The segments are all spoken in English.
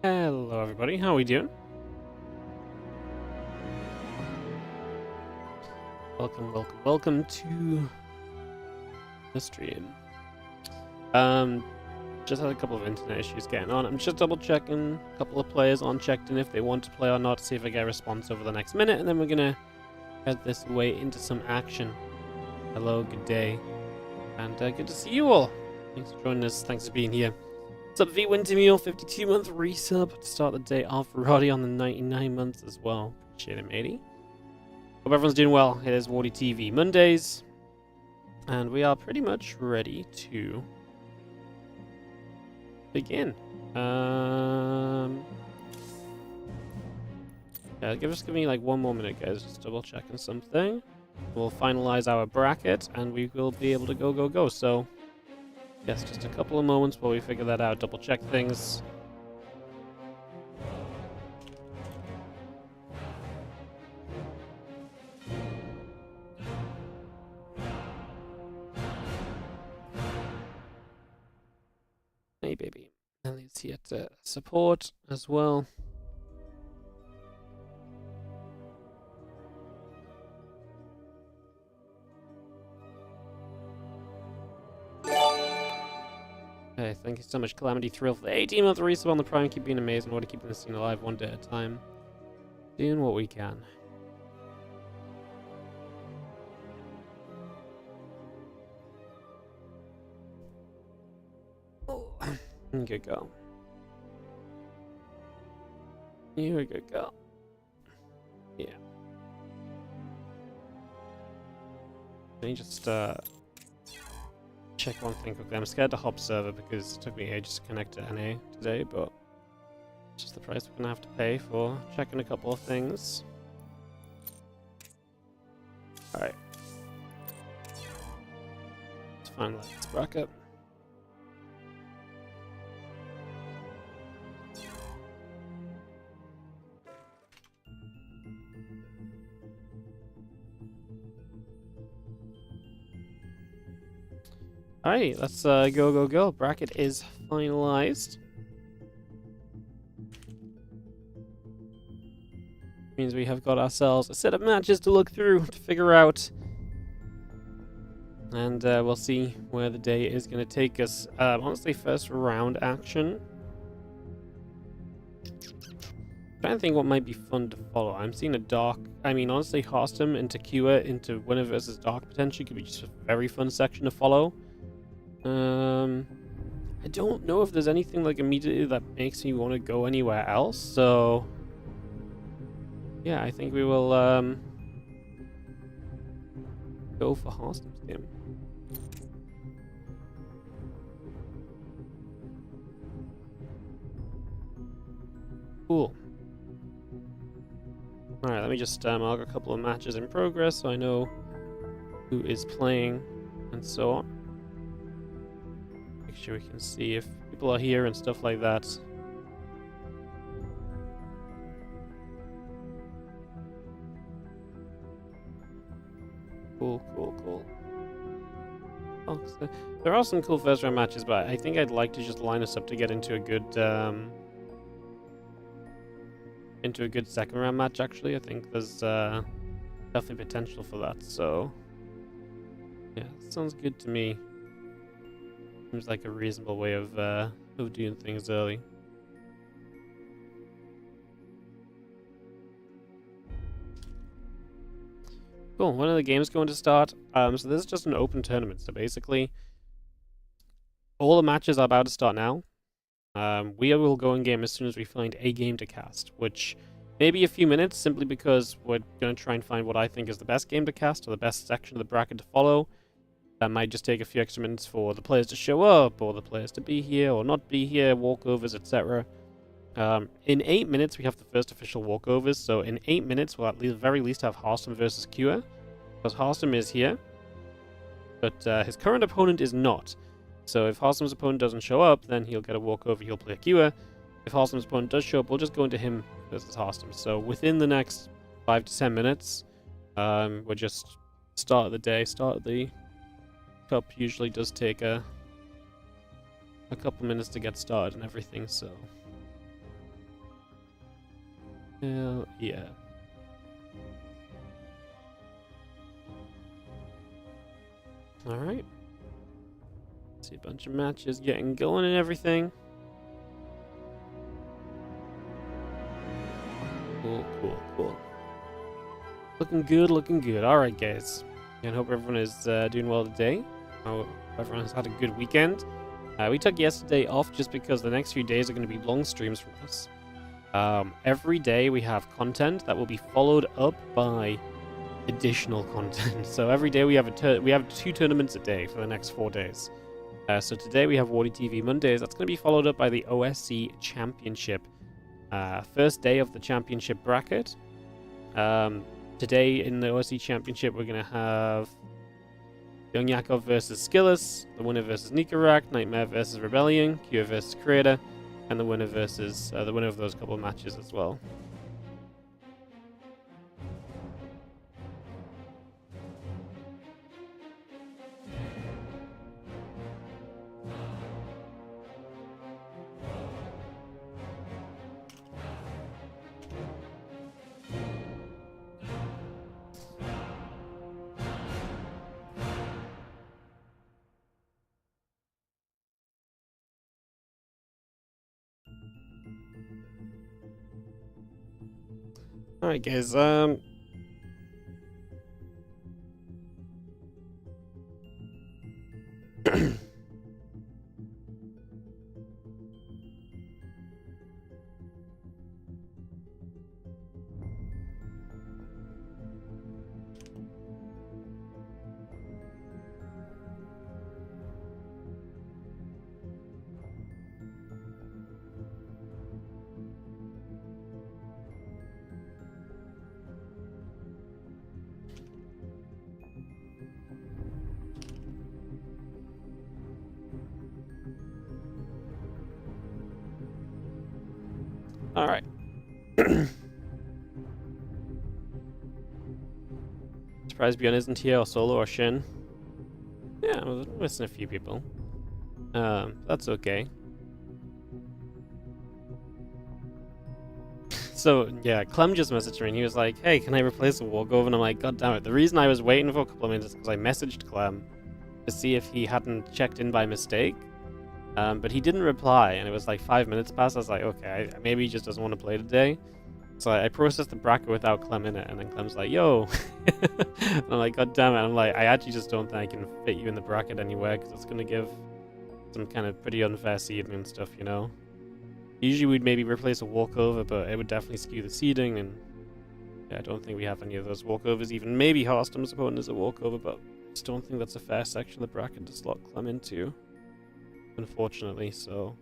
Hello everybody, how are we doing? Welcome to the stream. Just had a couple of internet issues getting on. I'm just double checking a couple of players on checked in if they want to play or not, see if I get a response over the next minute, and then we're gonna head this way into some action. Hello, good day, and good to see you all. Thanks for joining us, thanks for being here. What's up, V-Wintermule, 52-month resub to start the day off. Roddy on the 99 months as well. Appreciate it, matey. Hope everyone's doing well. It is WARDITV Mondays, and we are pretty much ready to begin. Yeah, give me like 1 more minute, guys. Just double checking something. We'll finalize our bracket, and we will be able to go. So, yes, just a couple of moments while we figure that out. Double check things. Hey, baby. And let's see it support as well. Hey, thank you so much, Calamity Thrill, for the 18-month resub on the Prime. Keep being amazing. What to keep the scene alive one day at a time. Doing what we can. Good go. You're a good girl. Yeah. Let me just check one thing quickly. I'm scared to hop server because it took me ages to connect to NA today, but it's just the price we're gonna have to pay for checking a couple of things. Alright. Let's finalize this bracket. Alright, let's go. Bracket is finalized. Means we have got ourselves a set of matches to look through to figure out. And we'll see where the day is going to take us. Honestly, first round action. I'm trying to think what might be fun to follow. I'm seeing a Dark. I mean, honestly, Hearthstone into Kua into Winner versus Dark potentially could be just a very fun section to follow. I don't know if there's anything like immediately that makes me want to go anywhere else, so yeah, I think we will go for Hearthstone's game. Cool. Alright, let me just mark a couple of matches in progress so I know who is playing and so on. Make sure we can see if people are here and stuff like that. Cool. Oh, so there are some cool first round matches, but I think I'd like to just line us up to get into a good second round match. Actually, I think there's definitely potential for that. So yeah, sounds good to me. Seems like a reasonable way of doing things early. Cool. When are the games going to start? So this is just an open tournament. So basically, all the matches are about to start now. We will go in game as soon as we find a game to cast, which may be a few minutes, simply because we're going to try and find what I think is the best game to cast or the best section of the bracket to follow. That might just take a few extra minutes for the players to show up, or the players to be here, or not be here, walkovers, etc. In 8 minutes, we have the first official walkovers, so in 8 minutes, we'll at the very least have Haram versus Kua, because Haram is here, but his current opponent is not. So if Haram's opponent doesn't show up, then he'll get a walkover, he'll play Kua. If Haram's opponent does show up, we'll just go into him versus Haram. So within the next 5 to 10 minutes, we'll just start the day, start the cup. Usually does take a couple minutes to get started and everything, so Hell yeah. Alright. See a bunch of matches getting going and everything. Cool, cool, cool. Looking good, looking good. Alright, guys. And hope everyone is doing well today. Hope everyone has had a good weekend. We took yesterday off just because the next few days are going to be long streams from us. Every day we have content that will be followed up by additional content. So every day we have 2 tournaments a day for the next 4 days. So today we have WARDITV Mondays. That's going to be followed up by the OSC Championship. First day of the championship bracket. Today in the OSC Championship we're going to have Young Yakov versus Skillus, the winner versus Nikarak, Nightmare versus Rebellion, Kyo versus Creator, and the winner versus the winner of those couple of matches as well. Alright guys, alright. Surprised Bjorn isn't here, or Solo, or Shin. Yeah, I was missing a few people. That's okay. So, yeah, Clem just messaged me and he was like, hey, can I replace a walkover? And I'm like, god damn it. The reason I was waiting for a couple of minutes is because I messaged Clem to see if he hadn't checked in by mistake. But he didn't reply, and it was like 5 minutes past. I was like, okay, maybe he just doesn't want to play today. So I processed the bracket without Clem in it, and then Clem's like, yo. And I'm like, god damn it. I'm like, I actually just don't think I can fit you in the bracket anywhere, because it's going to give some kind of pretty unfair seeding and stuff, you know? Usually we'd maybe replace a walkover, but it would definitely skew the seeding, and yeah, I don't think we have any of those walkovers. Even maybe Harstom's opponent is a walkover, but I just don't think that's a fair section of the bracket to slot Clem into. Unfortunately, so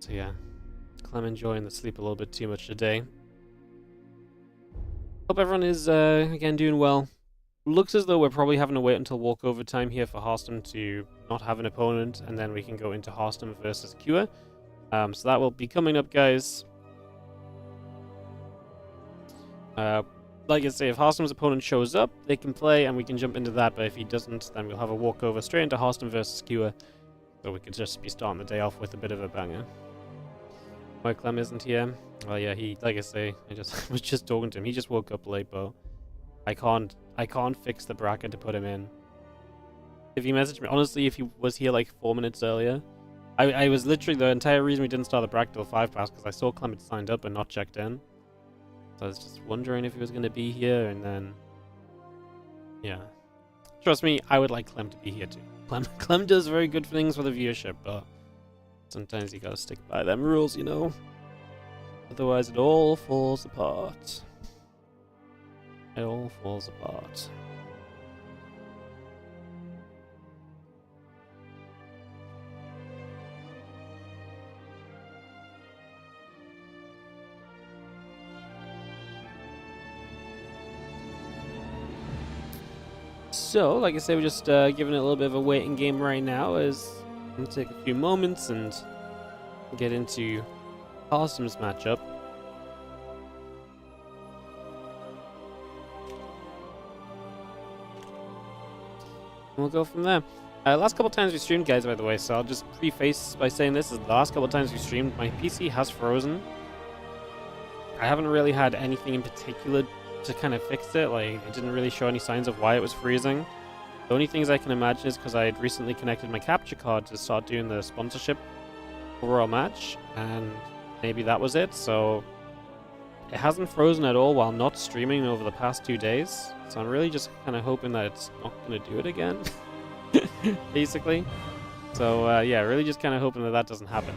yeah, Clem enjoying the sleep a little bit too much today. Hope everyone is again doing well. Looks as though we're probably having to wait until walkover time here for Harstom to not have an opponent, and then we can go into Harstom versus Kua. So that will be coming up, guys. Like I say, if Harstom's opponent shows up, they can play and we can jump into that, but if he doesn't, then we'll have a walkover straight into Harstom versus Kua. So we could just be starting the day off with a bit of a banger. Why Clem isn't here? Well, yeah, he, like I say, I just was just talking to him. He just woke up late, but I can't fix the bracket to put him in. If he messaged me, honestly, if he was here like 4 minutes earlier, I was literally, the entire reason we didn't start the bracket till 5 past, because I saw Clem had signed up and not checked in. So I was just wondering if he was going to be here, and then, yeah. Trust me, I would like Clem to be here too. Clem does very good things for the viewership, but sometimes you gotta stick by them rules, you know? Otherwise it all falls apart. It all falls apart. So, like I said, we're just giving it a little bit of a waiting game right now, as I'm going to take a few moments and get into Harstom's matchup. And we'll go from there. Last couple times we streamed, guys, by the way, so I'll just preface by saying this is the last couple times we streamed. My PC has frozen. I haven't really had anything in particular to kind of fix it. Like, it didn't really show any signs of why it was freezing. The only things I can imagine is because I had recently connected my capture card to start doing the sponsorship overall match, and maybe that was it. So it hasn't frozen at all while not streaming over the past 2 days. So I'm really just kind of hoping that it's not going to do it again, basically. So yeah, really just kind of hoping that that doesn't happen.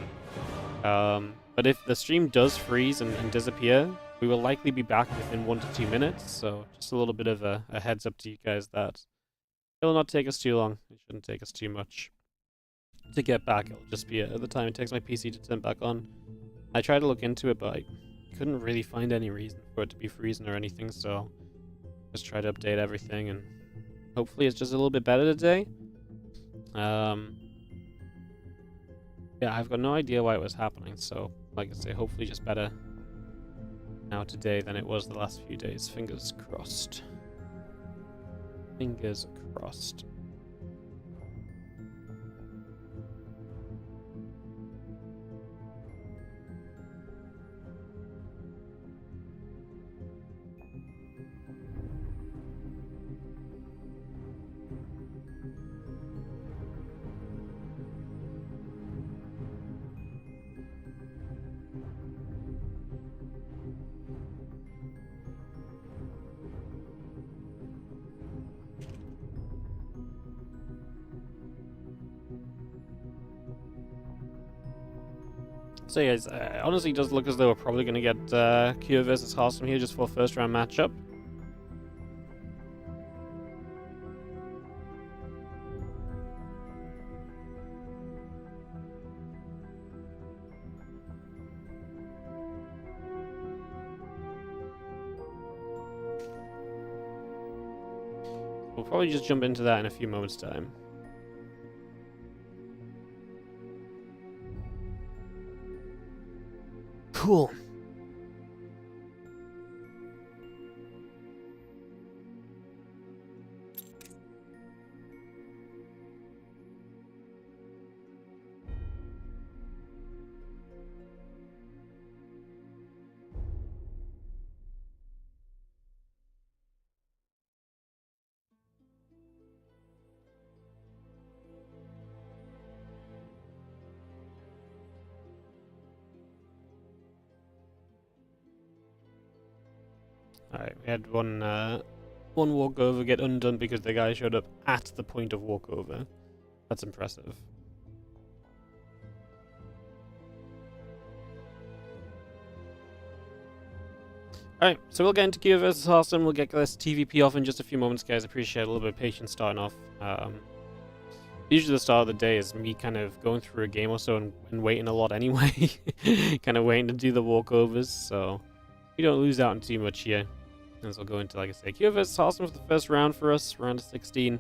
But if the stream does freeze and disappear, we will likely be back within 1 to 2 minutes. So just a little bit of a heads up to you guys that it'll not take us too long. It shouldn't take us too much to get back. It'll just be at the time it takes my PC to turn back on. I tried to look into it, but I couldn't really find any reason for it to be freezing or anything, so just try to update everything, and hopefully it's just a little bit better today. Yeah, I've got no idea why it was happening, so like I say, hopefully just better now today than it was the last few days. Fingers crossed. Fingers crossed. So yeah, it honestly does look as though we're probably going to get Kyo versus Haram here just for a first round matchup. We'll probably just jump into that in a few moments' time. Cool. Alright, we had one walkover get undone because the guy showed up at the point of walkover. That's impressive. Alright, so we'll get into Kyo versus Haram. We'll get this TVP off in just a few moments, guys. Appreciate a little bit of patience starting off. Usually the start of the day is me kind of going through a game or so and waiting a lot anyway. Kind of waiting to do the walkovers, so we don't lose out on too much here. As I'll go into, like I say, Kyo versus Haram for the first round for us, round of 16.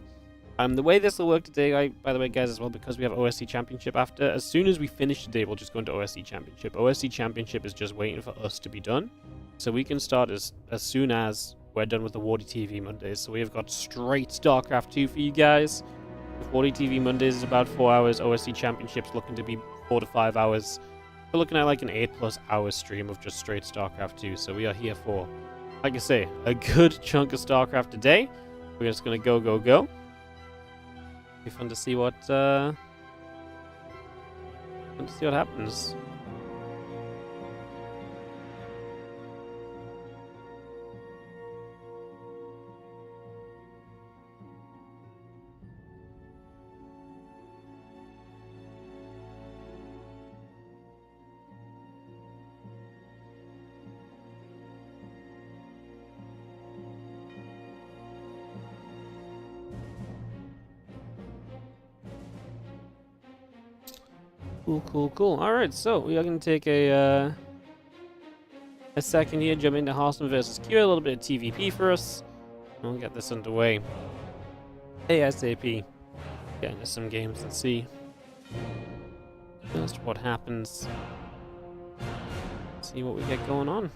The way this will work today, by the way, guys, as well, because we have OSC Championship after, as soon as we finish today, we'll just go into OSC Championship. OSC Championship is just waiting for us to be done. So we can start as soon as we're done with the WARDITV Mondays. So we have got straight StarCraft 2 for you guys. If WARDITV Mondays is about 4 hours, OSC Championship's looking to be 4 to 5 hours. We're looking at like an 8+ hour stream of just straight StarCraft 2. So we are here for, like I say, a good chunk of StarCraft today. We're just gonna go, go, go. Be fun to see what happens. Cool. Alright, so we are going to take a second here, jump into Haram versus Q, a little bit of TVP for us, and we'll get this underway ASAP. Get into some games and see just what happens. See what we get going on.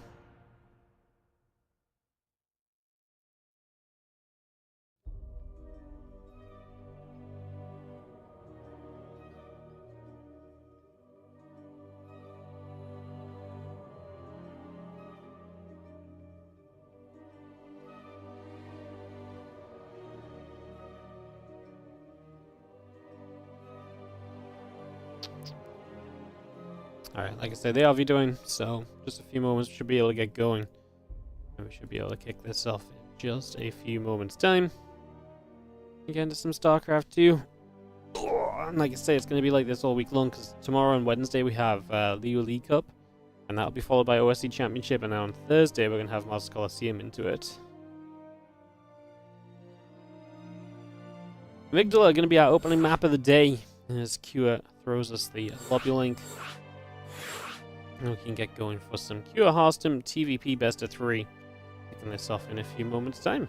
Alright, like I said, they are vetoing, so just a few moments should be able to get going. And we should be able to kick this off in just a few moments' time. Get into some StarCraft 2. And like I say, it's going to be like this all week long, because tomorrow and Wednesday we have Leo League Cup, and that'll be followed by OSC Championship, and then on Thursday we're going to have Masters Coliseum into it. Amygdala are going to be our opening map of the day, as Cure throws us the lobby link. And we can get going for some Cure Hearthstone TVP best of 3. Picking this off in a few moments' time.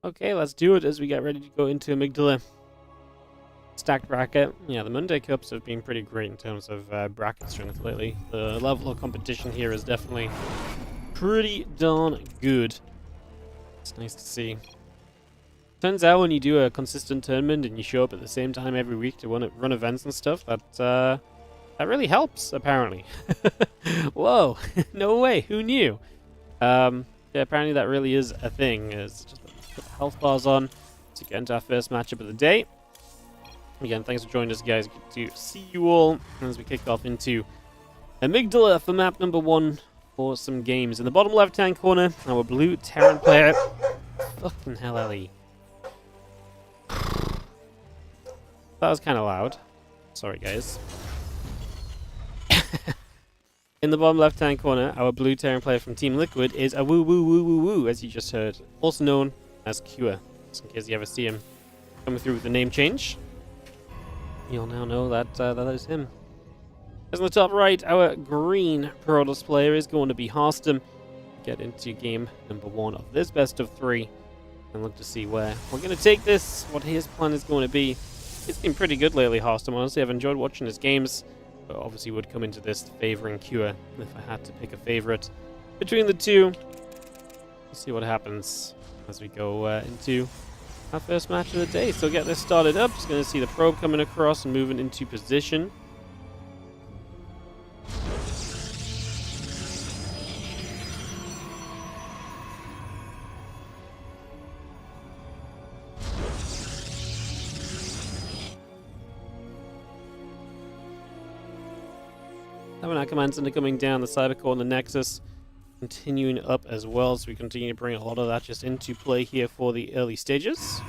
Okay, let's do it as we get ready to go into Amygdala. Stacked bracket. Yeah, the Monday Cups have been pretty great in terms of bracket strength lately. The level of competition here is definitely pretty darn good. It's nice to see. Turns out when you do a consistent tournament and you show up at the same time every week to run events and stuff, that really helps, apparently. Whoa, no way, who knew? Yeah, apparently that really is a thing. It's just put the health bars on to get into our first matchup of the day. Again, thanks for joining us, guys. Good to see you all as we kick off into Amygdala for map number 1 for some games. In the bottom left-hand corner, our blue Terran player. Fucking hell, Ellie. That was kind of loud. Sorry, guys. In the bottom left-hand corner, our blue Terran player from Team Liquid is a woo woo woo woo woo, as you just heard, also known as Cure. Just in case you ever see him coming through with the name change, you'll now know that that is him. As on the top right, our green Protoss player is going to be Hearthstone. Get into game number 1 of this best of 3 and look to see where we're going to take this, what his plan is going to be. It's been pretty good lately, Hearthstone. Honestly, I've enjoyed watching his games, but obviously would come into this favoring Cure if I had to pick a favorite between the two. Let's see what happens as we go into our first match of the day. So get this started up. Just going to see the probe coming across and moving into position. Having our command center coming down, the Cybercore and the Nexus continuing up as well, so we continue to bring a lot of that just into play here for the early stages.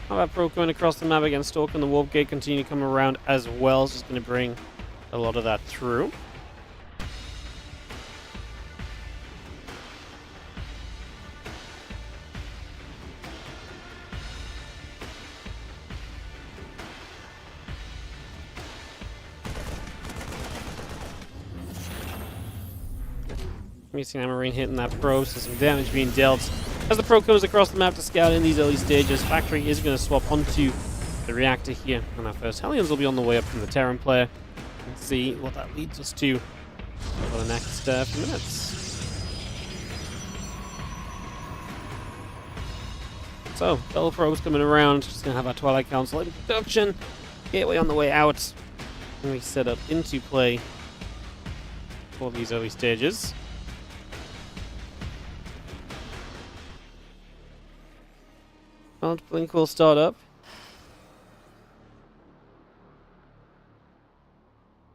That probe going across the map against Stalk and the Warp Gate continue to come around as well. It's just going to bring a lot of that through. Missing Marine hitting that probe, so some damage being dealt. As the probe comes across the map to scout in these early stages, Factory is going to swap onto the reactor here. And our first Hellions will be on the way up from the Terran player. Let's see what that leads us to for the next few minutes. So, double probes coming around. Just going to have our Twilight Council in production. Gateway on the way out. And we set up into play for these early stages. Well, Blink will start up.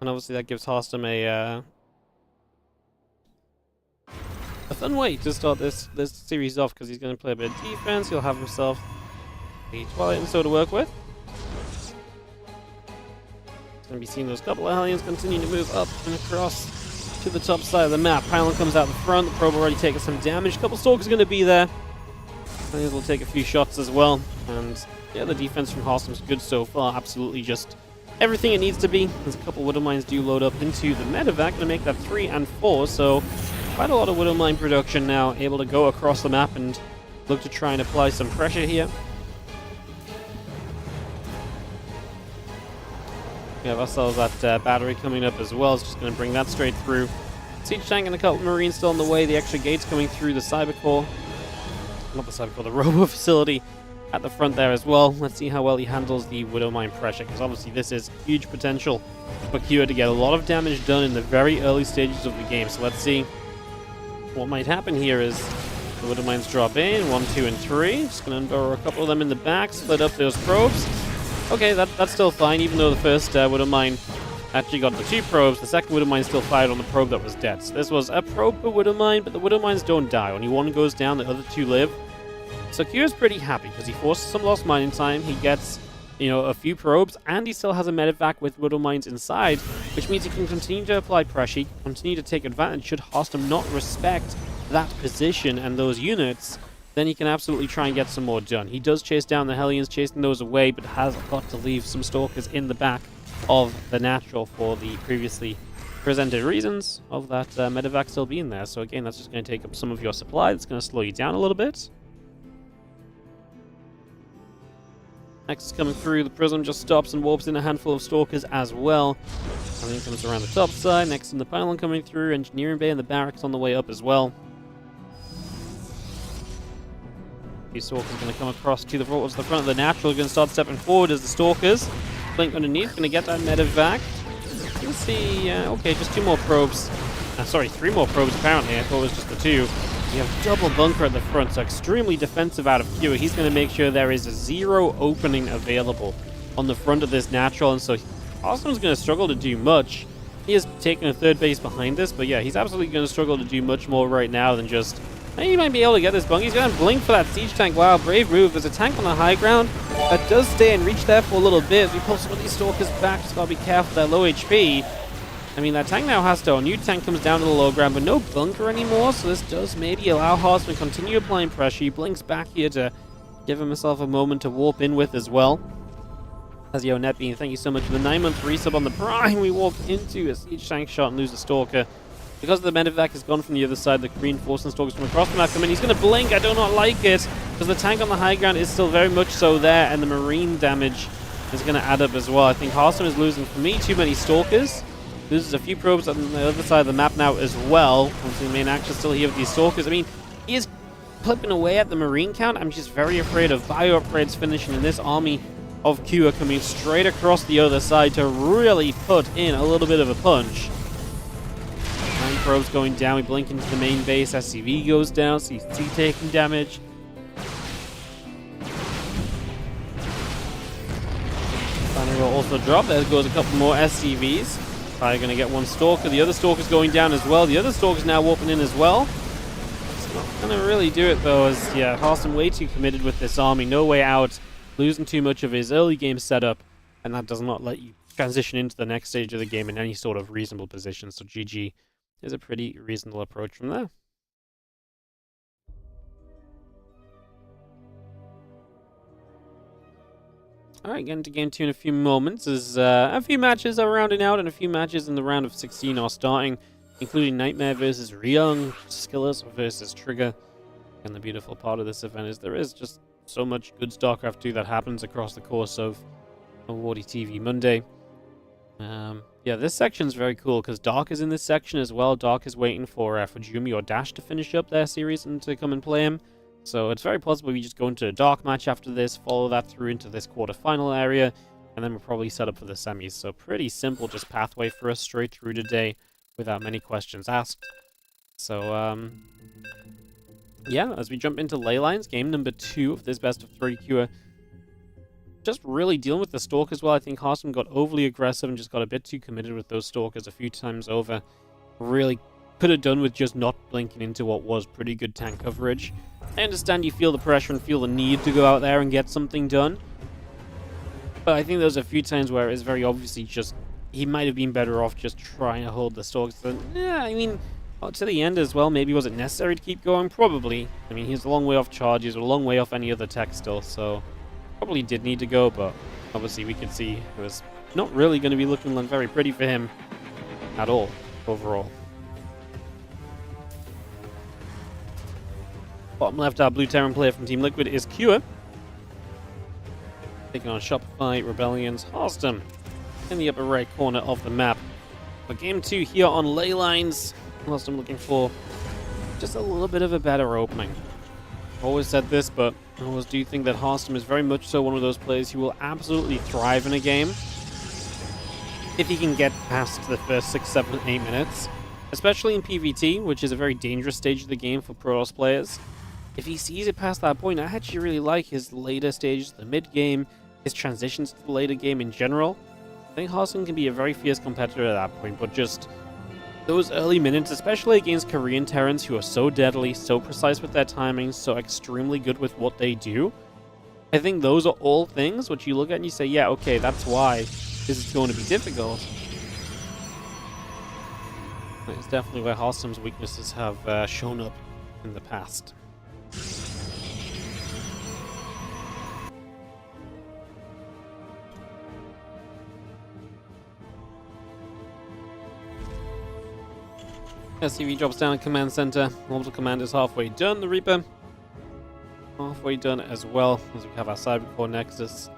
And obviously that gives Hearthstone a fun way to start this series off, because he's going to play a bit of defense. He'll have himself a Twilight and so to work with. He's going to be seeing those couple of Hellions continue to move up and across to the top side of the map. Pylon comes out the front. The probe already taking some damage. A couple Stalkers going to be there. Hellions will take a few shots as well. And yeah, the defense from Hearthstone is good so far. Absolutely just everything it needs to be. There's a couple Widow Mines do load up into the medevac to make that 3 and 4, so quite a lot of Widow Mine production now, able to go across the map and look to try and apply some pressure here. We have ourselves that battery coming up as well. It's just going to bring that straight through. Siege tank and a couple Marines still on the way. The extra gates coming through the Cyber Core. Not the Cyber Core, the Robo facility at the front there as well. Let's see how well he handles the Widow Mine pressure, because obviously this is huge potential for Kua to get a lot of damage done in the very early stages of the game. So let's see what might happen here. Is the Widow Mines drop in, 1, 2, and 3. Just going to unburrow a couple of them in the back, split up those probes. Okay, that's still fine, even though the first Widow Mine actually got the 2 probes. The second Widow Mine still fired on the probe that was dead. So this was a probe per Widow Mine, but the Widow Mines don't die. Only one goes down, the other 2 live. So Kua's pretty happy because he forces some lost mining time. He gets, a few probes, and he still has a medevac with Widow Mines inside, which means he can continue to apply pressure, he can continue to take advantage. Should Haram not respect that position and those units, then he can absolutely try and get some more done. He does chase down the Hellions, chasing those away, but has got to leave some Stalkers in the back of the Natural for the previously presented reasons of that medevac still being there. So again, that's just going to take up some of your supply. That's going to slow you down a little bit. Next is coming through. The Prism just stops and warps in a handful of Stalkers as well. And then comes around the top side. Next in the pylon coming through. Engineering Bay and the barracks on the way up as well. These Stalkers going to come across to the front of the Natural. Going to start stepping forward as the Stalkers blink underneath. Going to get that medevac. Let's see. Okay, just 2 more probes. Sorry, 3 more probes apparently. I thought it was just the 2. You have double bunker at the front, so extremely defensive out of Kua. He's going to make sure there is a 0 opening available on the front of this Natural, and so Haram's going to struggle to do much. He has taken a 3rd base behind this, but yeah, he's absolutely going to struggle to do much more right now than just... He might be able to get this bunker. He's going to blink for that siege tank. Wow, brave move. There's a tank on the high ground that does stay and reach there for a little bit. As we pull some of these Stalkers back, just got to be careful. They're low HP. I mean, that tank now has to... A new tank comes down to the low ground, but no bunker anymore, so this does maybe allow Haram to continue applying pressure. He blinks back here to give himself a moment to warp in with as well. As NetBean, thank you so much for the 9-month resub on the Prime. We walk into a siege tank shot and lose a Stalker. Because the medevac has gone from the other side, the reinforcing Stalkers from across the map come in. He's going to blink. I do not like it, because the tank on the high ground is still very much so there, and the Marine damage is going to add up as well. I think Haram is losing, for me, too many Stalkers. Loses a few probes on the other side of the map now as well. Obviously, the main action still here with these Stalkers. I mean, he is clipping away at the Marine count. I'm just very afraid of bio upgrades finishing in this army of Kua coming straight across the other side to really put in a little bit of a punch. 9 probes going down. We blink into the main base. SCV goes down. CC taking damage. Banner will also drop. There goes a couple more SCVs. Probably going to get 1 Stalker. The other Stalker's going down as well. The other Stalker's now warping in as well. It's not going to really do it though, as Haram way too committed with this army. No way out. Losing too much of his early game setup, and that does not let you transition into the next stage of the game in any sort of reasonable position. So GG is a pretty reasonable approach from there. Alright, getting to game 2 in a few moments. As a few matches are rounding out, and a few matches in the round of 16 are starting, including Nightmare versus Ryung, Skillers versus Trigger. And the beautiful part of this event is there is just so much good StarCraft 2 that happens across the course of a WARDITV Monday. Yeah, this section's very cool because Dark is in this section as well. Dark is waiting for Jumi or Dash to finish up their series and to come and play him. So it's very possible we just go into a Dark match after this, follow that through into this quarterfinal area, and then we'll probably set up for the semis. So pretty simple, just pathway for us straight through today without many questions asked. So, yeah, as we jump into Ley Lines, game number 2 of this best of 3 Kua. Just really dealing with the Stalkers well. I think Haram got overly aggressive and just got a bit too committed with those Stalkers a few times over. Really could have done with just not blinking into what was pretty good tank coverage. I understand you feel the pressure and feel the need to go out there and get something done. But I think there's a few times where it's very obviously just... he might have been better off just trying to hold the Stalkers. But, yeah, I mean... to the end as well, maybe was it necessary to keep going? Probably. I mean, he's a long way off charges, a long way off any other tech still, so... probably did need to go, but obviously we could see it was not really going to be looking like very pretty for him at all, overall. Bottom left, our blue Terran player from Team Liquid is Cure. Taking on Shopify, Rebellion's Harstam in the upper right corner of the map. For game 2 here on Leylines, Harstam looking for just a little bit of a better opening. I've always said this, but I always do think that Harstam is very much so one of those players who will absolutely thrive in a game if he can get past the first 6, 7, 8 minutes. Especially in PvT, which is a very dangerous stage of the game for Protoss players. If he sees it past that point, I actually really like his later stages, the mid-game, his transitions to the later game in general. I think Harstam can be a very fierce competitor at that point, but just those early minutes, especially against Korean Terrans who are so deadly, so precise with their timing, so extremely good with what they do, I think those are all things which you look at and you say, yeah, okay, that's why this is going to be difficult. It's definitely where Harstam's weaknesses have shown up in the past. SCV drops down at Command Center. Orbital Command is halfway done. The Reaper halfway done as well, as we have our Cybercore Nexus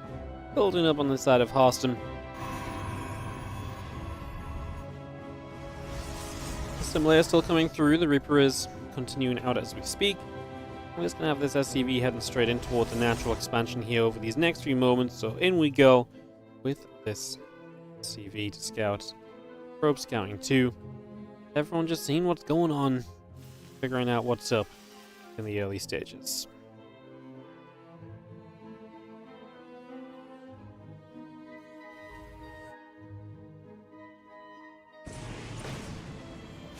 building up on the side of Harstam. Some layers still coming through. The Reaper is continuing out as we speak. We're just going to have this SCV heading straight in towards the natural expansion here over these next few moments. So in we go with this SCV to scout. Probe scouting 2. Everyone just seeing what's going on, figuring out what's up in the early stages.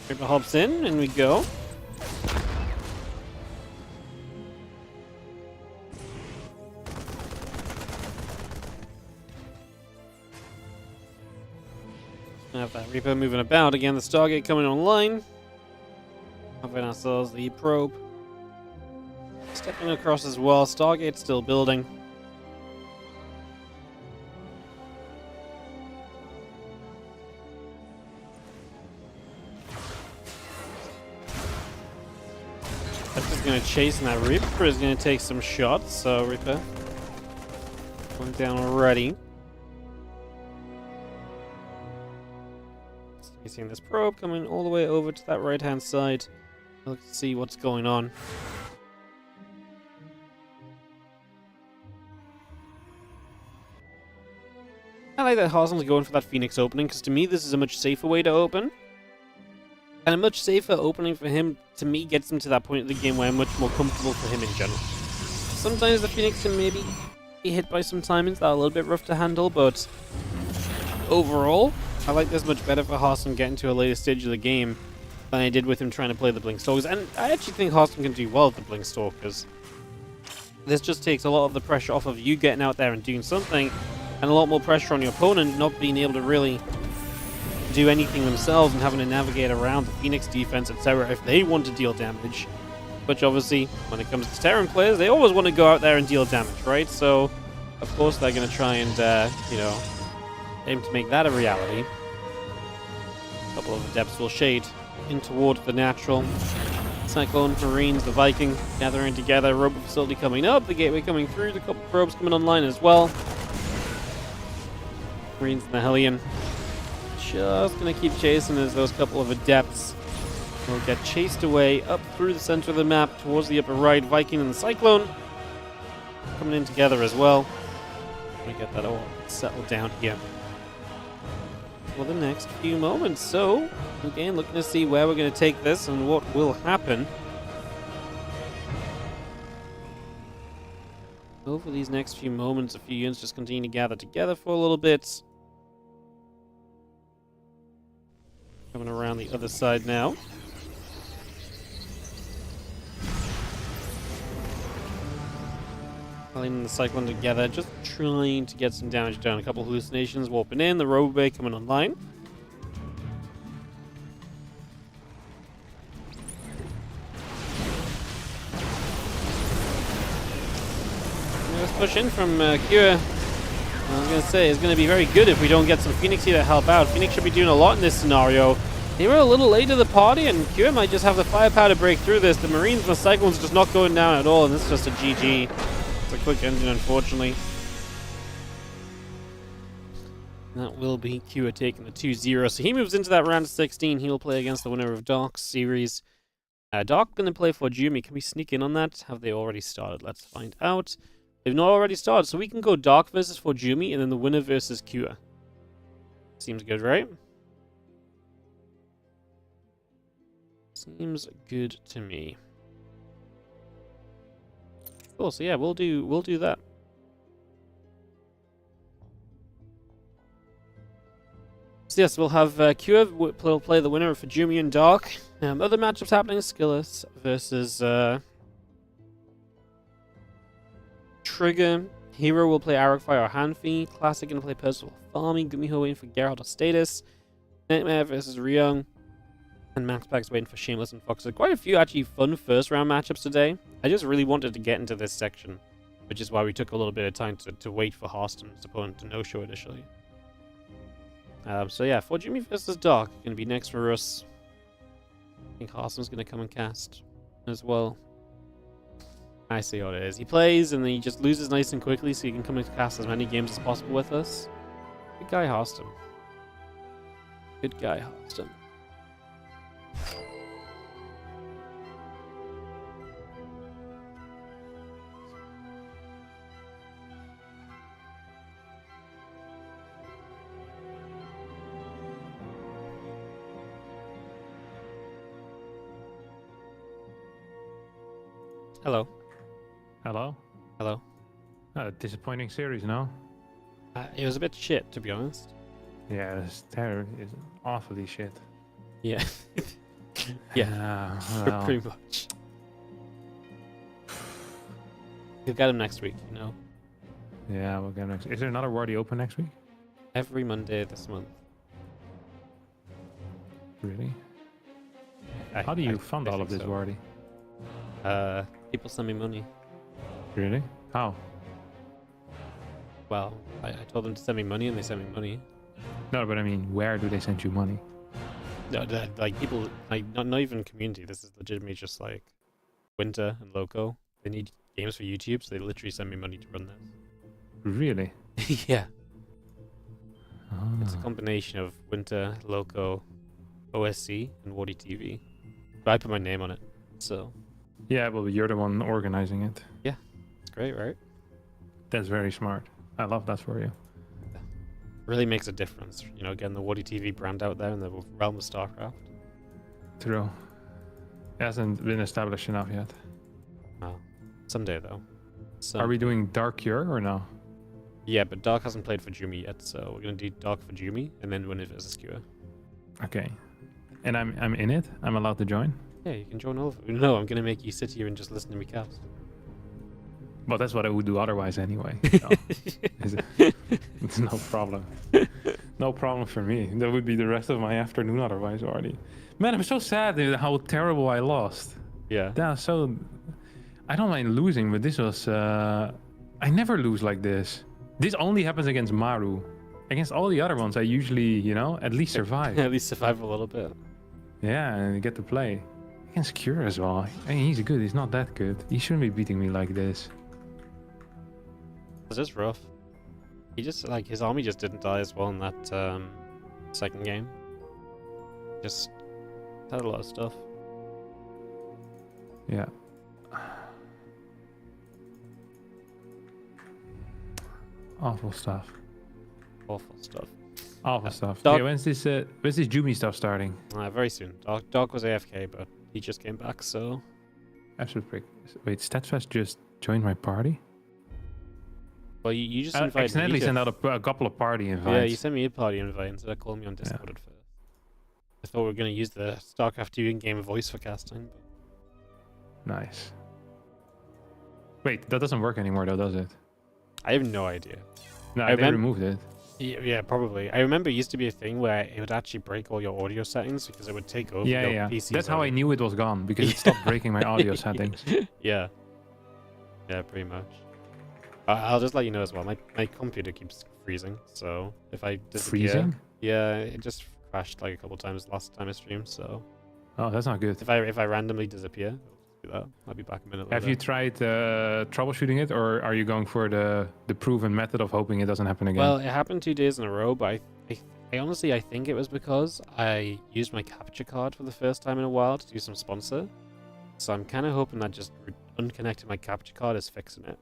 Reaper hops in, and we go. Have that Reaper moving about again. The Stargate coming online. Having ourselves the probe stepping across as well. Stargate still building. That's just going to chase, and that Reaper is going to take some shots. So Reaper going down already. You're seeing this probe coming all the way over to that right-hand side. Let's see what's going on. I like that Harstam's going for that Phoenix opening, because to me this is a much safer way to open. And a much safer opening for him, to me, gets him to that point of the game where I'm much more comfortable for him in general. Sometimes the Phoenix can maybe be hit by some timings that are a little bit rough to handle, but overall, I like this much better for Harstam getting to a later stage of the game than I did with him trying to play the Blink Stalkers. And I actually think Harstam can do well with the Blink Stalkers. This just takes a lot of the pressure off of you getting out there and doing something, and a lot more pressure on your opponent not being able to really do anything themselves and having to navigate around the Phoenix defense, etc. if they want to deal damage. Which obviously, when it comes to Terran players, they always want to go out there and deal damage, right? So, of course, they're going to try and, aim to make that a reality. A couple of adepts will shade in towards the natural. Cyclone, Marines, the Viking gathering together. Robot facility coming up. The gateway coming through. The couple probes coming online as well. Marines and the Hellion just going to keep chasing as those couple of adepts will get chased away up through the center of the map towards the upper right. Viking and the Cyclone coming in together as well. Let me get that all settled down here for the next few moments. So, again, looking to see where we're going to take this and what will happen over these next few moments. A few units just continue to gather together for a little bit. Coming around the other side now. And the Cyclone together, just trying to get some damage done. A couple hallucinations warping in, the Robot coming online. Let's push in from Kira. I was going to say, it's going to be very good if we don't get some Phoenix here to help out. Phoenix should be doing a lot in this scenario. They were a little late to the party, and Q might just have the firepower to break through this. The Marines and the Cyclones just not going down at all, and this is just a GG. It's a quick engine, unfortunately. That will be Q taking the 2-0. So he moves into that round of 16. He will play against the winner of Dark's series. Dark going to play for Jumi. Can we sneak in on that? Have they already started? Let's find out. They've not already started, so we can go Dark versus for Jumi, and then the winner versus Q. Seems good, right? Seems good to me. Cool. So yeah, we'll do that. So yes, we'll have Q will play the winner for Jumi and Dark. Other matchups happening: Skillus versus Trigger. herO will play Aragfire or Hanfi. Classic gonna play Percival Farming. Gumiho waiting for Geralt or Status. Nightmare versus Ryung. And MaxPacks waiting for Shameless and Fox. So quite a few actually fun first round matchups today. I just really wanted to get into this section, which is why we took a little bit of time to wait for Harston's opponent to no-show initially. So yeah, for Jumi versus Dark, gonna be next for us. I think Harston's gonna come and cast as well. I see what it is. He plays and then he just loses nice and quickly, so he can come and cast as many games as possible with us. Good guy, Harston. Good guy, Harston. Hello. Hello? Hello. Disappointing series, no? It was a bit shit, to be honest. Yeah, it's terrible. It's awfully shit. Yeah. Yeah, well, pretty much. You'll get him next week, you know? Yeah, we'll get next. Is there another Wardy open next week? Every Monday this month. Really? How do you fund all of this, Wardy? People send me money. Really? How? Well, I told them to send me money and they sent me money. No, but I mean, where do they send you money? No, like people, like not even community. This is legitimately just like Winter and Loco. They need games for YouTube, so they literally send me money to run this. Really? Yeah. Oh. It's a combination of Winter, Loco, OSC, and WARDITV. But I put my name on it, so. Yeah, well, you're the one organizing it. Yeah, it's great, right? That's very smart. I love that for you. Really makes a difference, you know, getting the WARDITV brand out there in the realm of StarCraft. True. It hasn't been established enough yet. Oh, someday though. So, are we doing Dark Cure or no? Yeah, but Dark hasn't played for Jumi yet, so we're gonna do Dark for Jumi and then win it versus Cure. Okay. And I'm in it? I'm allowed to join? Yeah, you can join all of it. No, I'm gonna make you sit here and just listen to me cast. Well, that's what I would do otherwise anyway. So. It's no problem. No problem for me. That would be the rest of my afternoon otherwise already. Man, I'm so sad how terrible I lost. Yeah. That was so... I don't mind losing, but this was... I never lose like this. This only happens against Maru. Against all the other ones, I usually, you know, at least survive. At least survive a little bit. Yeah, and get to play. Against Cure as well. I mean, he's good. He's not that good. He shouldn't be beating me like this. This is rough. He just, like, his army just didn't die as well in that second game. Just had a lot of stuff. Yeah. Awful stuff. Awful stuff. Awful stuff. Doc, Okay, when's this Jumi stuff starting? Very soon. Doc was AFK, but he just came back, so... Absolute prick. Wait, Statfest just joined my party? Well, you just invited me. Accidentally sent out a couple of party invites. Yeah, you sent me a party invite instead of calling me on Discord at first. I thought we were going to use the StarCraft 2 in-game voice for casting. But... Nice. Wait, that doesn't work anymore though, does it? I have no idea. No, they removed it. Yeah, probably. I remember it used to be a thing where it would actually break all your audio settings because it would take over your PC. That's how I knew it was gone, because it stopped breaking my audio settings. Yeah. Yeah, pretty much. I'll just let you know as well. My computer keeps freezing, so if I disappear, Freezing? yeah, it just crashed like a couple times last time I streamed. So Oh, that's not good. if I randomly disappear, I'll just do that. I'll be back a minute later. Have you tried troubleshooting it, or are you going for the proven method of hoping it doesn't happen again? Well, it happened 2 days in a row, but I honestly I think it was because I used my capture card for the first time in a while to do some sponsor. So I'm kind of hoping that just unconnecting my capture card is fixing it.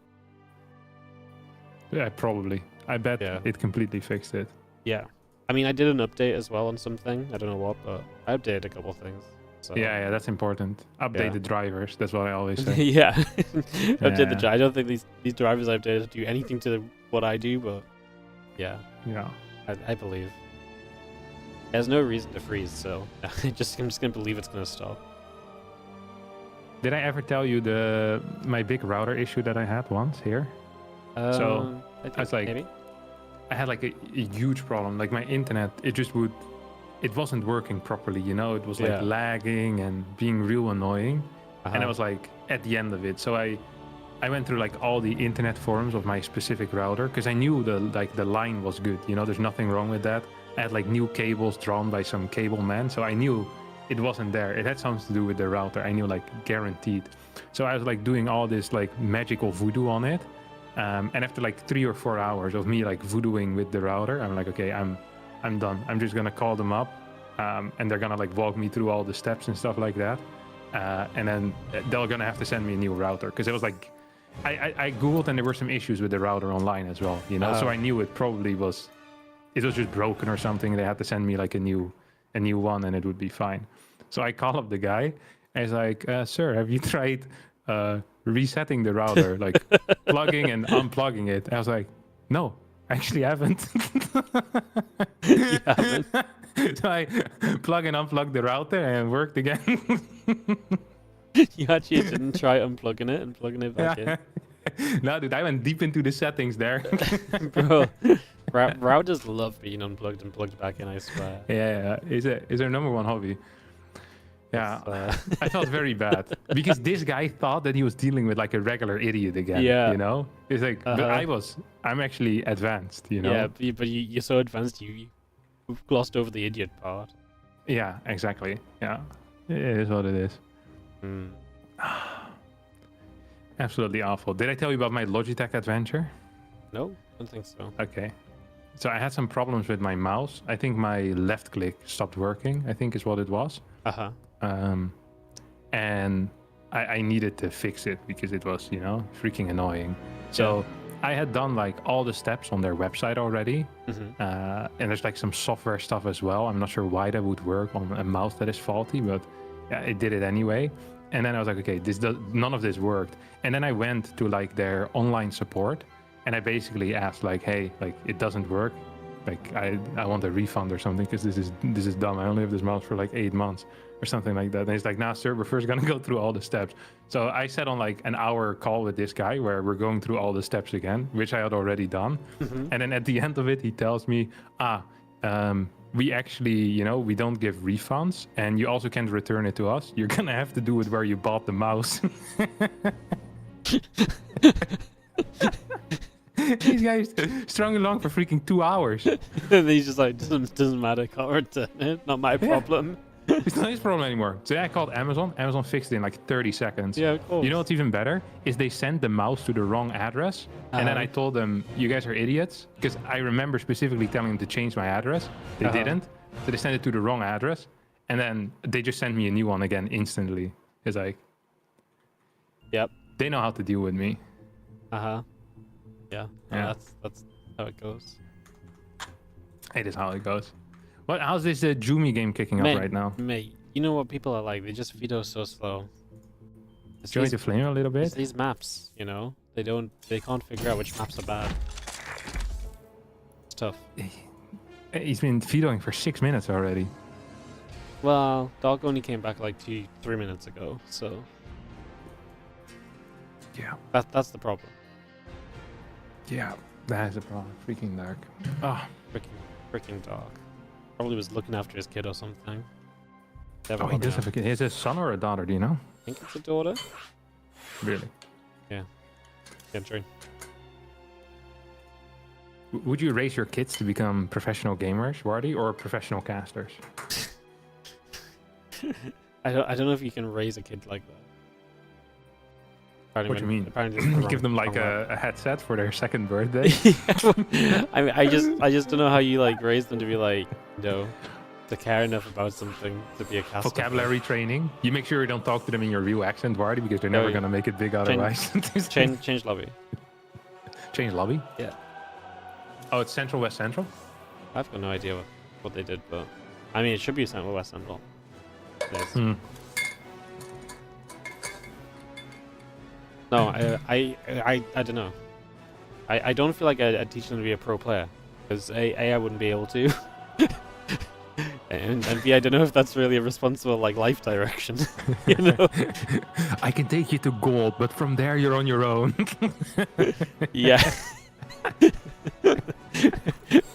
Yeah, probably. I bet it completely fixed it. Yeah. I mean, I did an update as well on something. I don't know what, but I updated a couple things. So Yeah, that's important. Update the drivers. That's what I always say. yeah. Update the driver. I don't think these drivers I updated do anything to what I do, but yeah. Yeah. I believe. There's no reason to freeze, so I'm just gonna believe it's gonna stop. Did I ever tell you my big router issue that I had once here? So I was like, maybe? I had like a huge problem. Like my internet, it wasn't working properly. You know, it was like lagging and being real annoying. And I was like at the end of it. So I went through like all the internet forums of my specific router because I knew the line was good. You know, there's nothing wrong with that. I had like new cables drawn by some cable man, so I knew it wasn't there. It had something to do with the router. I knew like guaranteed. So I was like doing all this like magical voodoo on it. And after like 3 or 4 hours of me like voodooing with the router, I'm like, okay, I'm done. I'm just gonna call them up, and they're gonna like walk me through all the steps and stuff like that. And then they're gonna have to send me a new router because it was like, I googled and there were some issues with the router online as well. You know, so I knew it probably was just broken or something. They had to send me like a new one and it would be fine. So I call up the guy and he's like, sir, have you tried resetting the router, like plugging and unplugging it? I was like, no, I actually haven't. You haven't? So I plug and unplug the router and it worked again. You actually didn't try unplugging it and plugging it back in? No, dude, I went deep into the settings there. Bro, routers love being unplugged and plugged back in, I swear. Yeah, is their number one hobby. Yeah, I felt very bad because this guy thought that he was dealing with like a regular idiot again. Yeah, you know, it's like, but I'm actually advanced, you know. Yeah, but you're so advanced, you've glossed over the idiot part. Yeah, exactly. Yeah, it is what it is. Absolutely awful. Did I tell you about my Logitech adventure? No, I don't think so. Okay. So I had some problems with my mouse. I think my left click stopped working, I think is what it was. And I needed to fix it because it was, you know, freaking annoying. So I had done like all the steps on their website already. And there's like some software stuff as well. I'm not sure why that would work on a mouse that is faulty, but yeah, it did it anyway. And then I was like, okay, none of this worked. And then I went to like their online support and I basically asked like, hey, like it doesn't work. Like I want a refund or something because this is dumb. I only have this mouse for like 8 months or something like that. And he's like, nah, sir, we're first gonna go through all the steps. So I sat on like an hour call with this guy where we're going through all the steps again, which I had already done. And then at the end of it, he tells me, we actually, you know, we don't give refunds and you also can't return it to us. You're gonna have to do it where you bought the mouse. These guys strung along for freaking 2 hours. He's just like, doesn't matter, can't return it, not my problem. It's not his problem anymore. So I called Amazon. Amazon fixed it in like 30 seconds. Yeah, of course. You know what's even better? Is they sent the mouse to the wrong address. And then I told them, you guys are idiots. Because I remember specifically telling them to change my address. They didn't. So they sent it to the wrong address. And then they just sent me a new one again instantly. It's like, yep, they know how to deal with me. Yeah, that's how it goes. It is how it goes. But how's this jumi game kicking up right now? Mate, you know what people are like? They just veto so slow. Join the flame a little bit. It's these maps, you know, they can't figure out which maps are bad. It's tough. He's been vetoing for 6 minutes already. Well, Dog only came back like 3 minutes ago, so yeah, that's the problem. Yeah, that is a problem. Freaking dark. Oh, freaking Dog. Probably was looking after his kid or something. Oh, he does have a kid. He has a son or a daughter, do you know? I think it's a daughter. Really? Yeah. Yeah, true. Would you raise your kids to become professional gamers, Wardy, or professional casters? I don't know if you can raise a kid like that. What do you mean? Apparently Give them like a headset for their second birthday? I mean, I just don't know how you like raise them to be like, to care enough about something to be a caster. Vocabulary training. You make sure you don't talk to them in your real accent, Wardy, because they're never gonna make it big otherwise. Change lobby. Change lobby? Yeah. Oh, it's Central West Central? I've got no idea what they did, but I mean, it should be Central West Central. No, I don't know. I don't feel like I'd teach them to be a pro player because I wouldn't be able to, and B, I don't know if that's really a responsible like life direction. You know? I can take you to gold, but from there you're on your own. Yeah.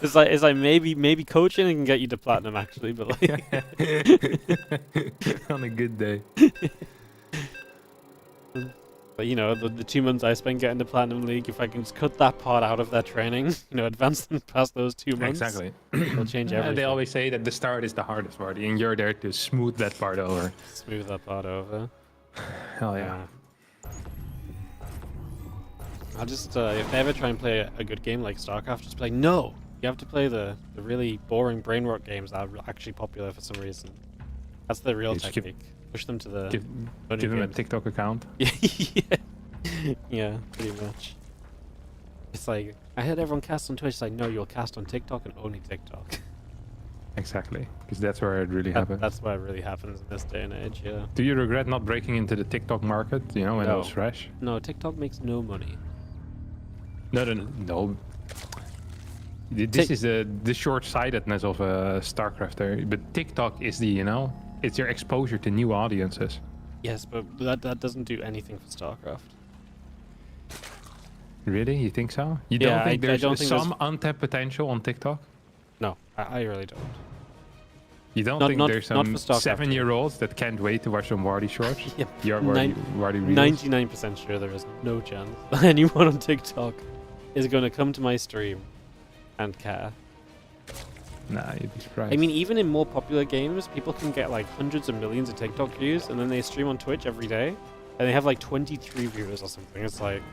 It's like maybe coaching can get you to platinum actually, but like on a good day. But you know, the 2 months I spent getting to Platinum League, if I can just cut that part out of their training, advance them past those 2 months, exactly, it'll change everything. They always say that the start is the hardest part, and you're there to smooth that part over. Smooth that part over. Hell yeah. I'll just, if they ever try and play a good game like StarCraft, just be like, no! You have to play the really boring brain rot games that are actually popular for some reason. That's the real technique. Push them to the... Give them a TikTok account. Yeah, pretty much. It's like, I heard everyone cast on Twitch. It's like, no, you'll cast on TikTok and only TikTok. Exactly, because that's where it really happens. That's where it really happens in this day and age, yeah. Do you regret not breaking into the TikTok market, when it was fresh? No, TikTok makes no money. No. This is the short-sightedness of StarCraft there. But TikTok is it's your exposure to new audiences. Yes, but that doesn't do anything for StarCraft. Really? You think so? You don't think there's some untapped potential on TikTok? No, I really don't. You don't think there's some 7-year-olds that can't wait to watch some Wardy shorts? Yep. Wardy reels? 99% sure there is no chance that anyone on TikTok is going to come to my stream and care. Nah, you'd be surprised. I mean, even in more popular games, people can get like hundreds of millions of TikTok views, and then they stream on Twitch every day, and they have like 23 viewers or something. It's like,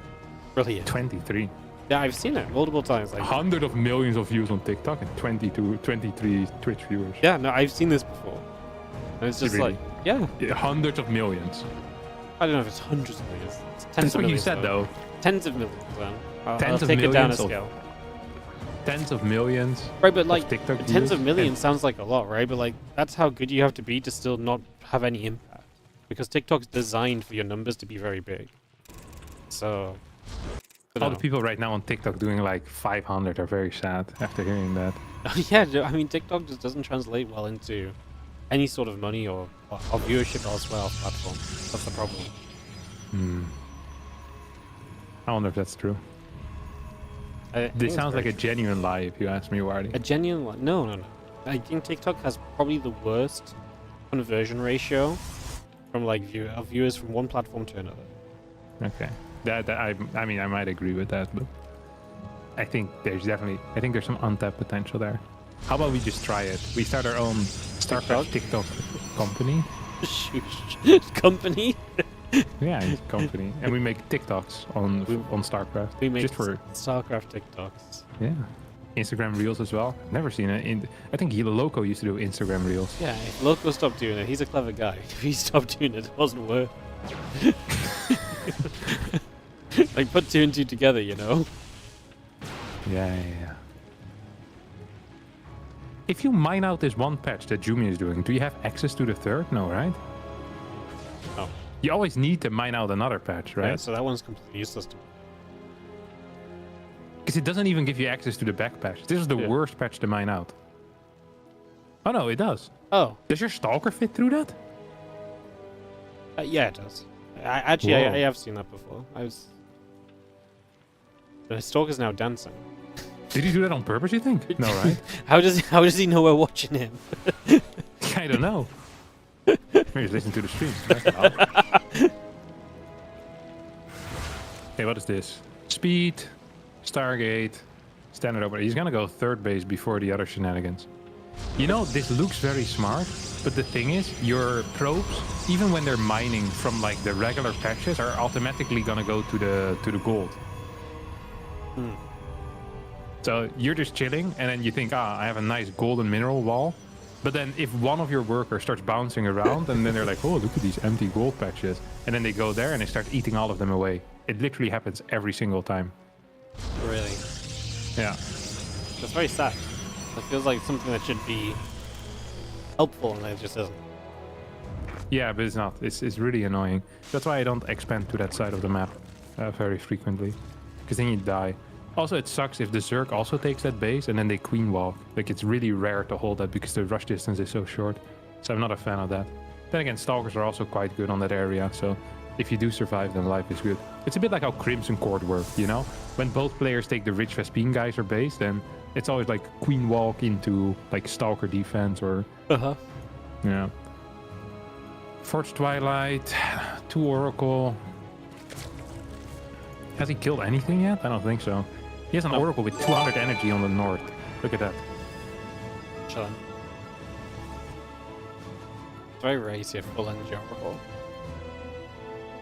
brilliant. 23? Yeah, I've seen it multiple times. Like 100 of millions of views on TikTok and 23 Twitch viewers. Yeah, no, I've seen this before. And it's just really? like, yeah. Hundreds of millions. I don't know if it's hundreds of millions. It's tens That's of what millions, you said, though. Tens of millions, then. I'll millions take it down a scale. Tens of millions. Right, but like, TikTok tens views of millions sounds like a lot, right? But like, that's how good you have to be to still not have any impact. Because TikTok's designed for your numbers to be very big. So... All the people right now on TikTok doing like 500 are very sad after hearing that. Yeah, I mean, TikTok just doesn't translate well into any sort of money or viewership elsewhere off platform. That's the problem. I wonder if that's true. This sounds like a genuine lie, if you ask me, Wardy. A genuine lie? No. I think TikTok has probably the worst conversion ratio from like viewers from one platform to another. Okay. I mean, I might agree with that, but I think there's some untapped potential there. How about we just try it? We start our own StarCraft TikTok company. Company? Yeah, it's a company. And we make TikToks on StarCraft. We make just for StarCraft TikToks. Yeah. Instagram Reels as well. Never seen it. I think Loco used to do Instagram Reels. Yeah, if Loco stopped doing it, he's a clever guy. If he stopped doing it, it wasn't worth it. Like, put 2 and 2 together, Yeah. If you mine out this one patch that Jumi is doing, do you have access to the third? No, right? No. You always need to mine out another patch, right? Yeah, so that one's completely useless to me. Because it doesn't even give you access to the back patch. This is the worst patch to mine out. Oh no, it does. Oh. Does your Stalker fit through that? Yeah, it does. I have seen that before. The Stalker's now dancing. Did he do that on purpose, you think? No, right? How does he know we're watching him? I don't know. Maybe he's listening to the stream. Hey, what is this? Speed, Stargate, Standard over. He's gonna go third base before the other shenanigans. You know, this looks very smart, but the thing is, your probes, even when they're mining from like the regular patches, are automatically gonna go to the gold. So you're just chilling, and then you think, I have a nice golden mineral wall. But then if one of your workers starts bouncing around, and then they're like, oh, look at these empty gold patches. And then they go there and they start eating all of them away. It literally happens every single time. Really? Yeah. That's very sad. It feels like something that should be helpful, and it just isn't. Yeah, but it's not. It's really annoying. That's why I don't expand to that side of the map very frequently. Because then you die. Also, it sucks if the Zerg also takes that base and then they queen walk. Like, it's really rare to hold that because the rush distance is so short. So I'm not a fan of that. Then again, Stalkers are also quite good on that area. So if you do survive, then life is good. It's a bit like how Crimson Court worked, you know? When both players take the Rich Vespine Geyser base, then it's always like queen walk into like Stalker defense or... Yeah. Forge Twilight, 2 Oracle. Has he killed anything yet? I don't think so. He has an Oracle with 200 energy on the north. Look at that. Chilling. It's very rare to see a full energy Oracle.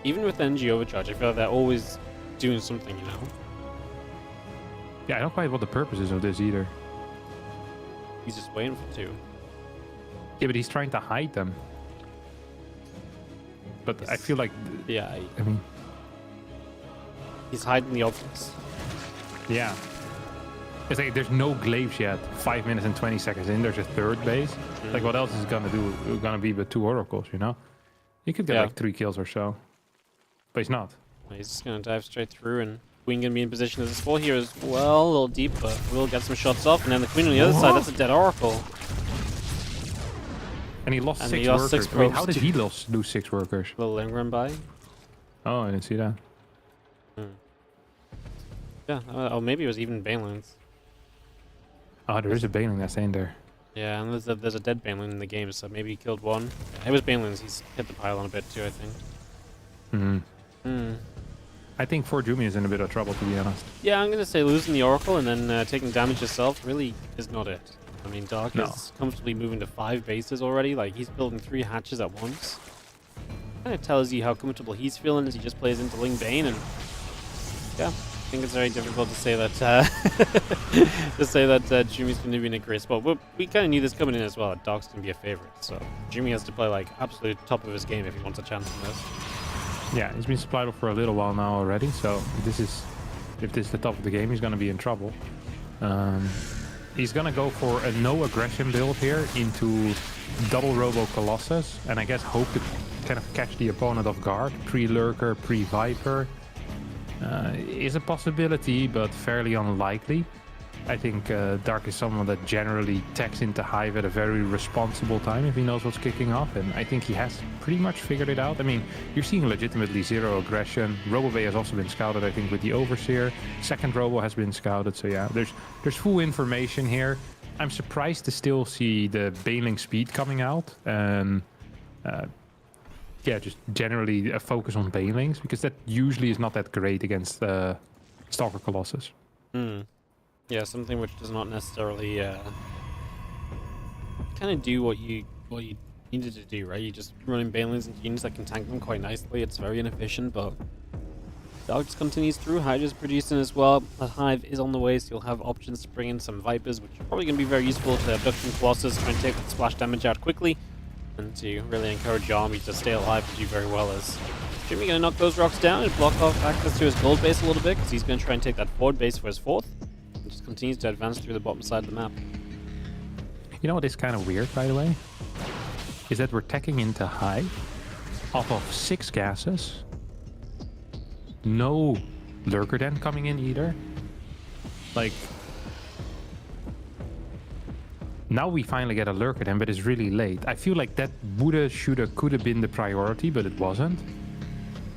Even with energy overcharge, I feel like they're always doing something, you know? Yeah, I don't quite know what the purpose is of this either. He's just waiting for 2. Yeah, but he's trying to hide them. But I feel like... Yeah, I mean... He's hiding the obvious. Yeah. It's like there's no glaives yet. 5 minutes and 20 seconds in, there's a third base. Like, what else is it gonna do? It's gonna be but 2 oracles, you know? He could get like 3 kills or so. But he's not. He's just gonna dive straight through, and Queen gonna be in position as a 4 here as well. A little deep, but we'll get some shots off. And then the Queen on the other side, that's a dead Oracle. And he lost And 6 he lost workers. 6 Wait, how probes did he lose 6 workers? A little Ingram by. Oh, I didn't see that. Yeah, or maybe it was even Banelings. Oh, there is a Baneling that's in there. Yeah, and there's a dead Baneling in the game, so maybe he killed 1. Yeah, it was Banelings. He's hit the pylon a bit too, I think. I think 4 Jumi is in a bit of trouble, to be honest. Yeah, I'm gonna say losing the Oracle and then taking damage yourself really is not it. I mean, Dark is comfortably moving to 5 bases already. Like, he's building 3 hatches at once. Kind of tells you how comfortable he's feeling as he just plays into Ling Bane, and yeah, I think it's very difficult to say that Jumi's going to be in a great spot. But we kind of knew this coming in as well. Dark's going to be a favorite, so Jumi has to play like absolute top of his game if he wants a chance in this. Yeah, he's been supplied up for a little while now already. So if this is the top of the game, he's going to be in trouble. He's going to go for a no aggression build here into double Robo Colossus, and I guess hope to kind of catch the opponent off guard. Pre-Lurker, pre-Viper. Is a possibility, but fairly unlikely. I think Dark is someone that generally techs into Hive at a very responsible time if he knows what's kicking off, and I think he has pretty much figured it out. I mean, you're seeing legitimately 0 aggression. RoboBay has also been scouted, I think, with the Overseer. Second Robo has been scouted, so yeah, there's full information here. I'm surprised to still see the Baneling speed coming out, and yeah, just generally a focus on Banelings, because that usually is not that great against Stalker Colossus. Yeah, something which does not necessarily kind of do what you needed to do, right? You're just running Banelings into units that can tank them quite nicely. It's very inefficient, but Dark just continues through. Hive is producing as well. The Hive is on the way, so you'll have options to bring in some Vipers, which are probably going to be very useful to Abduction Colossus, try and take the splash damage out quickly, and to really encourage your army to stay alive and do very well. As Jimmy going to knock those rocks down and block off access to his gold base a little bit, because he's going to try and take that forward base for his 4th, and just continues to advance through the bottom side of the map. You know what is kind of weird, by the way? Is that we're teching into Hive off of 6 gases. No Lurker Den coming in either. Like, now we finally get a Lurker Den, but it's really late. I feel like that woulda, shoulda, coulda been the priority, but it wasn't.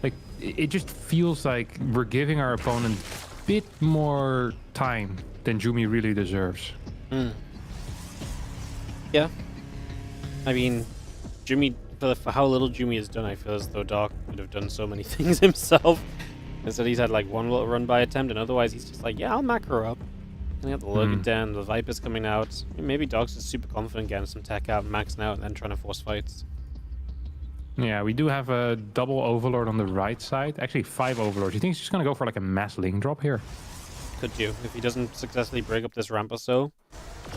Like, it just feels like we're giving our opponent a bit more time than Jumi really deserves. Yeah. I mean, Jumi, for how little Jumi has done, I feel as though Dark could have done so many things himself. Instead, he's had like 1 little run-by attempt, and otherwise he's just like, yeah, I'll macro up. Gonna get the Lurker down, the Viper's coming out. Maybe Dogs is super confident getting some tech out, maxing out, and then trying to force fights. Yeah, we do have a double Overlord on the right side. Actually, 5 Overlords. You think he's just gonna go for like a mass link drop here? Could do. If he doesn't successfully break up this ramp or so,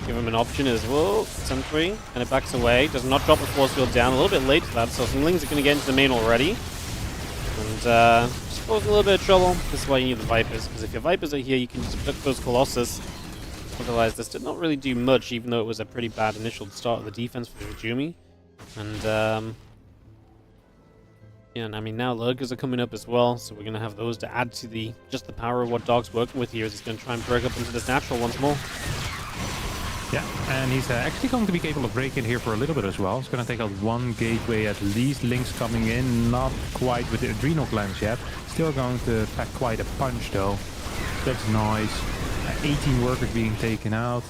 give him an option as well. Sentry, and it backs away. Does not drop the force field down. A little bit late to that, so some Lings are gonna get into the main already. And just causing a little bit of trouble. This is why you need the Vipers, because if your Vipers are here, you can just abduct those Colossus. Otherwise, this did not really do much, even though it was a pretty bad initial start of the defense for Jumi. And yeah, and I mean now Lurkers are coming up as well, so we're gonna have those to add to the the power of what Dog's working with here. Is he's gonna try and break up into this natural once more. Yeah, and he's actually going to be capable of breaking here for a little bit as well. He's going to take out one gateway at least. Links coming in, not quite with the Adrenal Glands yet. Still going to pack quite a punch though. That's nice. 18 workers being taken out.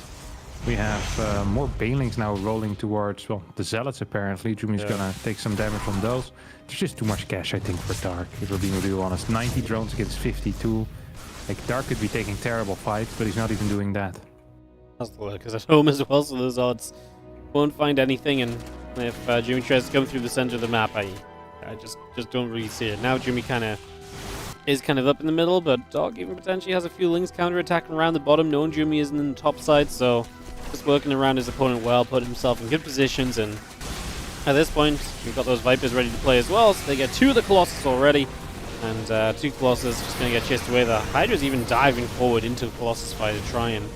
We have more Banelings now rolling towards, well, the Zealots apparently. Jumi's gonna take some damage from those. There's just too much cash, I think, for Dark, if we're being real honest. 90 drones against 52. Like, Dark could be taking terrible fights, but he's not even doing that. That's the Lurkers at home as well, so those odds won't find anything. And if Jumi tries to come through the center of the map, I just don't really see it. Now Jumi is kind of up in the middle, but Dog even potentially has a few Lings counter-attacking around the bottom. Knowing Jumi isn't in the top side, so just working around his opponent well, putting himself in good positions. And at this point, we've got those Vipers ready to play as well, so they get 2 of the Colossus already. And 2 Colossus just going to get chased away. The Hydra's even diving forward into the Colossus fight to try and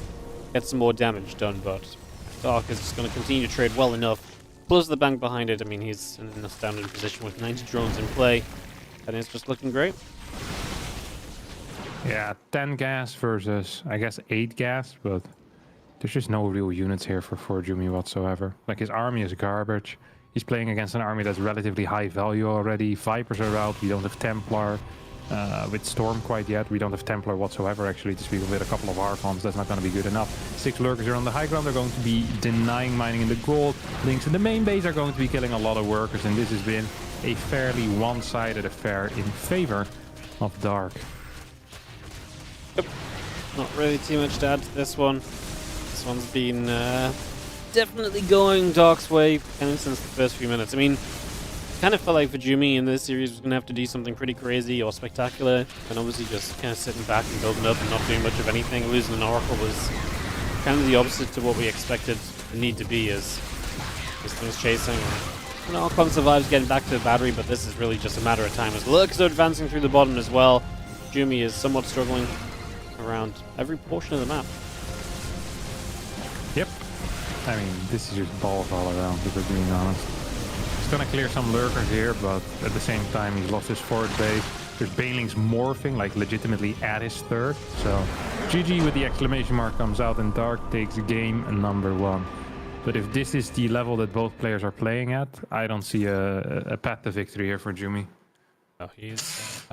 get some more damage done, but Dark is just going to continue to trade well enough. Close the bank behind it. I mean, he's in an astounding position with 90 drones in play, and it's just looking great. Yeah, 10 gas versus, I guess, 8 gas, but there's just no real units here for Jumi whatsoever. Like, his army is garbage. He's playing against an army that's relatively high value already. Vipers are out. We don't have Templar with Storm quite yet. We don't have Templar whatsoever, actually, to speak of it. A couple of Archons, that's not going to be good enough. 6 Lurkers are on the high ground. They're going to be denying mining in the gold. Links in the main base are going to be killing a lot of workers, and this has been a fairly one-sided affair in favor of Dark. Yep. Not really too much to add to this one. This one's been definitely going Dark's way kind of since the first few minutes. I mean, kind of felt like for Jumi in this series was going to have to do something pretty crazy or spectacular, and obviously just kind of sitting back and building up and not doing much of anything. Losing an Oracle was kind of the opposite to what we expected the need to be as things chasing. And Archon survives getting back to the battery, but this is really just a matter of time as Lurkers are advancing through the bottom as well. Jumi is somewhat struggling around every portion of the map. Yep. I mean, this is just balls all around, if we're being honest. He's gonna clear some Lurkers here, but at the same time, he's lost his forward base. There's Banelings morphing, like, legitimately at his third. So, GG with the exclamation mark comes out, and Dark takes game number 1. But if this is the level that both players are playing at, I don't see a path to victory here for Jumi. Oh, he's...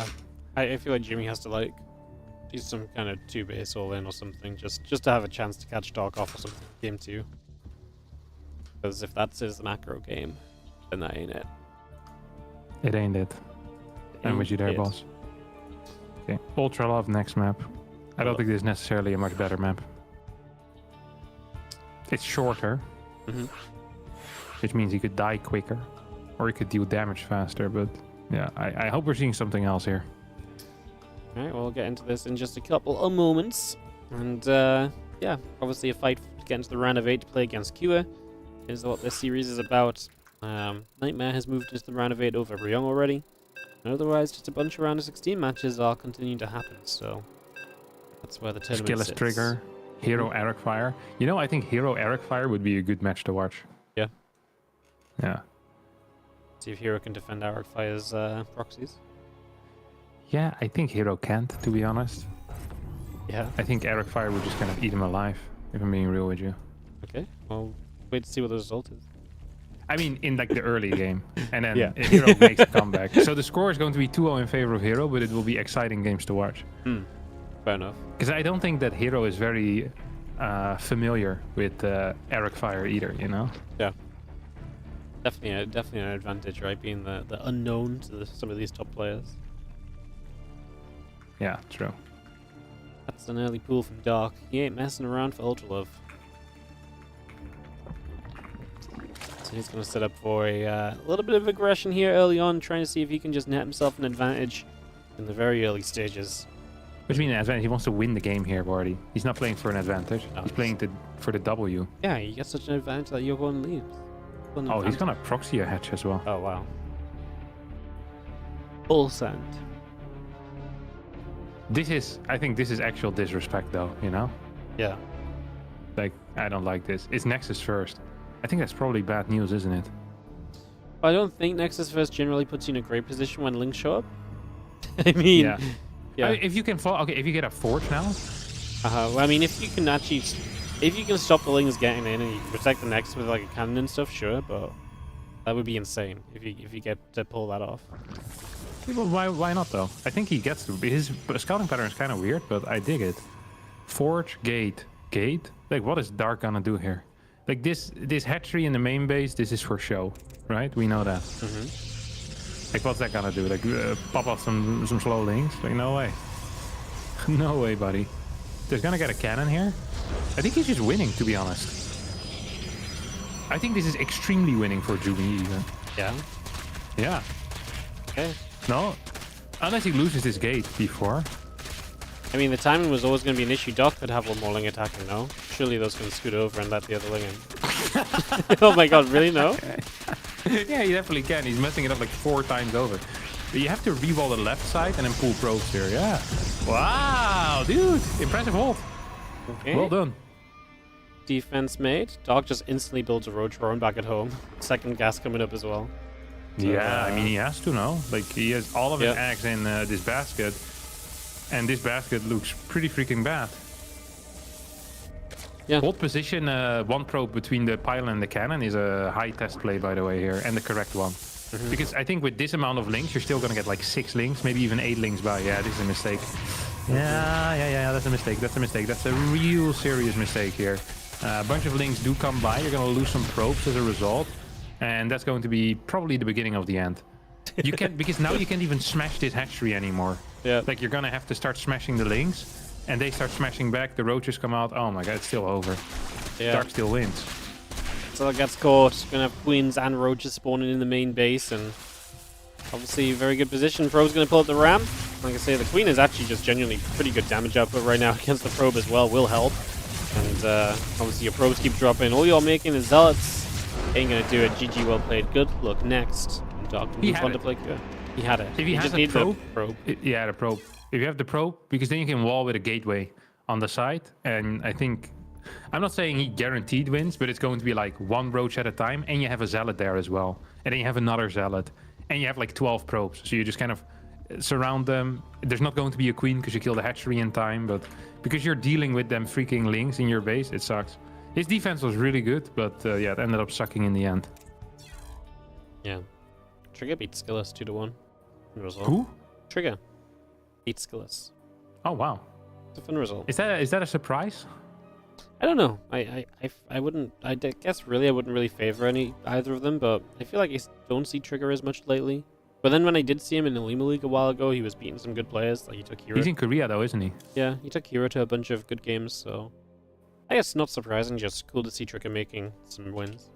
I feel like Jumi has to, like, do some kind of 2-base all-in or something, just to have a chance to catch Dark off or something game 2. Because if that's his macro game, then that ain't it. It ain't it. I'm with you there, boss. Okay, Ultra Love next map. I don't think this is necessarily a much better map. It's shorter, which means he could die quicker, or he could deal damage faster, but yeah, I hope we're seeing something else here. Alright, we'll get into this in just a couple of moments. And yeah, obviously a fight to get into the round of 8 to play against Kua is what this series is about. Nightmare has moved into the round of 8 over Ryong already. And otherwise, just a bunch of round of 16 matches are continuing to happen, so that's where the tournament Skillless sits. Trigger, herO Eric Fire. You know, I think herO Eric Fire would be a good match to watch. Yeah. Yeah. See if herO can defend Eric Fire's proxies. Yeah, I think herO can't, to be honest. Yeah. I think Eric Fire would just kind of eat him alive, if I'm being real with you. Okay, well, wait to see what the result is. I mean, in like the early game, and then herO makes a comeback. So the score is going to be 2-0 in favor of herO, but it will be exciting games to watch. Fair enough. Because I don't think that herO is very familiar with Eric Fire either, you know? Yeah. Definitely an advantage, right? Being the unknown to some of these top players. Yeah, true. It's an early pool from Dark. He ain't messing around for Ultra Love. So he's going to set up for a little bit of aggression here early on, trying to see if he can just net himself an advantage in the very early stages. What do you mean an advantage? He wants to win the game here, Wardy. He's not playing for an advantage. No, he's playing for the W. Yeah, he gets such an advantage that Yoko leaves. Oh, he's going to proxy a hatch as well. Oh, wow. Full send. I think this is actual disrespect, though, you know? Yeah. Like, I don't like this. It's Nexus first. I think that's probably bad news, isn't it? I don't think Nexus first generally puts you in a great position when links show up. I mean, yeah. I mean, if you can fall, okay, if you get a forge now. Well, I mean, if you can actually, if you can stop the links getting in and you can protect the Nexus with like a cannon and stuff, sure, but that would be insane if you get to pull that off. Yeah, well, why not though? I think he gets to. His scouting pattern is kind of weird, but I dig it. Forge, gate. Like, what is Dark gonna do here? Like this hatchery in the main base, this is for show, right? We know that. Like, what's that gonna do? Like, pop off some slow links? Like, no way. No way, buddy. There's gonna get a cannon here. I think he's just winning, to be honest. I think this is extremely winning for jumi even. Yeah. Yeah. Okay. No, unless he loses this gate before. I mean, the timing was always going to be an issue. Doc could have one more ling attacking, no? Surely those can scoot over and let the other ling in. Oh my god, really? No? Yeah, he definitely can. He's messing it up like 4 times over. But you have to re-wall the left side and then pull probes here, yeah. Wow, dude. Impressive hold. Okay. Well done. Defense made. Doc just instantly builds a road drone back at home. Second gas coming up as well. So, yeah, I mean, he has to know. Like, he has all of his eggs in this basket. And this basket looks pretty freaking bad. Yeah. Hold position, 1 probe between the pylon and the cannon is a high test play, by the way, here. And the correct one. Because I think with this amount of links, you're still going to get like 6 links, maybe even 8 links by. Yeah, this is a mistake. Yeah, that's a mistake. That's a real serious mistake here. A bunch of links do come by. You're going to lose some probes as a result. And that's going to be probably the beginning of the end. You can't, because now you can't even smash this hatchery anymore. Yeah. Like, you're going to have to start smashing the links. And they start smashing back. The roaches come out. Oh my god, it's still over. Yeah. Dark still wins. So it gets caught. Gonna have queens and roaches spawning in the main base, and obviously very good position. Probe's gonna pull up the ramp. Like I say, the queen is actually just genuinely pretty good damage output right now against the probe as well. Will help. And obviously your probes keep dropping. All you're making is zealots. Ain't gonna do it. GG, well played. Good luck next. Dark can move on to play good. He had it. If he has a probe. Yeah, the probe. If you have the probe, because then you can wall with a gateway on the side. And I think, I'm not saying he guaranteed wins, but it's going to be like 1 roach at a time. And you have a zealot there as well. And then you have another zealot. And you have like 12 probes. So you just kind of surround them. There's not going to be a queen because you kill the hatchery in time. But because you're dealing with them freaking links in your base, it sucks. His defense was really good, but yeah, it ended up sucking in the end. Yeah. Trigger beat Skillus 2-1. Who? Trigger beat Skillus. Oh wow, it's a fun result. Is that a surprise? I don't know. I wouldn't. I guess really I wouldn't really favor either of them, but I feel like I don't see Trigger as much lately. But then when I did see him in the Lima League a while ago, he was beating some good players. Like he took herO. He's in Korea though, isn't he? Yeah, he took herO to a bunch of good games. So I guess not surprising. Just cool to see Trigger making some wins.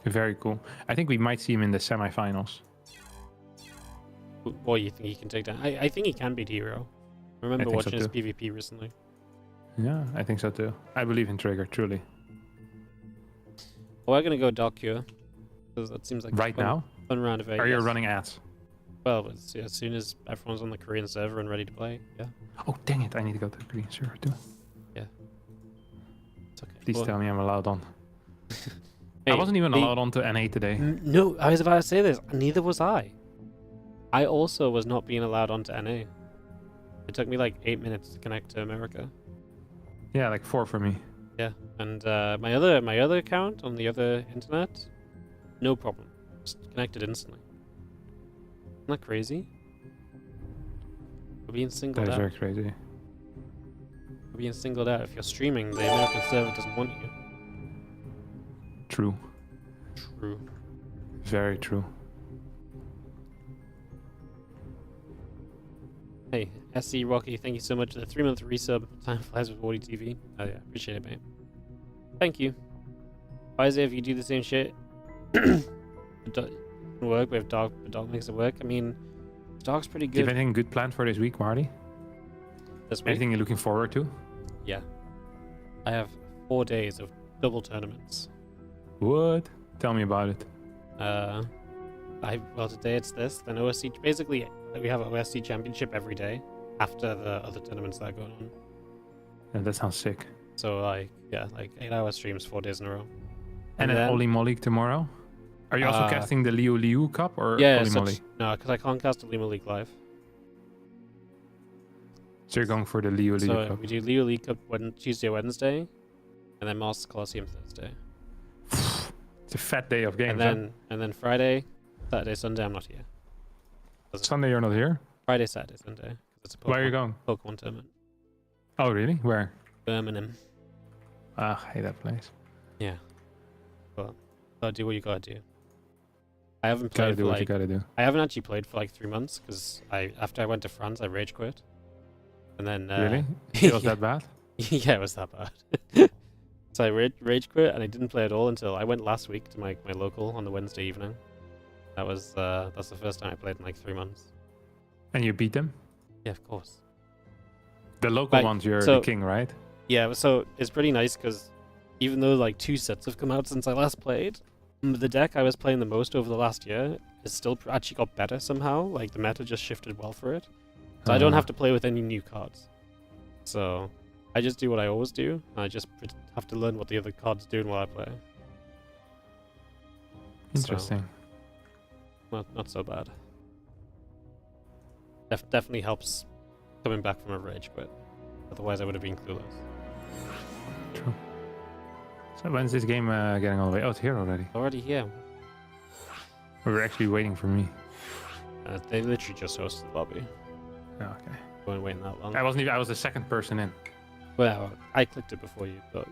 Very cool. I think we might see him in the semifinals. Boy, you think he can take down? I think he can beat herO. I remember watching his PvP recently. Yeah, I think so too. I believe in Trigger, truly. Well, we're gonna go Doc here, because that seems like right now. Fun round of 8. Are you running ads? Well, it's, as soon as everyone's on the Korean server and ready to play, yeah. Oh dang it! I need to go to the Korean server too. Yeah. It's okay. Please tell me I'm allowed on. Hey, I wasn't even allowed on to NA today. No, I was about to say this. Neither was I. I also was not being allowed onto NA. It took me like 8 minutes to connect to America. Yeah, like 4 for me. Yeah, and my other account on the other internet, no problem. Just connected instantly. Isn't that crazy? We're being singled out. That is very crazy. We're being singled out. If you're streaming, the American server doesn't want you. True. True. Very true. Hey, SC Rocky, thank you so much for the 3-month resub. Time flies with WARDITV. Oh yeah, appreciate it, mate. Thank you. Isaiah, if you do the same shit, it doesn't work, but if Dark makes it work, I mean, Dark's pretty Do you good. have anything good planned for this week, Marty? This week? Anything you're looking forward to? Yeah. I have 4 days of double tournaments. What? Tell me about it. Well, today it's this, then OSC. Basically, we have an OSC championship every day after the other tournaments that are going on. Yeah, that sounds sick. So, like, yeah, like 8-hour streams 4 days in a row. And then Oli Molly tomorrow? Are you also casting the Liu Cup or Oli Molly? No, because I can't cast a Lima League live. So you're going for the Liu So Cup? we do Leo League Cup Tuesday, Wednesday, and then Masters Colosseum Thursday. It's a fat day of games. And then Friday, Saturday, Sunday, I'm not here. Sunday you're not here? Friday, Saturday, Sunday. It's a Pokemon, Where are you going? Pokemon tournament. Oh really? Where? Birmingham. Ah, I hate that place. Yeah. But gotta do what you gotta do. I haven't Gotta played do for what you like gotta do. I haven't actually played for like 3 months because after I went to France I rage quit. And then Really? It was that bad? yeah, it was that bad. So I rage quit and I didn't play at all until I went last week to my local on the Wednesday evening. That's the first time I played in like 3 months. And you beat them? Yeah, of course. The local ones, you're the king, right? Yeah, so it's pretty nice because even though like 2 sets have come out since I last played, the deck I was playing the most over the last year is still actually got better somehow. Like the meta just shifted well for it. So I don't have to play with any new cards. So I just do what I always do. And I just have to learn what the other cards do while I play. Interesting. So, not so bad. Definitely helps coming back from a rage quit. Otherwise I would have been clueless. True. So when's this game getting all the way? Oh, it's here already. Already here. We're actually waiting for me. They literally just hosted the lobby. Oh, okay. Weren't waiting that long. I was the second person in. Well, I clicked it before you, but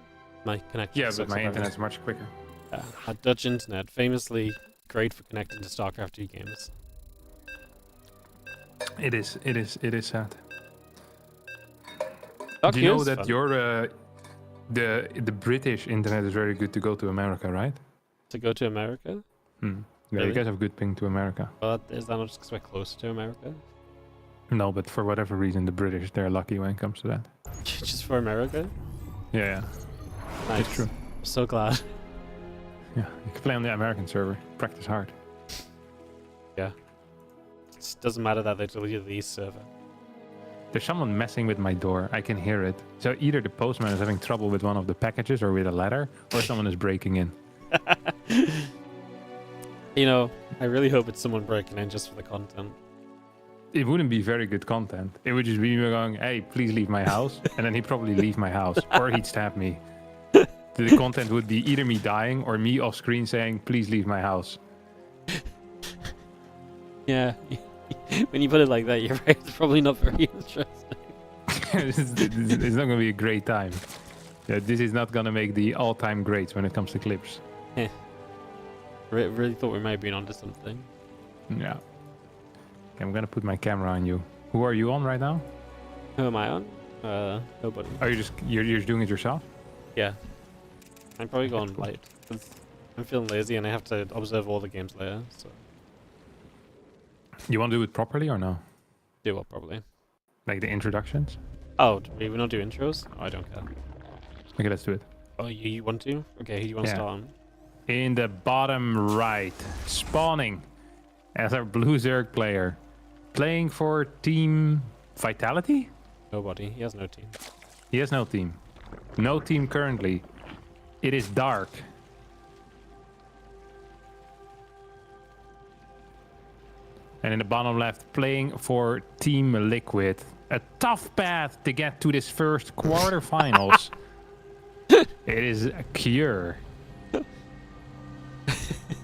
my connection. Yeah, but my internet's much quicker. Yeah, Dutch internet, famously great for connecting to StarCraft 2 games. It is sad. Do you know that your the British internet is very good to go to America, right? To go to America? Yeah, Really? you guys have good ping to America. Well, is that not just because we're closer to America? No, but for whatever reason, the British, they're lucky when it comes to that. Just for America? Yeah. Nice. It's true. I'm so glad. Yeah, you can play on the American server. Practice hard. Yeah. It just doesn't matter that they deleted the East server. There's someone messing with my door. I can hear it. So either the postman is having trouble with one of the packages or with a letter, or someone is breaking in. You know, I really hope it's someone breaking in just for the content. It wouldn't be very good content. It would just be me going, hey, please leave my house. And then he'd probably leave my house. Or he'd stab me. The content would be either me dying or me off screen saying, please leave my house. Yeah. When you put it like that, you're right. It's probably not very interesting. It's not going to be a great time. Yeah, this is not going to make the all-time greats when it comes to clips. Really thought we might have been onto something. Yeah. Okay, I'm going to put my camera on you. Who are you on right now? Who am I on? Nobody. Are you you're just doing it yourself? Yeah. I'm probably going light. I'm feeling lazy and I have to observe all the games later, so. You want to do it properly or no? Do what, probably? Like the introductions? Oh, do we not do intros? Oh, I don't care. Okay, let's do it. Oh, you want to? Okay, who do you want to start on? In the bottom right, spawning as our Blue Zerg player. Playing for Team Vitality? Nobody. He has no team. He has no team. No team currently. It is dark. And in the bottom left, playing for Team Liquid. A tough path to get to this first quarterfinals. It is a cure.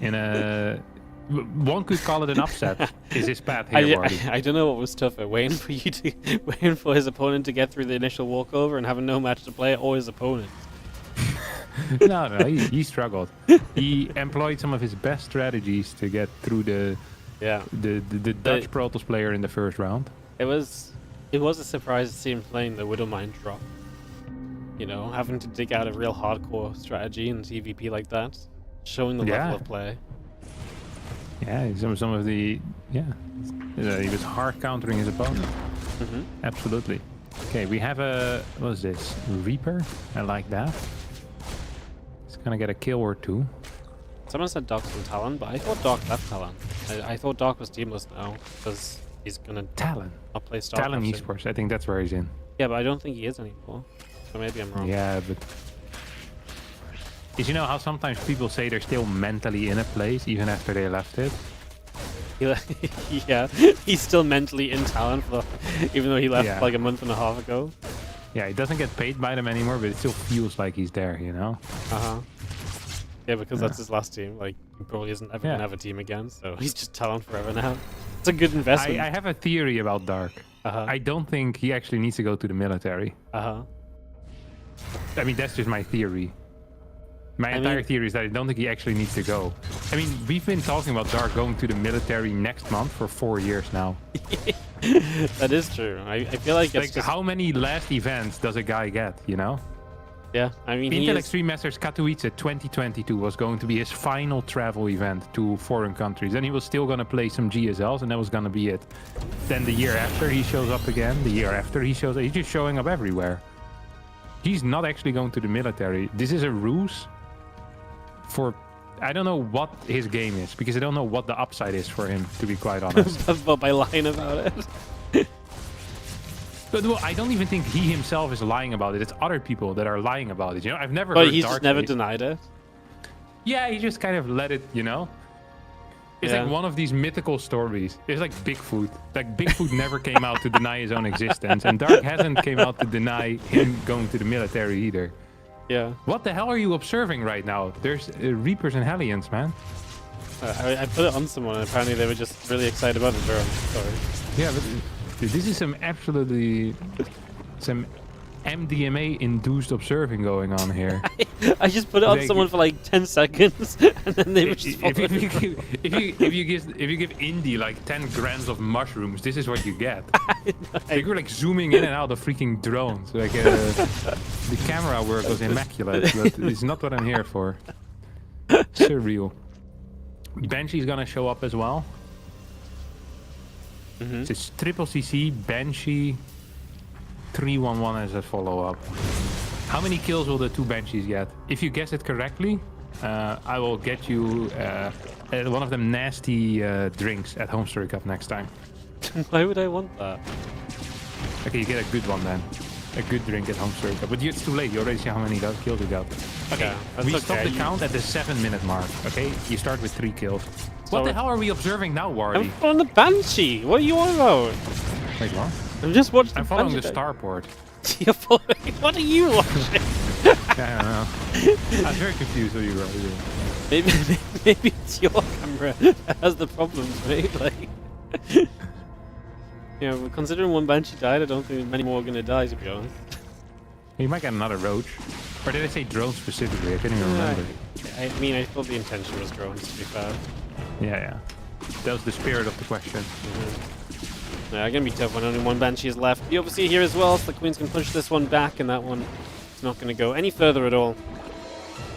In a... One could call it an upset. Is his path here, Wardy? I don't know what was tougher, waiting for his opponent to get through the initial walkover and having no match to play, or his opponent. No, he struggled. He employed some of his best strategies to get through the Dutch Protoss player in the first round. It was It was a surprise to see him playing the Widowmine drop. You know, having to dig out a real hardcore strategy in TVP like that, showing the level of play. Yeah, some of the he was hard countering his opponent. Absolutely. Okay, we have a what is this? Reaper. I like that. He's gonna get a kill or two. Someone said Doc's on Talon, but I thought Doc left Talon. I thought Doc was teamless now because he's gonna Talon. not play StarCraft. Talon eSports. I think that's where he's in. Yeah, but I don't think he is anymore. So maybe I'm wrong. Yeah, but did you know how sometimes people say they're still mentally in a place even after they left it? Yeah, he's still mentally in Talon, even though he left like a month and a half ago. Yeah, he doesn't get paid by them anymore, but it still feels like he's there, you know? Yeah, because that's his last team. Like, he probably isn't ever gonna have a team again, so he's just Talon forever now. It's a good investment. I have a theory about Dark. I don't think he actually needs to go to the military. I mean, that's just my theory. My entire theory is that I don't think he actually needs to go. I mean, we've been talking about Dark going to the military next month for 4 years now. That is true. I feel like it's like, how many last events does a guy get, you know? Yeah, I mean, Intel Extreme Masters Katowice 2022 was going to be his final travel event to foreign countries. Then he was still going to play some GSLs, and that was going to be it. Then the year after, he shows up again. The year after, he shows up. He's just showing up everywhere. He's not actually going to the military. This is a ruse for... I don't know what his game is, because I don't know what the upside is for him, to be quite honest. But by lying about it. But well, I don't even think he himself is lying about it. It's other people that are lying about it. You know, I've never. But heard he's Dark just never say- denied it. Yeah, he just kind of let it. You know, it's like one of these mythical stories. It's like Bigfoot. Like Bigfoot never came out to deny his own existence, and Dark hasn't came out to deny him going to the military either. Yeah. What the hell are you observing right now? There's Reapers and Hellions, man. I put it on someone, and apparently they were just really excited about it. Sorry. Yeah, but this is some absolutely some MDMA-induced observing going on here. I just put it on someone for like 10 seconds, and then they were just if you give Indy like 10 grams of mushrooms, this is what you get. Like, you're like zooming in and out of freaking drones. Like the camera work was immaculate, but it's not what I'm here for. Surreal. Banshee's gonna show up as well. It's triple CC, Banshee, 311 as a follow-up. How many kills will the two Banshees get? If you guess it correctly, I will get you one of them nasty drinks at Home Story Cup next time. Why would I want that? Okay, you get a good one then. A good drink at Home Story Cup. But it's too late. You already see how many kills you got. Okay, we stop the count at the 7-minute mark. Okay, you start with 3 kills. What the hell are we observing now, Wardy? I'm on the Banshee. What are you on about? Wait, what? I'm just watching. I'm following the starport. You're following. What are you watching? I don't know. I'm very confused what you're doing. Maybe it's your camera that has the problems, mate. Like, you know, considering one Banshee died, I don't think many more are gonna die, to be honest. You might get another roach. Or did I say drone specifically? I can't even remember. I mean, I thought the intention was drones, to be fair. Yeah. That was the spirit of the question. Yeah, gonna be tough when only one Banshee is left. The overseer here as well, so the Queens can push this one back, and that one is not gonna go any further at all.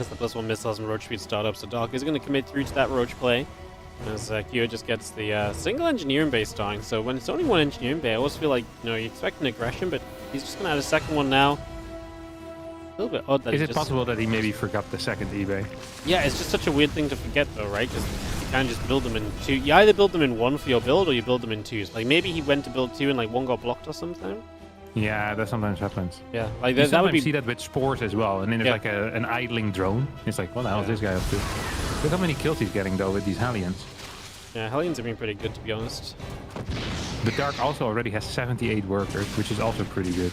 As the +1 missiles and roach speed start up, so Dark is gonna commit through to that roach play. As Kyo just gets the single engineering bay starting. So when it's only one engineering bay, I always feel like, you know, you expect an aggression, but he's just gonna add a second one now. A little bit odd that Is it possible that he maybe forgot the second eBay? Yeah, it's just such a weird thing to forget though, right? Because you can't just build them in 2. You either build them in 1 for your build, or you build them in 2s. Like maybe he went to build 2 and like 1 got blocked or something. Yeah, that sometimes happens. Yeah, like you that would be... see that with spores as well, and then there's like an idling drone. It's like, what the hell is this guy up to? Look how many kills he's getting though with these Hellions. Yeah, Hellions have been pretty good, to be honest. The Dark also already has 78 workers, which is also pretty good.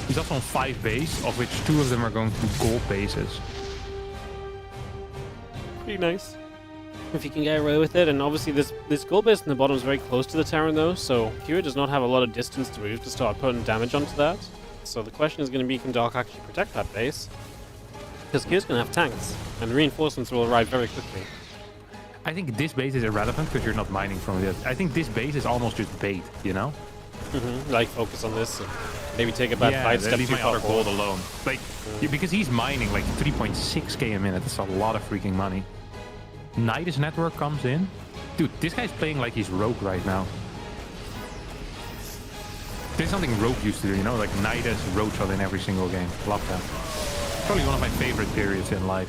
He's also on 5 base, of which 2 of them are going to gold bases. Pretty nice. If he can get away with it, and obviously this gold base in the bottom is very close to the Terran though, so Kira does not have a lot of distance to move to start putting damage onto that. So the question is going to be, can Dark actually protect that base? Because Kira's going to have tanks, and the reinforcements will arrive very quickly. I think this base is irrelevant because you're not mining from it. I think this base is almost just bait, you know? Like focus on this, and maybe take a bad Yeah, fight step leave too my far other forward. gold alone. Like, because he's mining like 3.6k a minute. That's a lot of freaking money. Nidus network comes in. Dude, this guy's playing like he's Rogue right now. There's something Rogue used to do, you know? Like Nidus, Roach in every single game. Love that. Probably one of my favorite periods in life.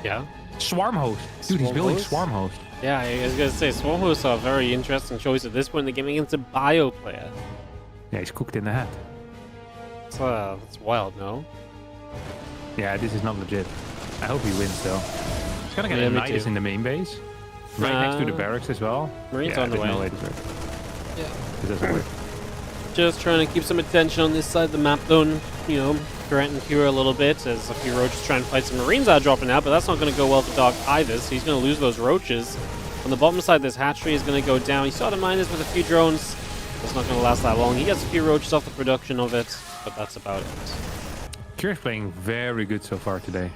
Yeah. Swarm host. Dude, he's building Swarm host. Yeah, I was gonna say Swarm hosts are a very interesting choice at this point in the game against a bio player. Yeah, he's cooked in the hat. That's wild, no? Yeah, this is not legit. I hope he wins though. He's gonna get a Nidus in the main base. Right next to the barracks as well. Marines yeah, on the way. No way to work. Yeah. This doesn't work. Just trying to keep some attention on this side of the map though, and, you know, threaten Cure a little bit as a few roaches try and fight. Some Marines are dropping out, but that's not going to go well for Dark either, so he's going to lose those roaches. On the bottom side, this hatchery is going to go down. He started miners with a few drones. That's not going to last that long. He gets a few roaches off the production of it, but that's about it. Cure's playing very good so far today.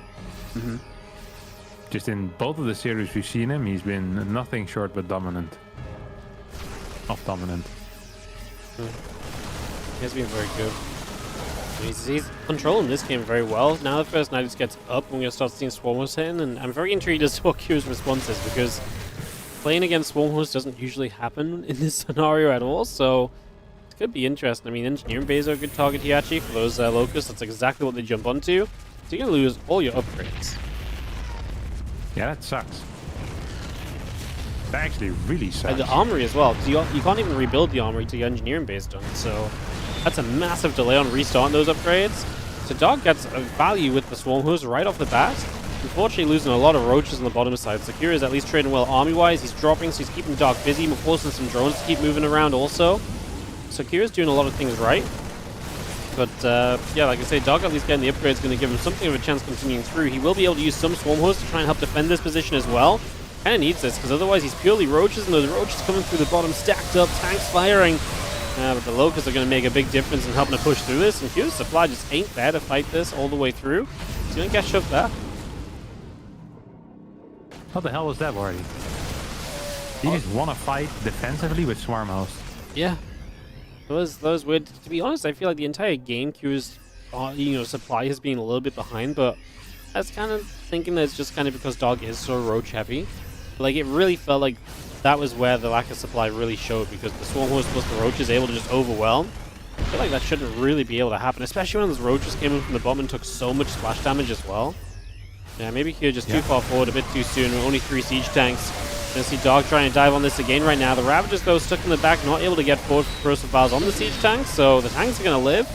Just in both of the series we've seen him, he's been nothing short but dominant. Dominant. He has been very good. He's controlling this game very well. Now the first Nidus gets up, and we're going to start seeing Swarmhost hitting, and I'm very intrigued as to what Q's response is, because playing against Swarmhost doesn't usually happen in this scenario at all, so it could be interesting. I mean, Engineering Bays are a good target here, actually, for those Locusts. That's exactly what they jump onto. So you're going to lose all your upgrades. Yeah, that sucks. That actually really sucks. And the Armory as well, because you can't even rebuild the Armory to get Engineering Base done, so that's a massive delay on restarting those upgrades. So Dog gets a value with the Swarm Host right off the bat. Unfortunately, losing a lot of roaches on the bottom side. Secure is at least trading well army-wise. He's dropping, so he's keeping Dog busy, forcing some drones to keep moving around also. Secure is doing a lot of things right. But, yeah, like I say, Dog at least getting the upgrade is going to give him something of a chance continuing through. He will be able to use some Swarm Hosts to try and help defend this position as well. Kind of needs this, because otherwise he's purely roaches, and those roaches coming through the bottom, stacked up, tanks firing. But the Locusts are going to make a big difference in helping to push through this, and Q's supply just ain't there to fight this all the way through. He's going to get shoved back. What the hell was that, Wardy? He just want to fight defensively with Swarm Host. Yeah. That was weird. To be honest, I feel like the entire game Q's supply has been a little bit behind, but I was kind of thinking that it's just kind of because Dog is so roach heavy. Like, it really felt like that was where the lack of supply really showed, because the Swarm Host plus the roach is able to just overwhelm. I feel like that shouldn't really be able to happen, especially when those roaches came in from the bottom and took so much splash damage as well. Yeah, maybe here just too far forward, a bit too soon. Only 3 siege tanks. Gonna see Dog trying to dive on this again right now. The Ravagers, though, stuck in the back, not able to get forward for corrosive files on the siege tanks, so the tanks are gonna live.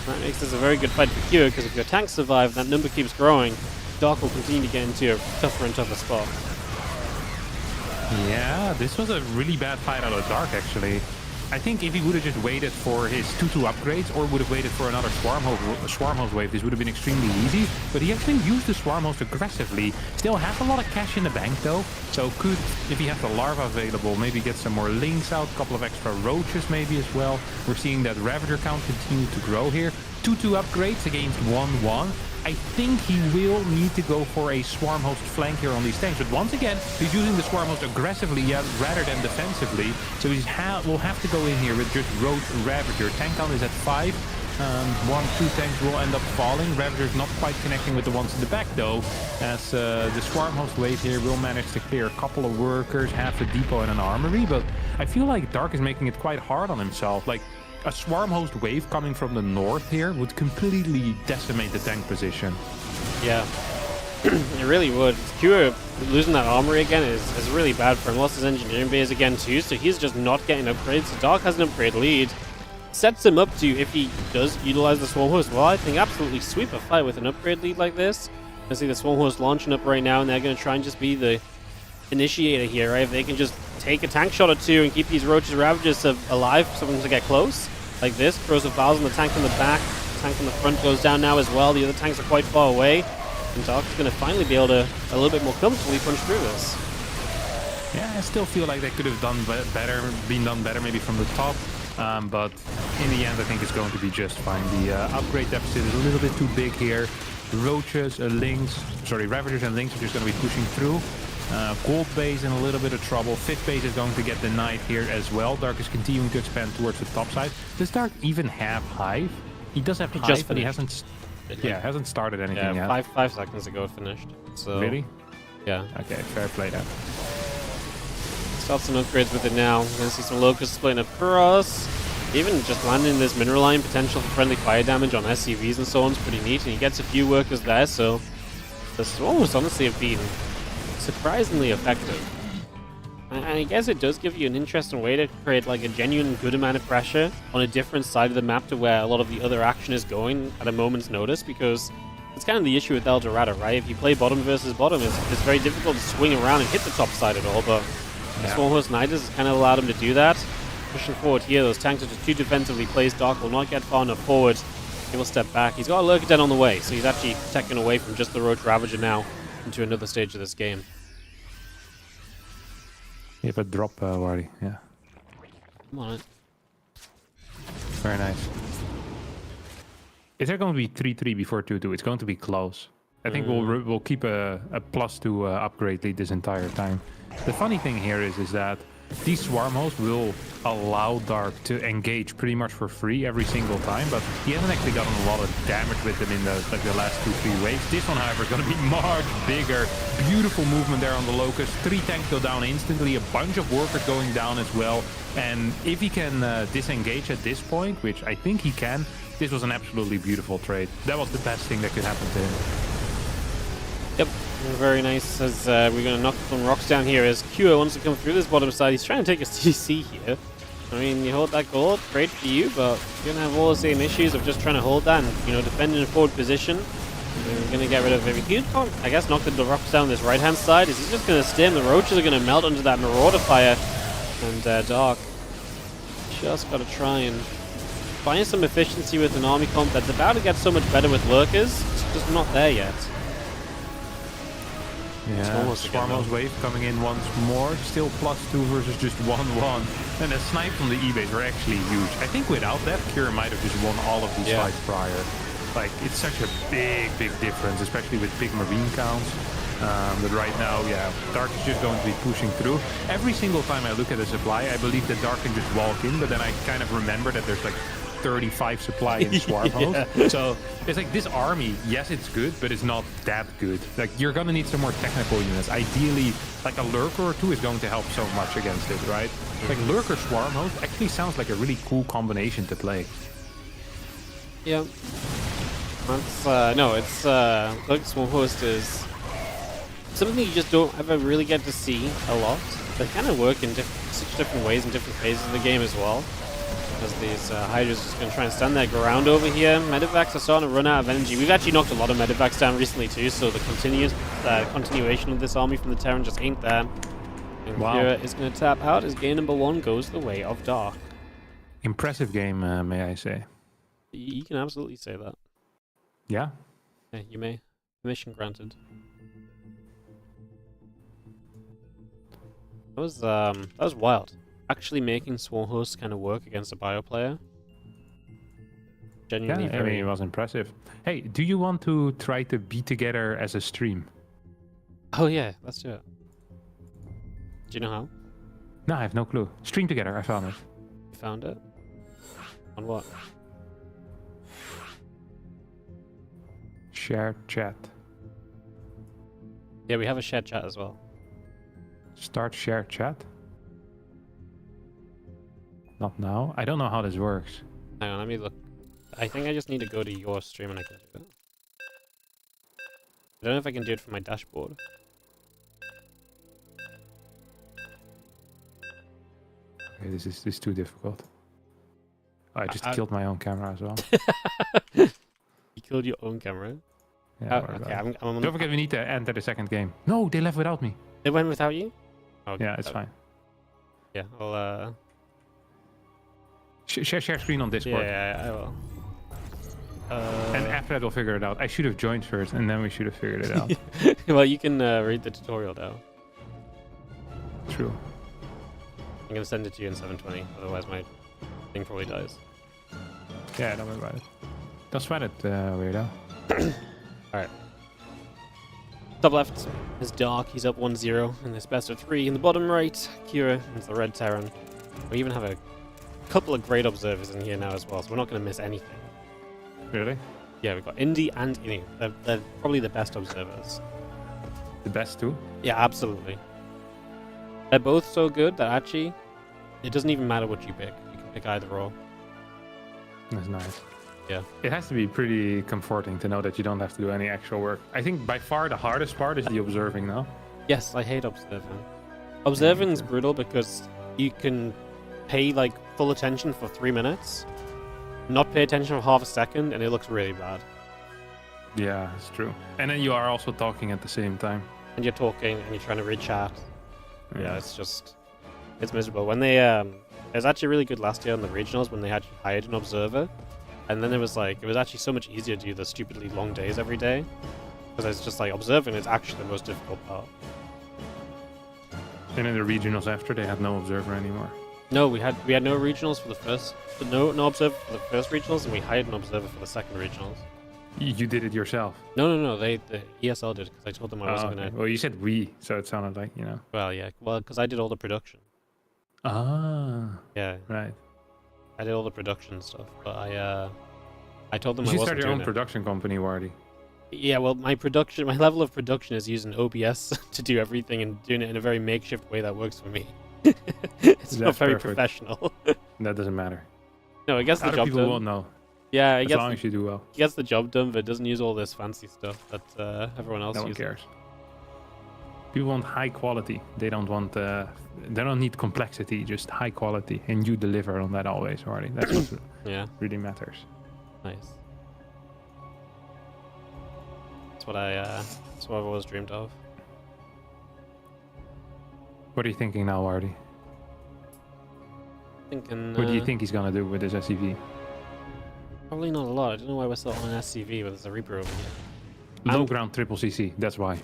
That makes this a very good fight for Q, because if your tanks survive, that number keeps growing. Dog will continue to get into a tougher and tougher spot. Yeah, this was a really bad fight out of Dark, actually. I think if he would have just waited for his 2-2 upgrades, or would have waited for another Swarm Host wave, this would have been extremely easy. But he actually used the Swarm Host aggressively. Still has a lot of cash in the bank, though. So could, if he has the Larva available, maybe get some more Lynx out, a couple of extra Roaches maybe as well. We're seeing that Ravager count continue to grow here. 2-2 upgrades against 1-1. I think he will need to go for a Swarm Host flank here on these tanks. But once again, he's using the Swarm Host aggressively rather than defensively. So he will have to go in here with just Roach Ravager. Tank count is at 5. 1-2 tanks will end up falling. Ravager's not quite connecting with the ones in the back though, as the Swarm Host wave here will manage to clear a couple of workers, half a depot and an armory. But I feel like Dark is making it quite hard on himself. Like, a Swarm Host wave coming from the north here would completely decimate the tank position. Yeah, it really would. Q losing that armory again is really bad for him. Lost his engineering base again too, so he's just not getting upgrades. So Dark has an upgrade lead. Sets him up to, if he does utilize the Swarm Host, well, I think absolutely sweep a fight with an upgrade lead like this. I see the Swarm Host launching up right now, and they're going to try and just be the initiator here, right? If they can just take a tank shot or two and keep these Roaches Ravagers alive for someone to get close, like this. Throws a fouls on the tank from the back. The tank on the front goes down now as well. The other tanks are quite far away. And Dark is going to finally be able to a little bit more comfortably punch through this. Yeah, I still feel like they could have been done better maybe from the top. But in the end, I think it's going to be just fine. The upgrade deficit is a little bit too big here. Roaches, Ravagers and Lynx are just going to be pushing through. Gold base in a little bit of trouble. Fifth base is going to get denied here as well. Dark is continuing to expand towards the top side. Does Dark even have Hive? He does have Hive, but he hasn't. Yeah, hasn't started anything yet. 5 seconds ago it finished. So really? Yeah. Okay, fair play then. Start some upgrades with it now. We're gonna see some locusts splitting across. Even just landing this mineral line potential for friendly fire damage on SCVs and so on is pretty neat, and he gets a few workers there, so the swarms honestly have been surprisingly effective. And I guess it does give you an interesting way to create like a genuine good amount of pressure on a different side of the map to where a lot of the other action is going at a moment's notice, because it's kind of the issue with El Dorado, right? If you play bottom versus bottom, it's very difficult to swing around and hit the top side at all, but Swarm Host Niders has kind of allowed him to do that. Pushing forward here, those tanks are just too defensively placed. Dark will not get far enough forward. He will step back. He's got a Lurker Den on the way, so he's actually protecting away from just the Roach Ravager now into another stage of this game. You have a drop, Wardy. Yeah. Come on. Very nice. Is there going to be 3-3 before 2-2? It's going to be close. I think we'll keep a +2 upgrade lead this entire time. The funny thing here is that these swarm hosts will allow Dark to engage pretty much for free every single time, but he hasn't actually gotten a lot of damage with them in the last 2-3 waves. This one, however, is going to be much bigger. Beautiful movement there on the Locust. 3 tanks go down instantly, a bunch of workers going down as well. And if he can disengage at this point, which I think he can, this was an absolutely beautiful trade. That was the best thing that could happen to him. Yep, very nice. As we're going to knock some rocks down here as herO wants to come through this bottom side. He's trying to take a CC here. I mean, you hold that gold, great for you, but you're going to have all the same issues of just trying to hold that and, you know, defend in a forward position. We're going to get rid of everything. He can't, I guess, knock the rocks down this right-hand side. Is he just going to stim? The roaches are going to melt under that Marauder fire. And Dark just got to try and find some efficiency with an army comp that's about to get so much better with Lurkers. It's just not there yet. Yeah, Swarmo's wave coming in once more. Still +2 versus just 1-1. And the snipes on the E-base are actually huge. I think without that, Kira might have just won all of these fights prior. Like, it's such a big difference, especially with big marine counts. But right now, yeah, Dark is just going to be pushing through. Every single time I look at the supply, I believe that Dark can just walk in, but then I kind of remember that there's like 35 supply in Swarm Host. So it's like this army, yes, it's good, but it's not that good. Like, you're gonna need some more technical units. Ideally, like a Lurker or 2 is going to help so much against it, right? Like Lurker Swarm Host actually sounds like a really cool combination to play. Yeah. That's, no, it's, like Swarm Host is something you just don't ever really get to see a lot. They kind of work in such different ways in different phases of the game as well. As these Hydras are just going to try and stand their ground over here. Medivacs are starting to run out of energy. We've actually knocked a lot of Medivacs down recently too, so the continuation of this army from the Terran just ain't there. And Kira is going to tap out as game number 1 goes the way of Dark. Impressive game, may I say. You can absolutely say that. Yeah? Yeah, you may. Permission granted. That was wild. Actually making Swarm Hosts kind of work against a bio player. Genuinely I mean, it was impressive. Hey, do you want to try to be together as a stream? Oh yeah, let's do it. Do you know how? No, I have no clue. Stream together, I found it. You found it? On what? Share chat. Yeah, we have a shared chat as well. Start share chat? Not now. I don't know how this works. Hang on, let me look. I think I just need to go to your stream and I can do it. I don't know if I can do it from my dashboard. Okay, this is too difficult. I just killed my own camera as well. You killed your own camera? Yeah, okay, I'm don't forget we need to enter the second game. No, they left without me. They went without you? Okay. Yeah, it's fine. Yeah, I'll share screen on Discord. Yeah, I will. And after that, we'll figure it out. I should have joined first, and then we should have figured it out. Well, you can read the tutorial now. True. I'm gonna send it to you in 720, otherwise my thing probably dies. Yeah, don't worry about it. Don't sweat it, weirdo. Alright. Top left is Dark. He's up 1-0 in this best of 3. In the bottom right, Kira is the Red Terran. We even have a couple of great observers in here now as well, so we're not going to miss anything. Really? Yeah, we've got Indy and Inu. They're probably the best observers. The best too? Yeah, absolutely. They're both so good that actually, it doesn't even matter what you pick. You can pick either or. That's nice. Yeah. It has to be pretty comforting to know that you don't have to do any actual work. I think by far the hardest part is the observing now. Yes, I hate observing. Observing is brutal because you can pay like full attention for 3 minutes, not pay attention for half a second, and it looks really bad. Yeah, it's true. And then you are also talking at the same time. And you're talking and you're trying to read chat. Yeah, it's miserable. When they it was actually really good last year in the regionals when they actually hired an observer, and then it was actually so much easier to do the stupidly long days every day because it's just like observing is actually the most difficult part. And in the regionals after, they had no observer anymore. No, we had no regionals for the first, no observer for the first regionals, and we hired an observer for the second regionals. You did it yourself? No, the ESL did because I told them I wasn't okay. gonna. Well, you said we, so it sounded like, you know. Well, yeah, because I did all the production. Ah. Yeah. Right. I did all the production stuff, but I told them You I should wasn't start your doing own it. production company, Wardy. Yeah, well, my level of production is using OBS to do everything and doing it in a very makeshift way that works for me. It's not very professional. That doesn't matter. No, it gets the Other job people done. won't know. Yeah, as long as you do well. It gets the job done, but it doesn't use all this fancy stuff that everyone else No one uses. cares. People want high quality. They don't want. They don't need complexity. Just high quality, and you deliver on that always, Wardy. That's what really matters. Nice. That's what I've always dreamed of. What are you thinking now, Wardy? Thinking. What do you think he's gonna do with his SCV? Probably not a lot. I don't know why we're still on an SCV, but there's a Reaper over here. Low ground triple CC. That's why.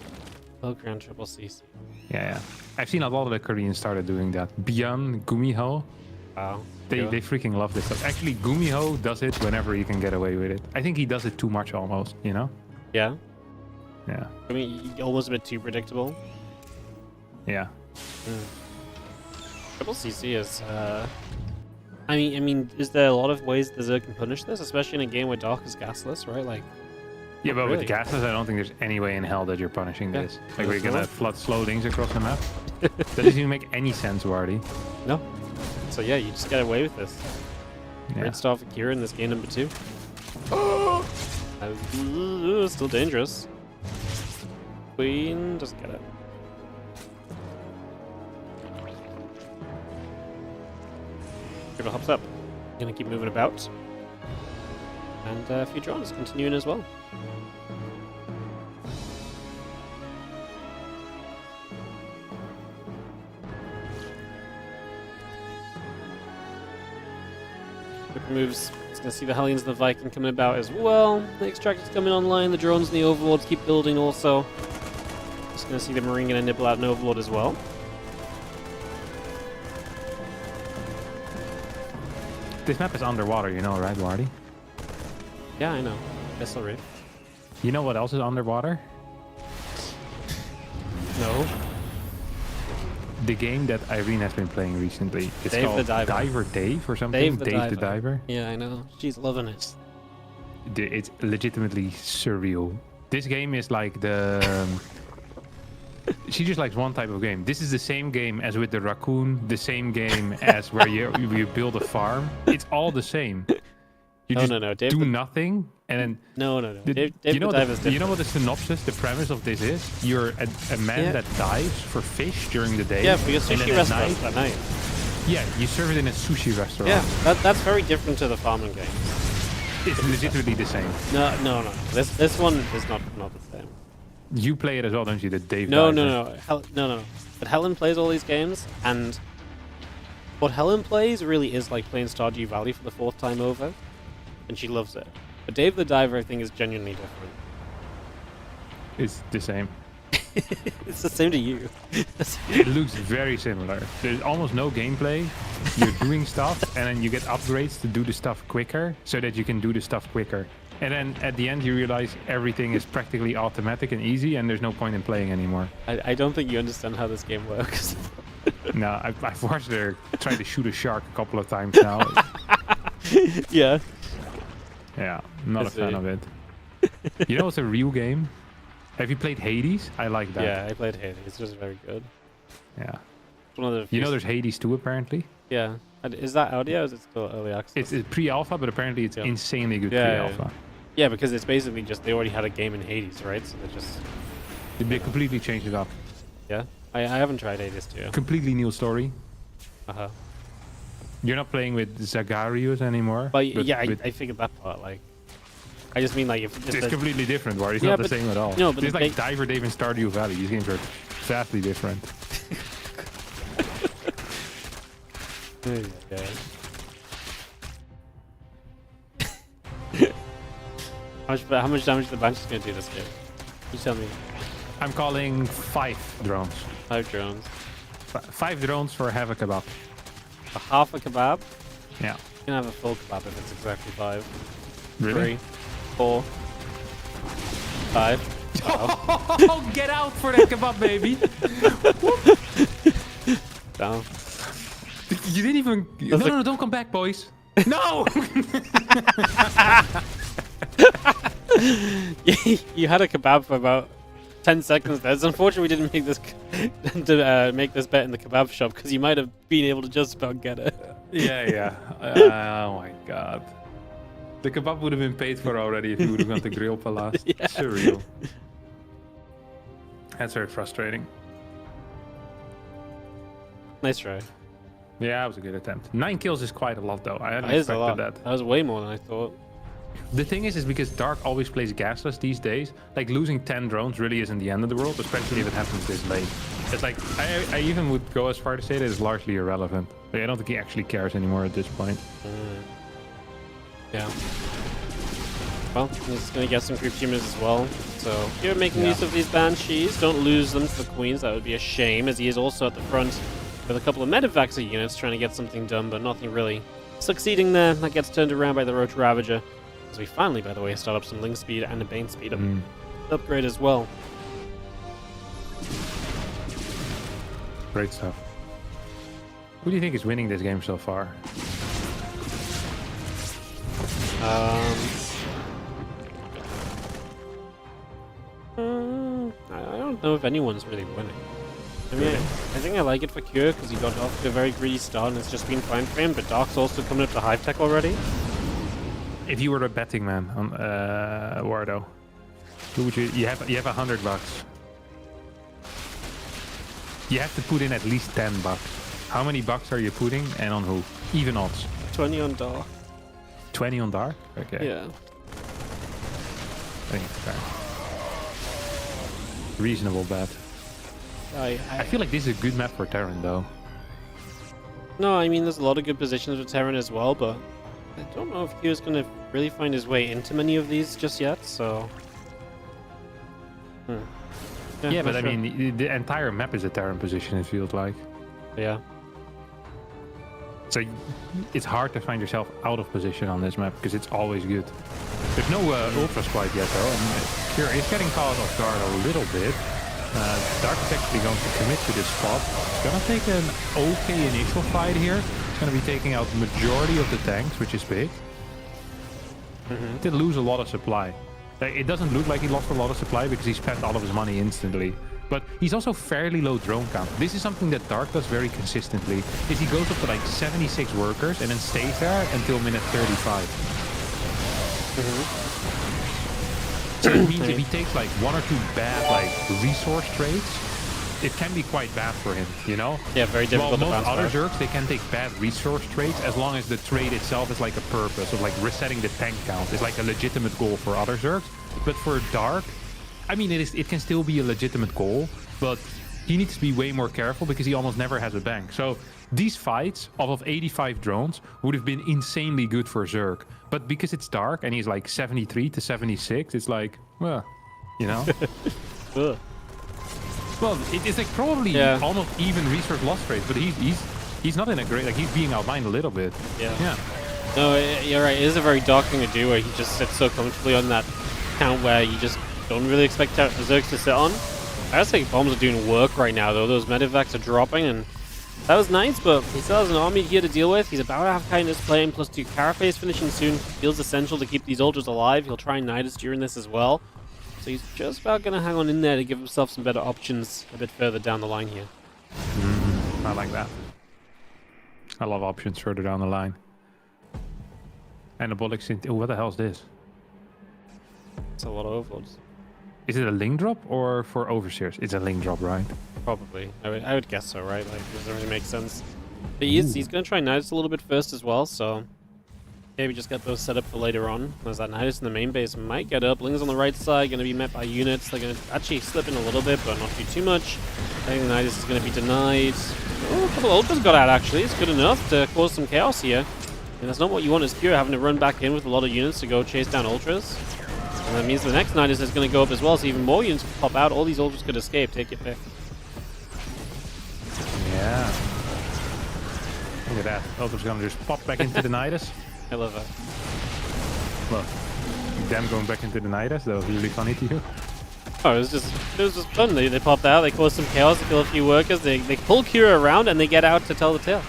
Low ground triple CC. Yeah. I've seen a lot of the Koreans started doing that. Beyond Gumiho. Wow. They freaking love this stuff. Actually, Gumiho does it whenever he can get away with it. I think he does it too much almost, you know? Yeah? Yeah. I mean, almost a bit too predictable. Yeah. Triple CC is, I mean, is there a lot of ways the Zerg can punish this? Especially in a game where Dark is gasless, right? Like, yeah, but really. with gases, I don't think there's any way in hell that you're punishing this. Like, we're gonna flood slow things across the map. That doesn't even make any sense, Wardy. No. So yeah, you just get away with this. Yeah. Great start for Kira in this game number 2. Still dangerous. Queen doesn't get it. Kira hops up. Gonna keep moving about. And a few drones continuing as well. Quick moves. It's gonna see the Hellions and the Viking coming about as well. The Extractor's coming online. The drones and the Overlords keep building also. Just gonna see the Marine gonna nibble out an Overlord as well. This map is underwater, you know, right, Wardy? Yeah, I know. Missile Reef. You know what else is underwater? No. The game that Irene has been playing recently. It's Dave called the Diver. Diver Dave or something. Dave the the Diver. Yeah, I know. She's loving it. It's legitimately surreal. This game is like the... she just likes one type of game. This is the same game as with the raccoon, the same game as where you build a farm. It's all the same. You just do nothing, and then... No. Dave you know the Dive is different. You know what the synopsis, the premise of this is? You're a man that dives for fish during the day. Yeah, for your sushi restaurant at at night. Yeah, you serve it in a sushi restaurant. Yeah, that's very different to the farming game. It's legitimately the same. No. This one is not the same. You play it as well, don't you? The Dave No. Diver. But Helen plays all these games, and what Helen plays really is like playing Stardew Valley for the 4th time over, and she loves it. But Dave the Diver, I think, is genuinely different. It's the same. It's the same to you. It looks very similar. There's almost no gameplay. You're doing stuff, and then you get upgrades to do the stuff quicker, so that you can do the stuff quicker. And then at the end you realize everything is practically automatic and easy, and there's no point in playing anymore. I don't think you understand how this game works. No, I've watched her try to shoot a shark a couple of times now. Yeah. Yeah, not a fan of it. You know, it's a real game. Have you played Hades? I like that. Yeah, I played Hades. It's just very good. Yeah. It's one of the You know, there's Hades 2 apparently. Yeah. Is that out yet, or is it still early access? It's pre-alpha, but apparently it's insanely good pre-alpha. Yeah, because it's basically just they already had a game in Hades, right? So They completely changed it up. Yeah. I haven't tried Hades 2. Completely new story. Uh-huh. You're not playing with Zagarius anymore. But yeah, I figured that part. Like, I just mean like if it's completely different, right? It's yeah, not the same at all. No, but it's like Diver Dave and Stardew Valley. These games are vastly different. Okay. How much damage the Banshee is going to do this game? You tell me. I'm calling 5 drones. 5 drones. 5 drones for half a kebab. A half a kebab? Yeah. You can have a full kebab if it's exactly 5. Really? 3, 4, 5. Oh, get out for that kebab, baby! Down. You didn't even... No, don't come back, boys. No! You had a kebab for about 10 seconds there. It's unfortunate we didn't make this make this bet in the kebab shop, because you might have been able to just about get it. Yeah. Oh my god. The kebab would have been paid for already if you would have gone to Grill Palace. Yeah. Surreal. That's very frustrating. Nice try. Yeah, it was a good attempt. 9 kills is quite a lot, though. I hadn't That is a lot. expected that. That was way more than I thought. The thing is because Dark always plays gasless these days, like losing 10 drones really isn't the end of the world, especially if it happens this late. It's like, I even would go as far to say that it's largely irrelevant. Like, I don't think he actually cares anymore at this point. Yeah. Well, he's going to get some creep teamers as well. So, you're making use of these Banshees. Don't lose them to the Queens. That would be a shame, as he is also at the front with a couple of Medivaxer units trying to get something done, but nothing really succeeding there. That gets turned around by the Roach Ravager. As we finally, by the way, start up some Link speed and a Bane speed upgrade as well. Great stuff. Who do you think is winning this game so far? I don't know if anyone's really winning. I mean, I think I like it for Cure because he got off to a very greedy start and it's just been fine for him, but Dark's also coming up to Hive Tech already. If you were a betting man on WARDO, who would you have $100. You have to put in at least $10. How many bucks are you putting and on who? Even odds. 20 on Dark. 20 on Dark? Okay. Yeah. I think it's fair. Reasonable bet. I feel like this is a good map for Terran though. No, I mean there's a lot of good positions for Terran as well, but I don't know if he was going to really find his way into many of these just yet, so... Yeah, but sure. I mean, the entire map is a Terran position, it feels like. Yeah. So it's hard to find yourself out of position on this map, because it's always good. There's no Ultras quite yet though, and Cure is getting caught off guard a little bit. Dark is actually going to commit to this spot. It's going to take an okay initial fight here. It's going to be taking out the majority of the tanks, which is big. Did lose a lot of supply. It doesn't look like he lost a lot of supply because he spent all of his money instantly. But he's also fairly low drone count. This is something that Dark does very consistently, is he goes up to like 76 workers and then stays there until minute 35. So it means if he takes like 1 or 2 bad like resource trades, it can be quite bad for him, you know? Yeah, very difficult to bounce most other back. Zergs, they can take bad resource trades as long as the trade itself is like a purpose of like resetting the tank count. It's like a legitimate goal for other Zergs. But for Dark, I mean, it can still be a legitimate goal, but he needs to be way more careful because he almost never has a bank. So these fights off of 85 drones would have been insanely good for Zerg. But because it's Dark and he's like 73 to 76, it's like, well, you know? Well, it's like probably almost even resource loss rate, but he's not in a great, like he's being outlined a little bit. Yeah. No, you're right. It is a very dark thing to do where he just sits so comfortably on that count where you just don't really expect Zergs to sit on. I just think bombs are doing work right now, though. Those medevacs are dropping, and that was nice, but he still has an army here to deal with. He's about to have kindness playing, plus 2 Carapace finishing soon. Feels essential to keep these ultras alive. He'll try Nidus during this as well. So he's just about going to hang on in there to give himself some better options a bit further down the line here. I like that. I love options further down the line. And the Bolix. Oh, what the hell is this? It's a lot of overlords. Is it a link drop or for overseers? It's a link drop, right? Probably. I would guess so, right? Like, it doesn't really make sense. But he's going to try Nidus a little bit first as well, so maybe just get those set up for later on. As that Nidus in the main base might get up. Ling's on the right side, going to be met by units. They're going to actually slip in a little bit, but not too much. I think the Nidus is going to be denied. Oh, a couple of ultras got out, actually. It's good enough to cause some chaos here. And that's not what you want as Cure, having to run back in with a lot of units to go chase down ultras. And that means the next Nidus is going to go up as well, so even more units will pop out. All these ultras could escape. Take your pick. Yeah. Look at that. Ultra's going to just pop back into the Nidus. I love that. Look. Them going back into the Nidus. That was really funny to you. Oh, it was just fun. They popped out, they caused some chaos, they kill a few workers, they pull Kira around, and they get out to tell the tale.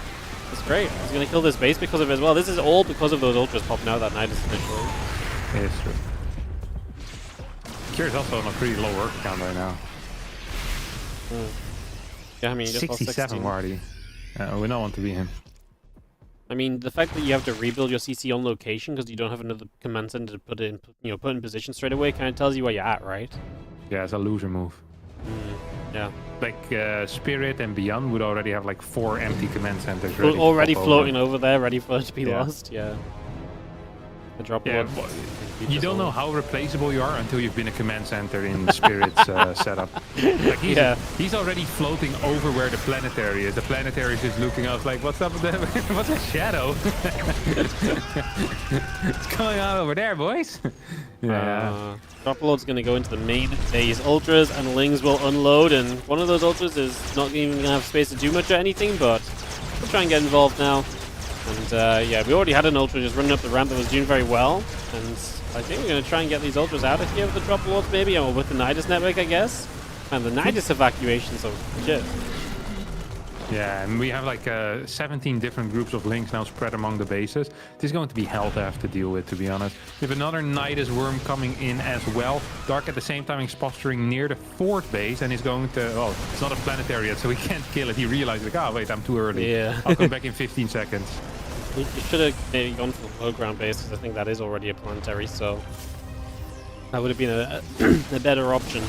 It's great. He's going to kill this base because of it as well. This is all because of those ultras popping out that Nidus initially. It is true. Kira's also on a pretty low work count right now. Yeah, I mean, you just lost 67 Wardy. We don't want to be him. I mean, the fact that you have to rebuild your CC on location because you don't have another command center to put in position straight away kind of tells you where you're at, right? Yeah, it's a loser move. Yeah. Like Spirit and Beyond would already have like 4 empty command centers ready already floating over there, ready for it to be lost. Yeah. The drop you don't know how replaceable you are until you've been a command center in Spirit's setup. Like he's already floating over where the planetary is. The planetary is just looking up like, what's up with that? What's a shadow? What's going on over there, boys? Yeah. Drop Lord's going to go into the main base. Ultras and Lings will unload, and one of those Ultras is not even going to have space to do much or anything, but we'll try and get involved now. And yeah, we already had an Ultra just running up the ramp that was doing very well. And I think we're going to try and get these Ultras out of here with the Drop Lords, maybe, or with the Nidus network, I guess. And the Nidus evacuations are legit. Yeah, and we have like 17 different groups of links now spread among the bases. It is going to be hell to have to deal with, to be honest. We have another Nidus worm coming in as well. Dark at the same time is posturing near the 4th base and is going to... Oh, it's not a planetary yet, so he can't kill it. He realizes, like, oh, wait, I'm too early. Yeah. I'll come back in 15 seconds. You should have maybe gone for the low ground base, because I think that is already a planetary, so... That would have been a better option.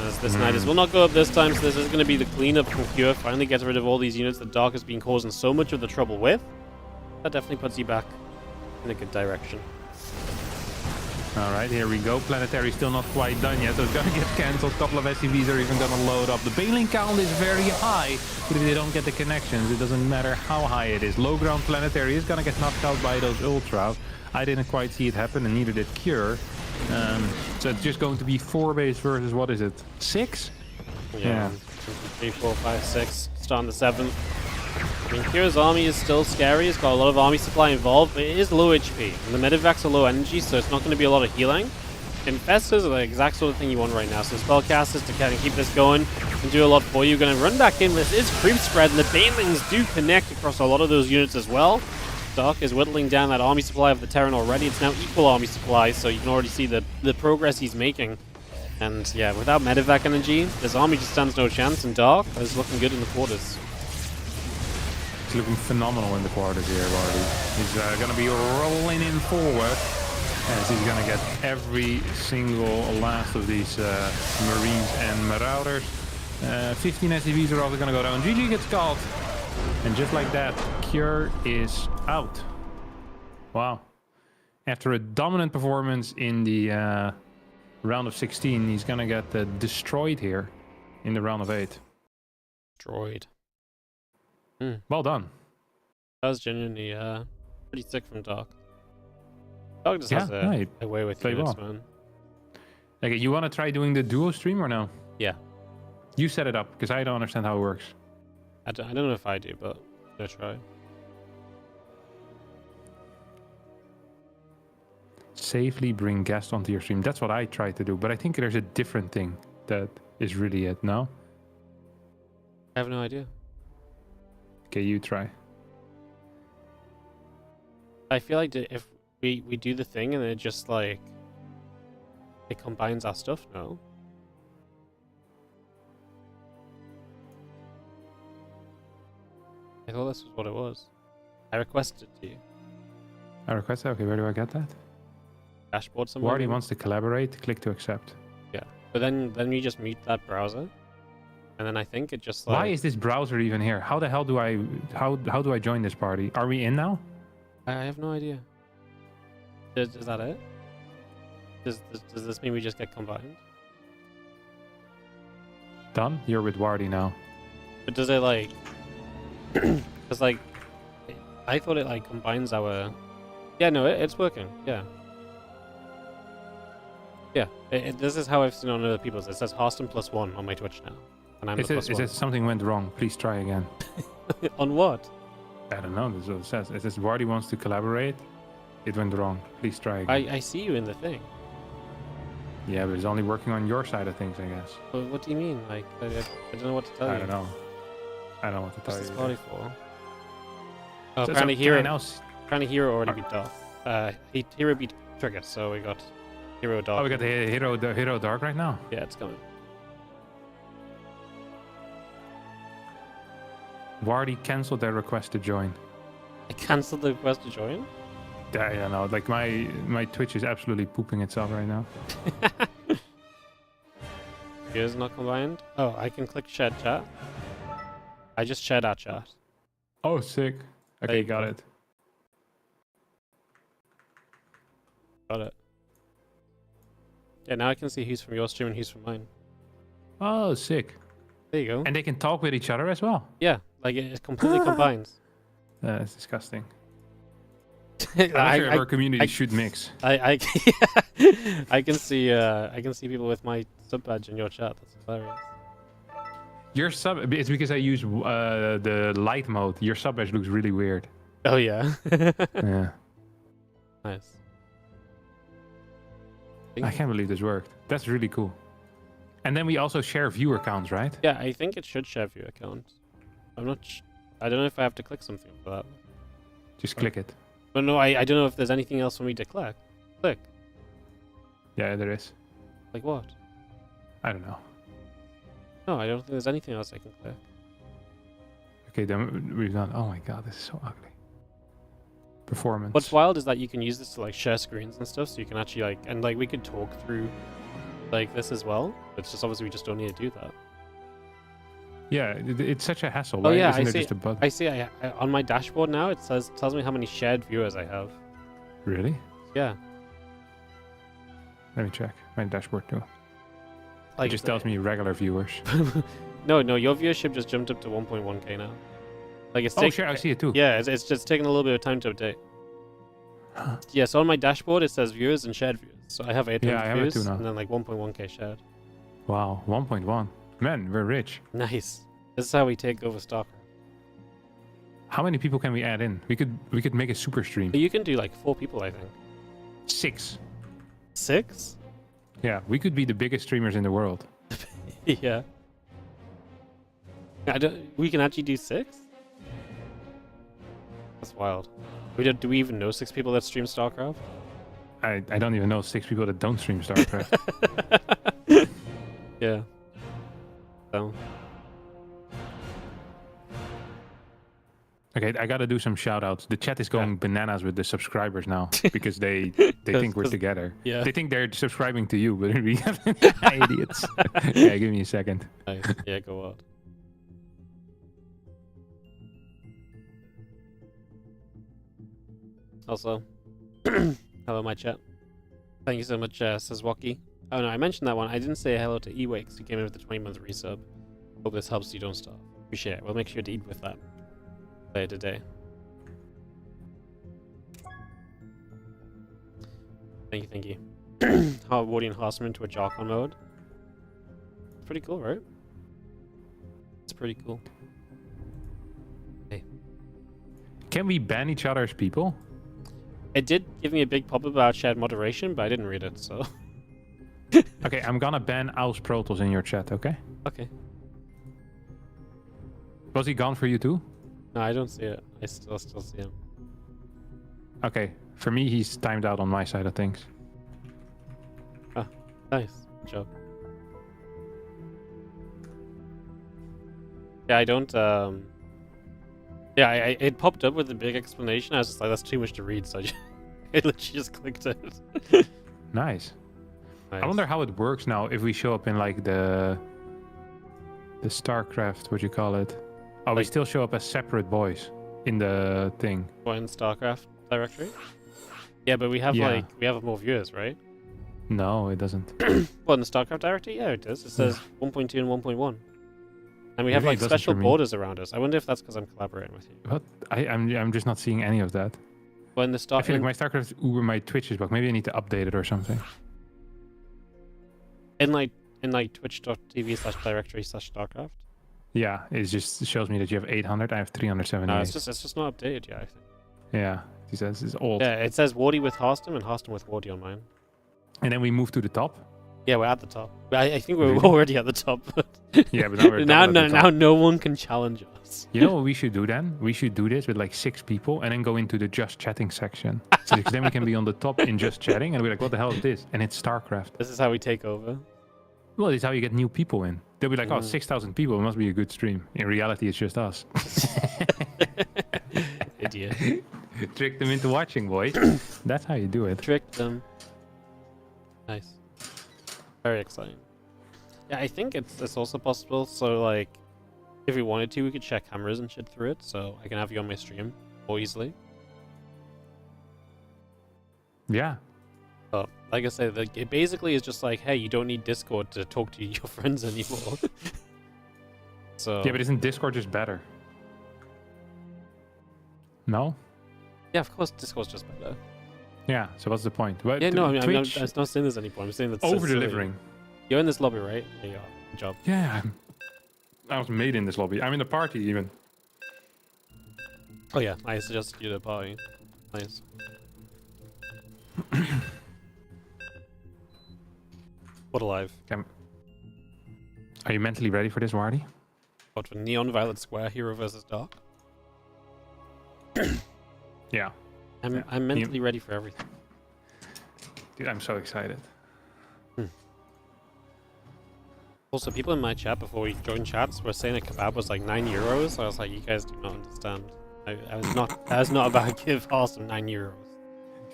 As this Nidus will not go up this time, so this is going to be the cleanup from Cure. Finally gets rid of all these units that Dark has been causing so much of the trouble with. That definitely puts you back in a good direction. Alright, here we go. Planetary still not quite done yet, so it's going to get cancelled. A couple of SCVs are even going to load up. The bailing count is very high, but if they don't get the connections, it doesn't matter how high it is. Low ground Planetary is going to get knocked out by those Ultras. I didn't quite see it happen, and neither did Cure. So it's just going to be 4 base versus, what is it, 6? Yeah. 3, 4, 5, 6. Starting the 7th. I mean, Cure's army is still scary. It's got a lot of army supply involved, but it is low HP. And the Medivacs are low energy, so it's not going to be a lot of healing. Infestors are the exact sort of thing you want right now. So Spellcasters to kind of keep this going and do a lot for you. Going to run back in. This is creep spread, and the Banelings do connect across a lot of those units as well. Dark is whittling down that army supply of the Terran already. It's now equal army supply, so you can already see the progress he's making. And yeah, without Medivac energy, this army just stands no chance, and Dark is looking good in the quarters. He's looking phenomenal in the quarters here, Wardy. He's going to be rolling in forward, as he's going to get every single last of these Marines and Marauders. 15 SCVs are also going to go down. GG gets called. And just like that, Cure is out. Wow. After a dominant performance in the round of 16, he's gonna get destroyed here in the round of 8. Destroyed. Well done. That was genuinely pretty sick from Dark. Dark just has a way with units, man. Okay, you want to try doing the duo stream or no? Yeah. You set it up, because I don't understand how it works. I don't know if I do, but I'll try. safely bring guests onto your stream. That's what I try to do, but I think there's a different thing that is really it. No? I have no idea. Okay, you try. I feel like if we do the thing and it just like it combines our stuff. No. I thought this was what it was. I requested it to you. I request that. Okay, where do I get that? Dashboard somewhere. Wardy wants to collaborate. Click to accept. Yeah, but then we just mute that browser, and then I think it just like. Why is this browser even here? How the hell do I how do I join this party? Are we in now? I have no idea. Is that it? Does this mean we just get combined? Done. You're with Wardy now. But does it like? Because like, I thought it like combines our. Yeah, no, it's working. Yeah. Yeah, this is how I've seen on other people's. It says Harston +1 on my Twitch now, and I'm It says something went wrong. Please try again. On what? I don't know. This is what it says. It says Wardy wants to collaborate. It went wrong. Please try again. I see you in the thing. Yeah, but it's only working on your side of things, I guess. Well, what do you mean? Like, I don't know what to tell you. I don't know. I don't know what to tell What's you. this party for? Oh, So apparently can I hero. now Apparently hero already beat Darth. Hero beat Trigger, so we got hero Dark. Oh, we got the hero dark right now. Yeah, it's coming. Wardy canceled their request to join. I cancelled the request to join. I don't know. Like my Twitch is absolutely pooping itself right now. Here's not combined. Oh, I can click shared chat. I just shared our chat. Oh, sick. Okay, you got go. it. Got it. Yeah, now I can see who's from your stream and who's from mine. Oh, sick. There you go. And they can talk with each other as well. Yeah, like it completely combines. That's disgusting. I'm sure our community should mix. I can see people with my sub badge in your chat. That's hilarious. Your sub, it's because I use the light mode. Your sub badge looks really weird. Oh yeah. Yeah. Nice. I can't believe this worked. That's really cool. And then we also share viewer counts, right? Yeah, I think it should share viewer accounts. I'm not. I don't know if I have to click something for that. Just click it. But no, I don't know if there's anything else for me to click. Click. Yeah, there is. Like what? I don't know. No, I don't think there's anything else I can click. Okay, then we've done. Oh my god, this is so ugly. Performance. What's wild is that you can use this to like share screens and stuff, so you can actually like, and like we could talk through like this as well. It's just obviously we just don't need to do that. Yeah, it's such a hassle. Oh Why yeah, isn't I there see. just a button? I see. I on my dashboard now it tells me how many shared viewers I have. Really? Yeah. Let me check my dashboard too. Like It just tells me regular viewers. no, your viewership just jumped up to 1.1k now. Like it's Oh, sure, I see it too. Yeah, it's just taking a little bit of time to update. Huh. Yeah, so on my dashboard it says viewers and shared viewers. So I have 800 Yeah, I have it views too now. and then like 1.1k shared. Wow, 1.1. Man, we're rich. Nice. This is how we take over StarCraft. How many people can we add in? We could make a super stream. But you can do like 4 people, I think. 6. 6? Yeah, we could be the biggest streamers in the world. Yeah. We can actually do 6? That's wild. Do we even know 6 people that stream StarCraft? I don't even know 6 people that don't stream StarCraft. Yeah. So. Okay, I gotta do some shout outs. The chat is going bananas with the subscribers now because they think we're together. Yeah. They think they're subscribing to you, but we have idiots. Yeah, give me a second. Nice. Yeah, go on. Also, hello, my chat. Thank you so much, Sazwaki. Oh no, I mentioned that one. I didn't say hello to Ewakes, who came in with the 20-month resub. Hope this helps you don't starve. Appreciate it. We'll make sure to eat with that later today. Thank you. How Wardian Harsman into a Jarkon mode. It's pretty cool, right? It's pretty cool. Hey. Can we ban each other's people? It did give me a big pop about shared moderation, but I didn't read it, so... Okay, I'm gonna ban Aus Protos in your chat, okay? Okay. Was he gone for you too? No, I don't see it. I still see him. Okay, for me, he's timed out on my side of things. Ah, nice. Good job. Yeah, I don't, Yeah, it popped up with a big explanation. I was just like, that's too much to read, so I literally just clicked it. Nice. Nice. I wonder how it works now if we show up in like the StarCraft, what you call it. Oh, we still show up as separate boys in the thing. What, in StarCraft directory? Yeah, but we have we have more viewers, right? No, it doesn't. Well, in the StarCraft directory, yeah, it does. It says 1.2 and 1.1. And we have Maybe like it doesn't special for me. borders around us. I wonder if that's because I'm collaborating with you. What? I'm just not seeing any of that. Well, in the I feel like my StarCraft Uber, my Twitch is bugged. Maybe I need to update it or something. in twitch.tv/directory/StarCraft. Yeah, it just shows me that you have 800. I have 378. No, it's just not updated yet, I think. Yeah, he says it's old. Yeah, it says Wardy with Harston and Harston with Wardy on mine. And then we move to the top. Yeah, we're at the top. I think we're Really? already at the top. Yeah, but now we're now, double at the top. now no one can challenge us. You know what we should do then? We should do this with like 6 people and then go into the just chatting section. So then we can be on the top in just chatting and we're like, what the hell is this? And it's StarCraft. This is how we take over. Well, it's how you get new people in. They'll be like, oh, 6,000 people. It must be a good stream. In reality, it's just us. Idiot. Trick them into watching, boys. That's how you do it. Trick them. Nice. Very exciting. Yeah, I think it's also possible. So like, if we wanted to, we could check cameras and shit through it. So I can have you on my stream more easily. Yeah. But like I said, it basically is just like, hey, you don't need Discord to talk to your friends anymore. So Yeah, but isn't Discord just better? No? yeah, of course, Discord's just better. Yeah, so what's the point? Well, Yeah, no, I mean, I'm Twitch, not saying there's any point. I'm saying that's over-delivering. You're in this lobby, right? Yeah, you are. Good job. Yeah, I was made in this lobby. I'm in the party even. Oh yeah, I suggested you to party. Nice. What alive? Are you mentally ready for this, Wardy? What, for Neon Violet Square, Hero versus Dark? Yeah. I'm mentally ready for everything. Dude, I'm so excited. Also, people in my chat before we joined chats were saying a kebab was like €9. I was like, you guys do not understand. I was not about to give Awesome €9.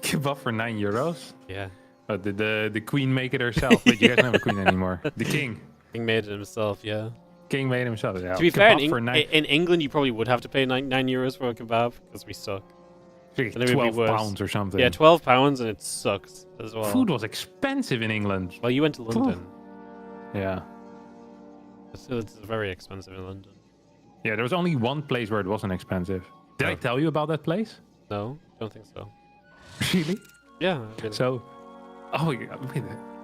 Kebab for €9? Yeah. But did the queen make it herself? Wait, you guys don't have a queen anymore. The king. King made it himself, yeah. King made it himself. Yeah. To be fair, Kebab in England you probably would have to pay €9 for a kebab because we suck. for then it would be 12 worse. pounds or something. Yeah, £12 and it sucks as well. Food was expensive in England. Well, you went to London. Yeah. So it's very expensive in London. Yeah, there was only one place where it wasn't expensive. Did I tell you about that place? No, don't think so. Really? Yeah. Really. So, oh, wait,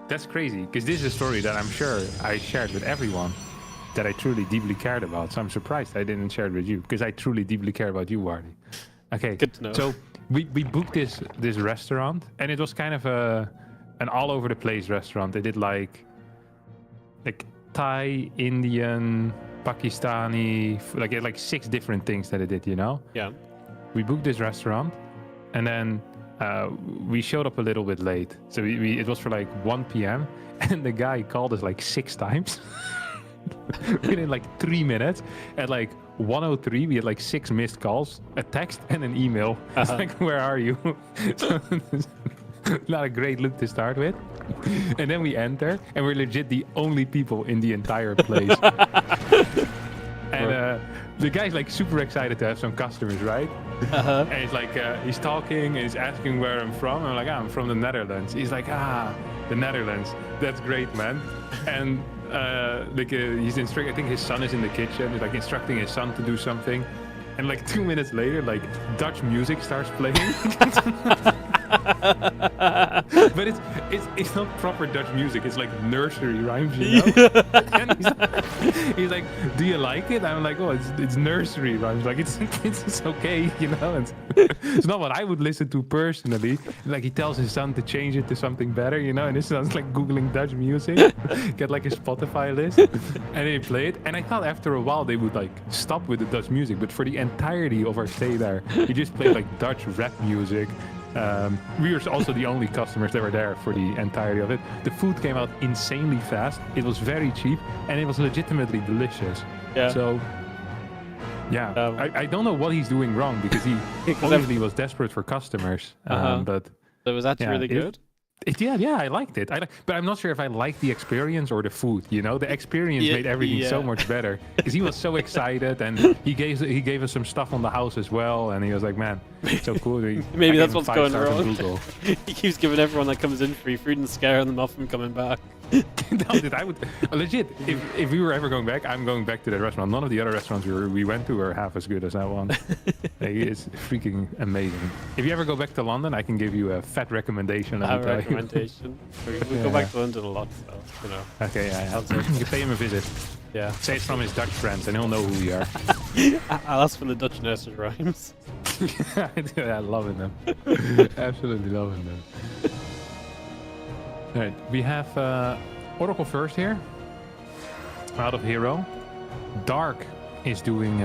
that's crazy. Because this is a story that I'm sure I shared with everyone that I truly deeply cared about. So I'm surprised I didn't share it with you because I truly deeply care about you, Wardy. Okay. Good to know. So we booked this restaurant and it was kind of an all over the place restaurant. They did like Thai, Indian, Pakistani, like 6 different things that it did, you know? Yeah. We booked this restaurant and then we showed up a little bit late. So it was for like 1 p.m. and the guy called us like 6 times within like 3 minutes. At like 1:03, we had like 6 missed calls, a text and an email. It's like, where are you? So, not a great look to start with. And then we enter and we're legit the only people in the entire place. And the guy's like super excited to have some customers, right? And he's like, he's talking and he's asking where I'm from. I'm like, I'm from the Netherlands. He's like, the Netherlands. That's great, man. And he's instructing, I think his son is in the kitchen. He's like instructing his son to do something. And like 2 minutes later, like Dutch music starts playing. But it's not proper Dutch music. It's like nursery rhymes, you know. And he's like, "Do you like it?" I'm like, "Oh, it's nursery rhymes. Like it's okay, you know." It's not what I would listen to personally. Like he tells his son to change it to something better, you know. And it sounds like googling Dutch music. Get like a Spotify list, and they play it. And I thought after a while they would like stop with the Dutch music, but for the entirety of our stay there, he just played like Dutch rap music. We were also the only customers that were there for the entirety of it. The food came out insanely fast. It was very cheap, and it was legitimately delicious. Yeah. So, yeah, I don't know what he's doing wrong because he obviously was desperate for customers. But so it was actually really good. Yeah, I liked it. But I'm not sure if I liked the experience or the food. You know, the experience made everything so much better because he was so excited, and he gave us some stuff on the house as well, and he was like, "Man, it's so cool." Maybe that's what's going wrong. He keeps giving everyone that comes in free food and scaring them off from coming back. No, dude, I would legit. If we were ever going back, I'm going back to that restaurant. None of the other restaurants we went to are half as good as that one. Like, it's freaking amazing. If you ever go back to London, I can give you a fat recommendation. Recommendation. We go back to London a lot, so you know. Okay, yeah. You pay him a visit. Yeah. Say it's from his Dutch friends, and he'll know who we are. I'll ask for the Dutch nursery rhymes. I loving them. Absolutely loving them. All right, we have Oracle first here, out of herO. Dark is doing,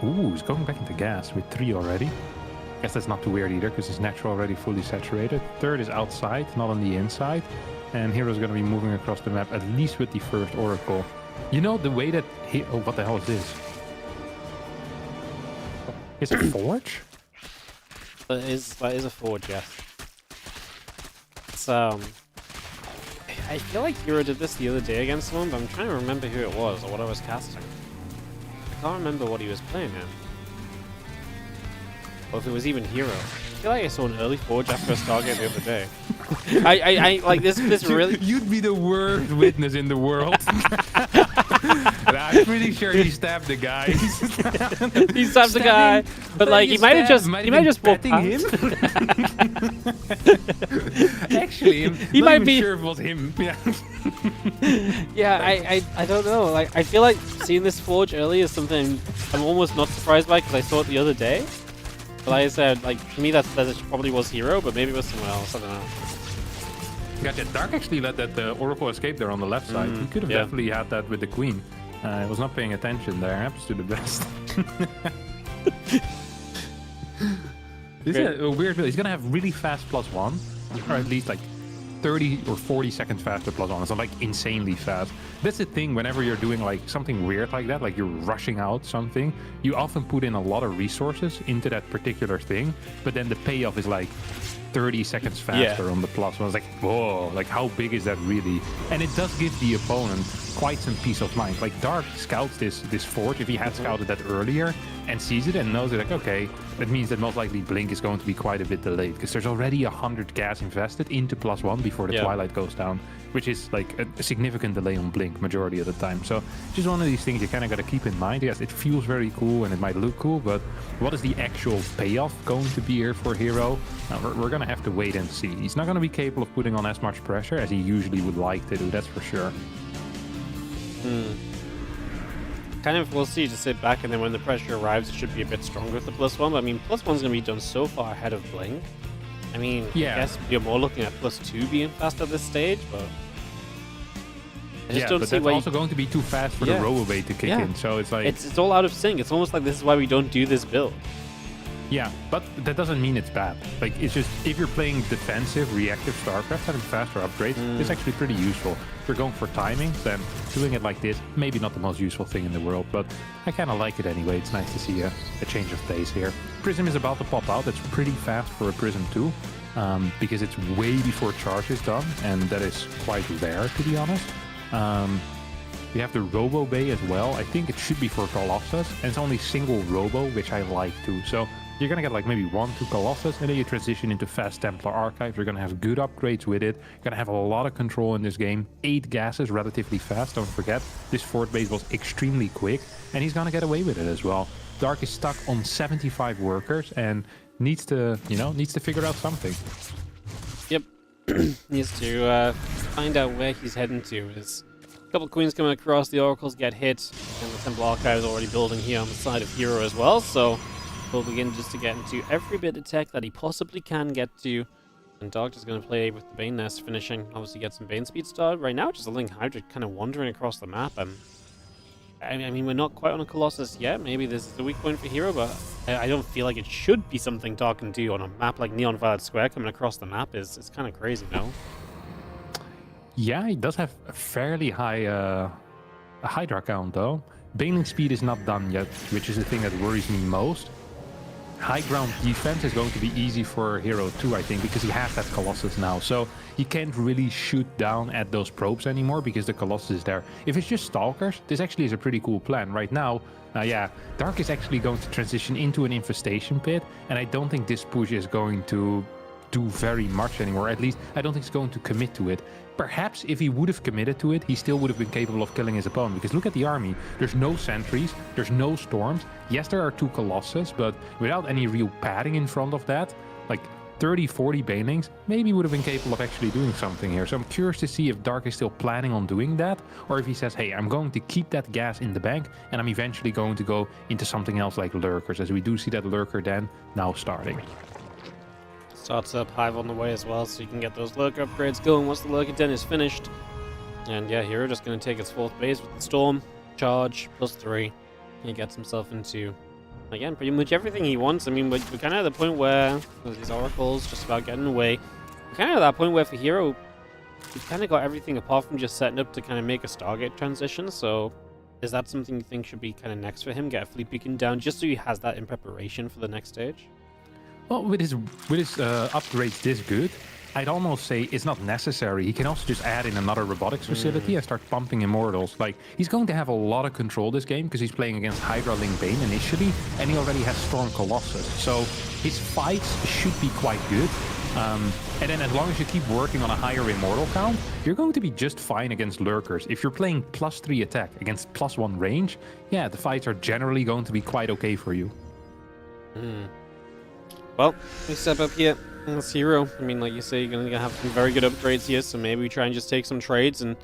he's going back into gas with 3 already. Guess that's not too weird either, because his natural already fully saturated. Third is outside, not on the inside. And herO's going to be moving across the map, at least with the first Oracle. You know, the way that oh, what the hell is this? Is it a forge? That is a forge, yes. It's, I feel like herO did this the other day against someone, but I'm trying to remember who it was or what I was casting. I can't remember what he was playing in. Or if it was even herO. I feel like I saw an early forge after a Stargate the other day. I like this really... You'd be the worst witness in the world. I'm pretty sure he stabbed the guy. He stabbed the guy, but like he might have just walked him. Actually, he might be sure it was him. Yeah. Yeah, I don't know. Like I feel like seeing this forge early is something I'm almost not surprised by because I saw it the other day. But like I said, like to me that probably was herO, but maybe it was someone else. I don't know. Gotcha. Dark actually let that Oracle escape there on the left side. He could have definitely had that with the Queen. I was not paying attention there. Happens to the best. This is a weird build. He's going to have really fast +1, or at least like 30 or 40 seconds faster +1. It's not like insanely fast. That's the thing whenever you're doing like something weird like that, like you're rushing out something, you often put in a lot of resources into that particular thing, but then the payoff is like 30 seconds faster on the +1. It's like, whoa, like how big is that really? And it does give the opponent quite some peace of mind. Like Dark scouts this forge if he had scouted that earlier and sees it and knows it, like, okay, that means that most likely Blink is going to be quite a bit delayed because there's already 100 gas invested into +1 before the Twilight goes down, which is like a significant delay on Blink majority of the time. So just one of these things you kind of got to keep in mind. Yes, it feels very cool and it might look cool, but what is the actual payoff going to be here for herO? We're going to have to wait and see. He's not going to be capable of putting on as much pressure as he usually would like to do, that's for sure. Kind of, we'll see, just sit back and then when the pressure arrives, it should be a bit stronger with the +1. But I mean, +1's going to be done so far ahead of Blink. I mean, I guess you're more looking at +2 being fast at this stage, but I just don't but see that's why also going to be too fast for the Robo-Bait to kick in. So it's like it's all out of sync. It's almost like this is why we don't do this build. Yeah, but that doesn't mean it's bad. Like, it's just, if you're playing defensive, reactive StarCraft, having faster upgrades is actually pretty useful. If you're going for timing, then doing it like this, maybe not the most useful thing in the world, but I kind of like it anyway. It's nice to see a change of pace here. Prism is about to pop out. That's pretty fast for a Prism too, because it's way before charge is done, and that is quite rare, to be honest. We have the Robo Bay as well. I think it should be for Colossus, and it's only single Robo, which I like too. So you're gonna get like maybe 1-2 Colossus, and then you transition into fast Templar Archive. You're gonna have good upgrades with it. You're gonna have a lot of control in this game. 8 gases, relatively fast. Don't forget, this fort base was extremely quick, and he's gonna get away with it as well. Dark is stuck on 75 workers and needs to, figure out something. needs to find out where he's heading to. There's a couple of queens coming across, the oracles get hit, and the Temple Archive is already building here on the side of herO as well, so he'll begin just to get into every bit of tech that he possibly can get to. And Dark is going to play with the Bane Nest, finishing, obviously get some Bane speed started. Right now, just a Link Hydra kind of wandering across the map. I mean, we're not quite on a Colossus yet. Maybe this is the weak point for herO, but I don't feel like it should be something Dark can do on a map like Neon Violet Square. Coming across the map is kind of crazy, no? Yeah, he does have a fairly high Hydra count, though. Baneling speed is not done yet, which is the thing that worries me most. High ground defense is going to be easy for herO too, I think, because he has that Colossus now. So he can't really shoot down at those probes anymore because the Colossus is there. If it's just Stalkers, this actually is a pretty cool plan. Right now, yeah, Dark is actually going to transition into an infestation pit, and I don't think this push is going to do very much anymore. At least, I don't think he's going to commit to it. Perhaps if he would have committed to it, he still would have been capable of killing his opponent. Because look at the army. There's no sentries. There's no storms. Yes, there are 2 Colossus, but without any real padding in front of that, like 30, 40 Banelings, maybe would have been capable of actually doing something here. So I'm curious to see if Dark is still planning on doing that, or if he says, hey, I'm going to keep that gas in the bank, and I'm eventually going to go into something else like Lurkers, as we do see that Lurker den now starting. Starts up Hive on the way as well, so you can get those Lurker upgrades going once the Lurker Den is finished. And yeah, herO just going to take its 4th base with the Storm, charge, +3. He gets himself into, again, pretty much everything he wants. I mean, we're kind of at the point where these Oracles just about getting away. We're kind of at that point where for herO, we've kind of got everything apart from just setting up to kind of make a Stargate transition. So is that something you think should be kind of next for him? Get a Fleet Beacon down just so he has that in preparation for the next stage? Well, with his upgrades this good, I'd almost say it's not necessary. He can also just add in another robotics facility and start pumping Immortals. Like, he's going to have a lot of control this game because he's playing against Hydra Link Bane initially, and he already has Storm Colossus. So his fights should be quite good. And then as long as you keep working on a higher Immortal count, you're going to be just fine against Lurkers. If you're playing +3 attack against +1 range, yeah, the fights are generally going to be quite okay for you. Well, we step up here. It's herO. I mean, like you say, you're going to have some very good upgrades here, so maybe we try and just take some trades, and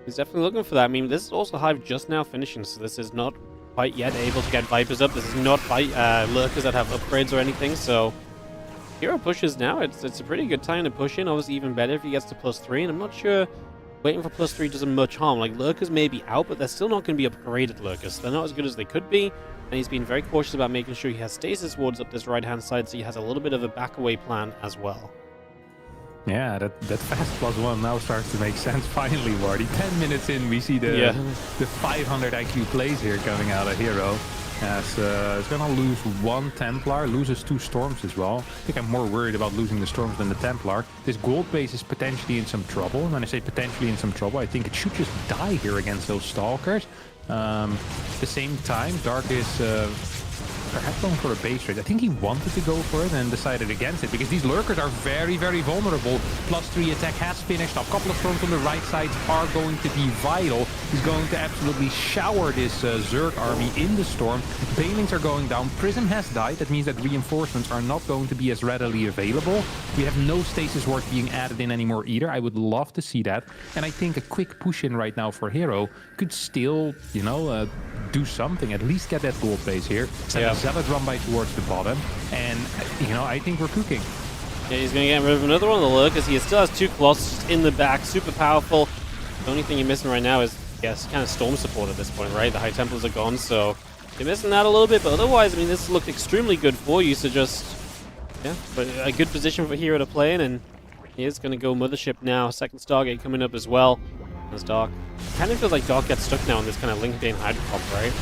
he's definitely looking for that. I mean, this is also Hive just now finishing, so this is not quite yet able to get Vipers up. This is not Lurkers that have upgrades or anything, so herO pushes now. It's a pretty good time to push in. Obviously, even better if he gets to +3, and I'm not sure waiting for +3 does him much harm. Like, Lurkers may be out, but they're still not going to be upgraded Lurkers. They're not as good as they could be. And he's been very cautious about making sure he has stasis wards up this right-hand side, so he has a little bit of a back-away plan as well. Yeah, that fast +1 now starts to make sense finally, Wardy. 10 minutes in, we see the 500 IQ plays here coming out of herO. As it's going to lose 1 Templar, loses 2 Storms as well. I think I'm more worried about losing the Storms than the Templar. This gold base is potentially in some trouble. And when I say potentially in some trouble, I think it should just die here against those Stalkers. At the same time, Dark is perhaps going for a base trade. I think he wanted to go for it and decided against it because these Lurkers are very, very vulnerable. +3 attack has finished. A couple of Storms on the right side are going to be vital. He's going to absolutely shower this Zerg army in the Storm. Banelings are going down. Prism has died. That means that reinforcements are not going to be as readily available. We have no stasis ward being added in anymore either. I would love to see that. And I think a quick push in right now for herO could still, you know, do something. At least get that gold base here. Zealot run by towards the bottom. And, you know, I think we're cooking. Yeah, he's going to get rid of another one of the Lurkers. He still has 2 Colossus in the back. Super powerful. The only thing you're missing right now is, yes, kind of Storm support at this point, right? The High Templars are gone, so you're missing that a little bit. But otherwise, I mean, this looked extremely good for you. So just, yeah, but a good position for herO to play in. And he is going to go Mothership now. Second Stargate coming up as well. As Dark. Kind of feels like Dark gets stuck now in this kind of Link Bane Hydra comp, right?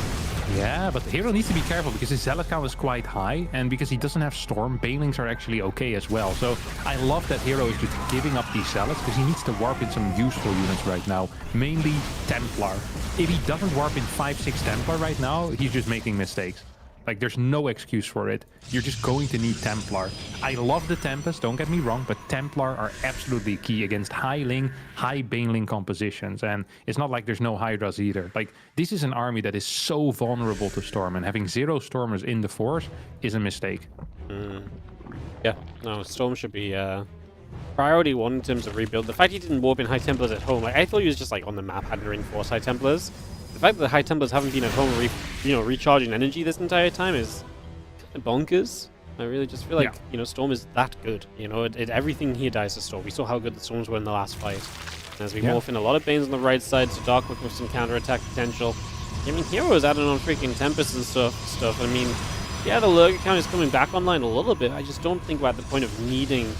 Yeah, but herO needs to be careful because his Zealot count is quite high, and because he doesn't have Storm, Banelings are actually okay as well. So I love that herO is just giving up these Zealots because he needs to warp in some useful units right now, mainly Templar. If he doesn't warp in 5-6 Templar right now, he's just making mistakes. Like, there's no excuse for it. You're just going to need Templar. I love the Tempest, don't get me wrong, but Templar are absolutely key against high Ling, high Baneling compositions. And it's not like there's no Hydras either. Like, this is an army that is so vulnerable to Storm, and having 0 Stormers in the force is a mistake. Yeah, no, Storm should be priority one in terms of rebuild. The fact he didn't warp in High Templars at home, like I thought he was just like on the map hadn't reinforced High Templars. The fact that the High Templars haven't been at home, recharging energy this entire time is bonkers. I really just feel like Storm is that good. Everything here dies to Storm. We saw how good the Storms were in the last fight. And as we morph in a lot of Banes on the right side, so Dark looking for some counter-attack potential. I mean, herO is adding on freaking Tempest and stuff. I mean, yeah, the Lurker count is coming back online a little bit. I just don't think we're at the point of needing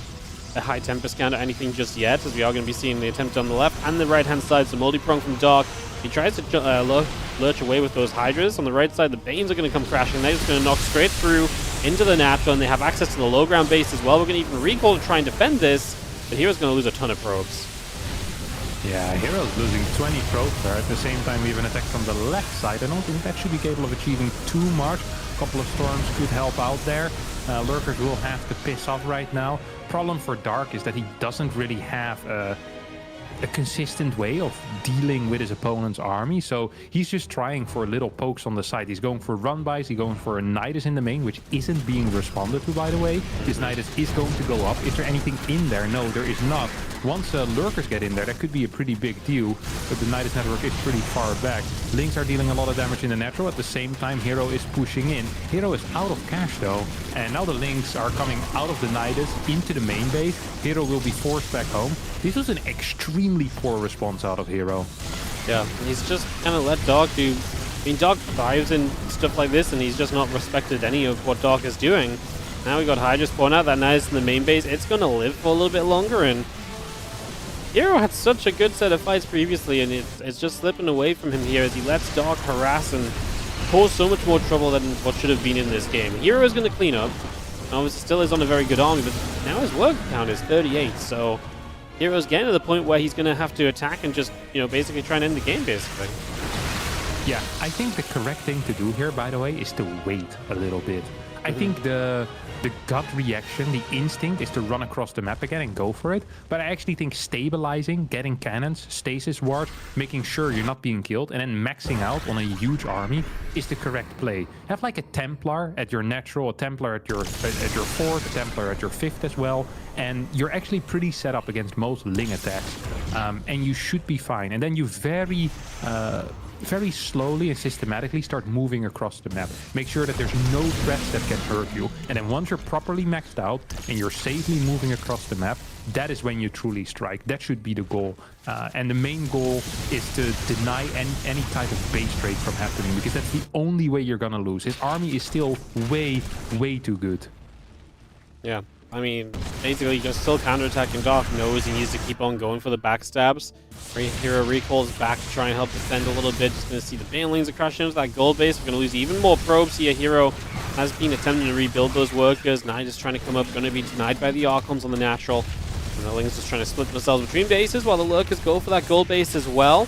a high Tempest count or anything just yet, as we are going to be seeing the attempt on the left and the right-hand side. So multi-prong from Dark. He tries to lurch away with those Hydras. On the right side, the Banes are going to come crashing. They're just going to knock straight through into the natural, and they have access to the low ground base as well. We're going to even recall to try and defend this, but herO's going to lose a ton of probes. Yeah, herO's losing 20 probes there. At the same time, we have an attack from the left side. I don't think that should be capable of achieving too much. A couple of storms could help out there. Lurkers will have to piss off right now. Problem for Dark is that he doesn't really have a consistent way of dealing with his opponent's army, so he's just trying for little pokes on the side. He's going for run-bys, he's going for a Nidus in the main, which isn't being responded to, by the way. This Nidus is going to go up. Is there anything in there? No, there is not. Once Lurkers get in there, that could be a pretty big deal, but the Nidus network is pretty far back. Lings are dealing a lot of damage in the natural. At the same time, herO is pushing in. herO is out of cash though, and now the Lings are coming out of the Nidus into the main base. herO will be forced back home. This was an extremely poor response out of herO. Yeah, he's just kind of let Dark do... I mean, Dark dives and stuff like this, and he's just not respected any of what Dark is doing. Now we got Hydra spawn out, that Nidus in the main base. It's going to live for a little bit longer, and herO had such a good set of fights previously, and it's just slipping away from him here as he lets Dark harass and cause so much more trouble than what should have been in this game. herO is going to clean up. Obviously still is on a very good army, but now his work count is 38, so herO's getting to the point where he's going to have to attack and just, basically try and end the game, basically. Yeah, I think the correct thing to do here, by the way, is to wait a little bit. I think the gut reaction, the instinct is to run across the map again and go for it. But I actually think stabilizing, getting cannons, stasis ward, making sure you're not being killed, and then maxing out on a huge army is the correct play. Have like a Templar at your natural, a Templar at your fourth, a Templar at your fifth as well, and you're actually pretty set up against most Ling attacks, and you should be fine. And then you very slowly and systematically start moving across the map. Make sure that there's no threats that can hurt you. And then once you're properly maxed out and you're safely moving across the map, that is when you truly strike. That should be the goal. And the main goal is to deny any type of base trade from happening, because that's the only way you're gonna lose. His army is still way, way too good. Yeah. I mean, basically just still counterattacking. Dark knows he needs to keep on going for the backstabs. herO recalls back to try and help defend a little bit. Just going to see the Banelings are crashing into that gold base. We're going to lose even more probes here. herO has been attempting to rebuild those workers. Now just trying to come up, going to be denied by the Archons on the natural. And the Lings just trying to split themselves between bases while the Lurkers go for that gold base as well.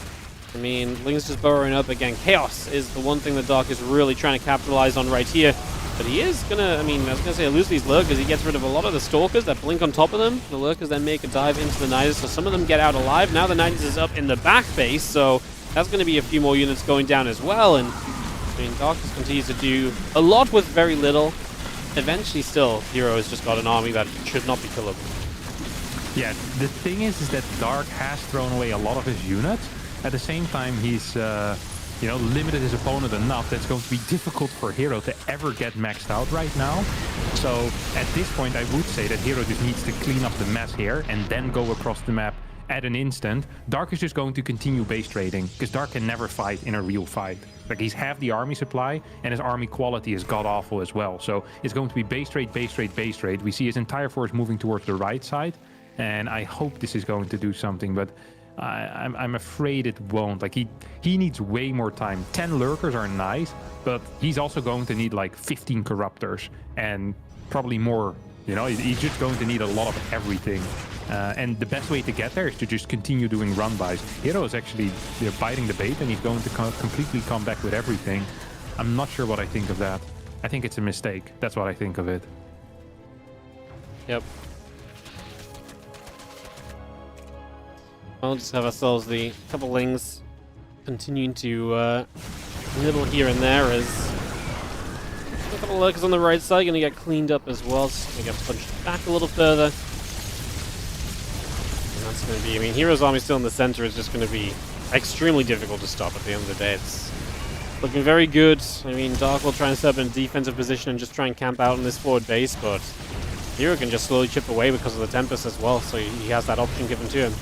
I mean, Lings just burrowing up again. Chaos is the one thing that Dark is really trying to capitalize on right here. But he is going to, I was going to say, lose these Lurkers. He gets rid of a lot of the Stalkers that blink on top of them. The Lurkers then make a dive into the Nidus, so some of them get out alive. Now the Nidus is up in the back base, so that's going to be a few more units going down as well. And, Dark just continues to do a lot with very little. Eventually, still, herO has just got an army that should not be killable. Yeah, the thing is that Dark has thrown away a lot of his units. At the same time, he's limited his opponent enough that's going to be difficult for herO to ever get maxed out right now. So at this point, I would say that herO just needs to clean up the mess here and then go across the map at an instant. Dark is just going to continue base trading, because Dark can never fight in a real fight. Like, he's half the army supply, and his army quality is god-awful as well. So it's going to be base trade, base trade, base trade. We see his entire force moving towards the right side, and I hope this is going to do something, but I'm afraid it won't. Like, he needs way more time. 10 Lurkers are nice, but he's also going to need like 15 Corruptors and probably more. He's just going to need a lot of everything. And the best way to get there is to just continue doing run-bys. herO is actually biting the bait, and he's going to completely come back with everything. I'm not sure what I think of that. I think it's a mistake. That's what I think of it. Yep. We'll just have ourselves the couple Lings continuing to nibble here and there as a couple Lurkers on the right side going to get cleaned up as well. So they get punched back a little further. it's going to be. I mean, hero's army still in the center is just going to be extremely difficult to stop at the end of the day. It's looking very good. I mean, Dark will try and set up in a defensive position and just try and camp out on this forward base, but hero can just slowly chip away because of the Tempest as well, so he has that option given to him.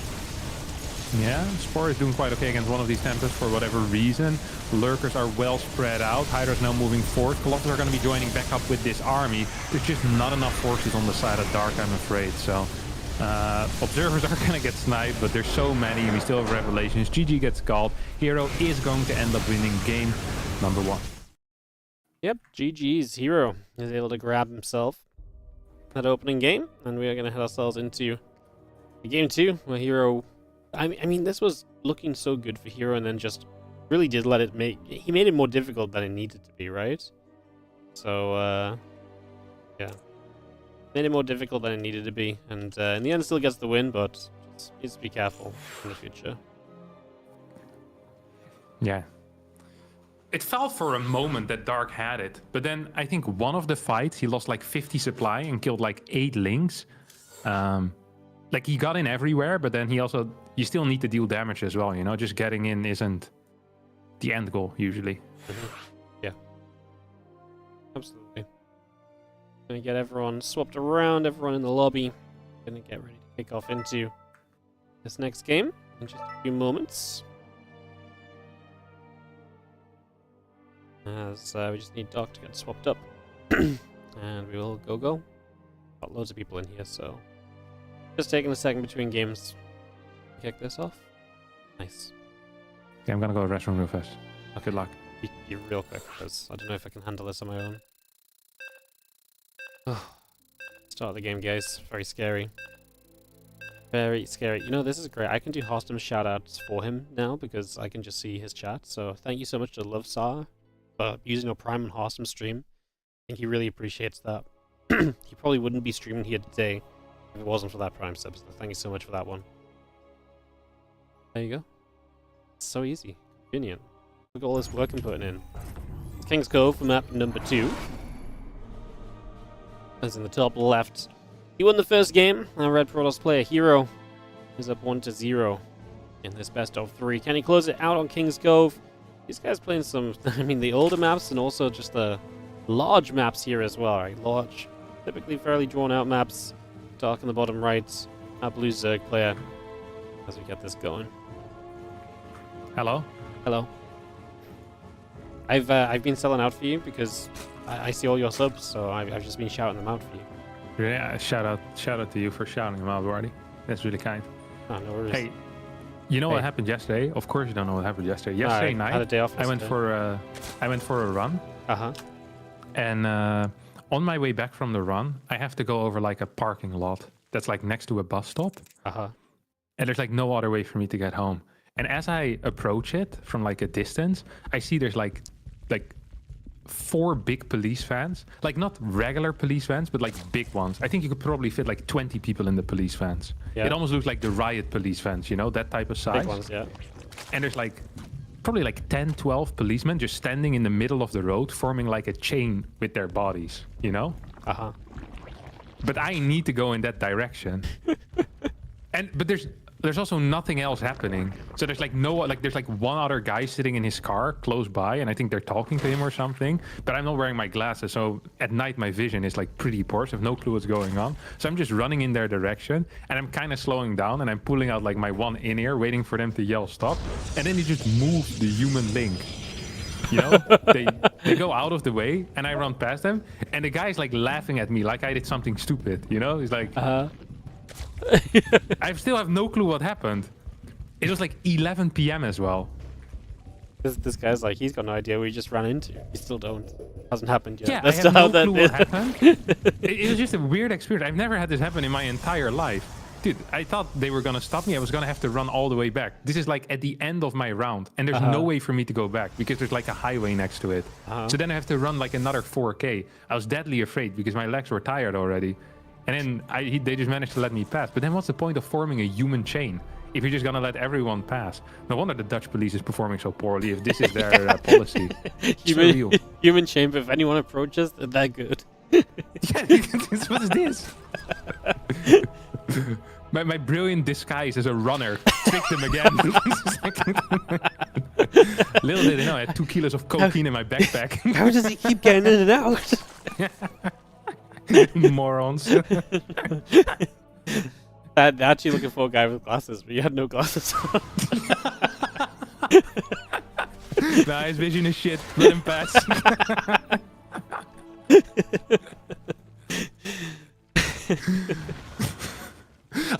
Yeah, Spore is doing quite okay against one of these Tempests for whatever reason. Lurkers are well spread out. Hydra's now moving forward. Colossus are going to be joining back up with this army. There's just not enough forces on the side of Dark, I'm afraid. So observers are going to get sniped, but there's so many. We still have Revelations. GG gets called. herO is going to end up winning game number 1. Yep, GG's. herO is able to grab himself that opening game, and we are going to head ourselves into game 2, where herO... I mean, this was looking so good for herO, and then just really did let it make... He made it more difficult than it needed to be, right? So, yeah. Made it more difficult than it needed to be, and in the end still gets the win, but just needs to be careful in the future. Yeah. It felt for a moment that Dark had it, but then I think one of the fights, he lost like 50 supply and killed like 8 links. Like, he got in everywhere, but then he also... You still need to deal damage as well, you know? Just getting in isn't the end goal, usually. Yeah. Absolutely. Gonna get everyone swapped around, everyone in the lobby. Gonna get ready to kick off into this next game in just a few moments. As we just need Doc to get swapped up. And we will go. Got loads of people in here, so... Just taking a second between games. Kick this off. Nice. Okay, I'm gonna go to the restroom real fast. Okay. Good luck. Be real quick, because I don't know if I can handle this on my own. Start the game, guys. Very scary. Very scary. You know, this is great. I can do Hostum shoutouts for him now, because I can just see his chat. So thank you so much to Lovesar for using your Prime and Hostum stream. I think he really appreciates that. He probably wouldn't be streaming here today if it wasn't for that Prime sub, so thank you so much for that one. There you go. It's so easy. Convenient. Look at all this work I'm putting in. It's King's Cove for map number 2. As in the top left. He won the first game. Our Red Protoss player, herO, is up 1-0 in this best of 3. Can he close it out on King's Cove? These guys playing some, I mean, the older maps and also just the large maps here as well, right? Large, typically fairly drawn out maps. Dark in the bottom right. Our blue Zerg player as we get this going. Hello? Hello. I've been selling out for you because I see all your subs, so I've just been shouting them out for you. Yeah, shout out to you for shouting them out, Wardy. That's really kind. Oh, no worries. Hey, you know what happened yesterday? Of course you don't know what happened yesterday. Yesterday night, had a day off I went for a run. And on my way back from the run, I have to go over like a parking lot that's like next to a bus stop. And there's like no other way for me to get home. And as I approach it from like a distance, I see there's like 4 big police vans. Like not regular police vans, but like big ones. I think you could probably fit like 20 people in the police vans. Yeah. It almost looks like the riot police vans, you know, that type of size. Big ones, yeah. And there's like probably like 10, 12 policemen just standing in the middle of the road, forming like a chain with their bodies, you know? But I need to go in that direction. But there's also nothing else happening. So there's like there's like one other guy sitting in his car close by, and I think they're talking to him or something. But I'm not wearing my glasses, so at night my vision is like pretty poor, so I have no clue what's going on. So I'm just running in their direction, and I'm kind of slowing down, and I'm pulling out like my one in-ear, waiting for them to yell stop. And then they just move the human link. You know, they go out of the way, and I run past them, and the guy's like laughing at me like I did something stupid. You know, he's like, I still have no clue what happened. It was like 11 p.m. as well. This guy's like, he's got no idea what he just ran into. He still don't. Hasn't happened yet. Yeah, That's I have no that clue what happened. It was just a weird experience. I've never had this happen in my entire life. Dude, I thought they were going to stop me. I was going to have to run all the way back. This is like at the end of my round. And there's no way for me to go back because there's like a highway next to it. So then I have to run like another 4K. I was deadly afraid because my legs were tired already. And then they just managed to let me pass. But then what's the point of forming a human chain if you're just going to let everyone pass? No wonder the Dutch police is performing so poorly if this is their policy. Human chain, but if anyone approaches, they're good. Yeah, what is this? My brilliant disguise as a runner tricked him again. Little did they know I had 2 kilos of cocaine in my backpack. How does he keep getting in and out? Morons. I'm actually looking for a guy with glasses, but you had no glasses on. Nah, his vision is shit. Let him pass.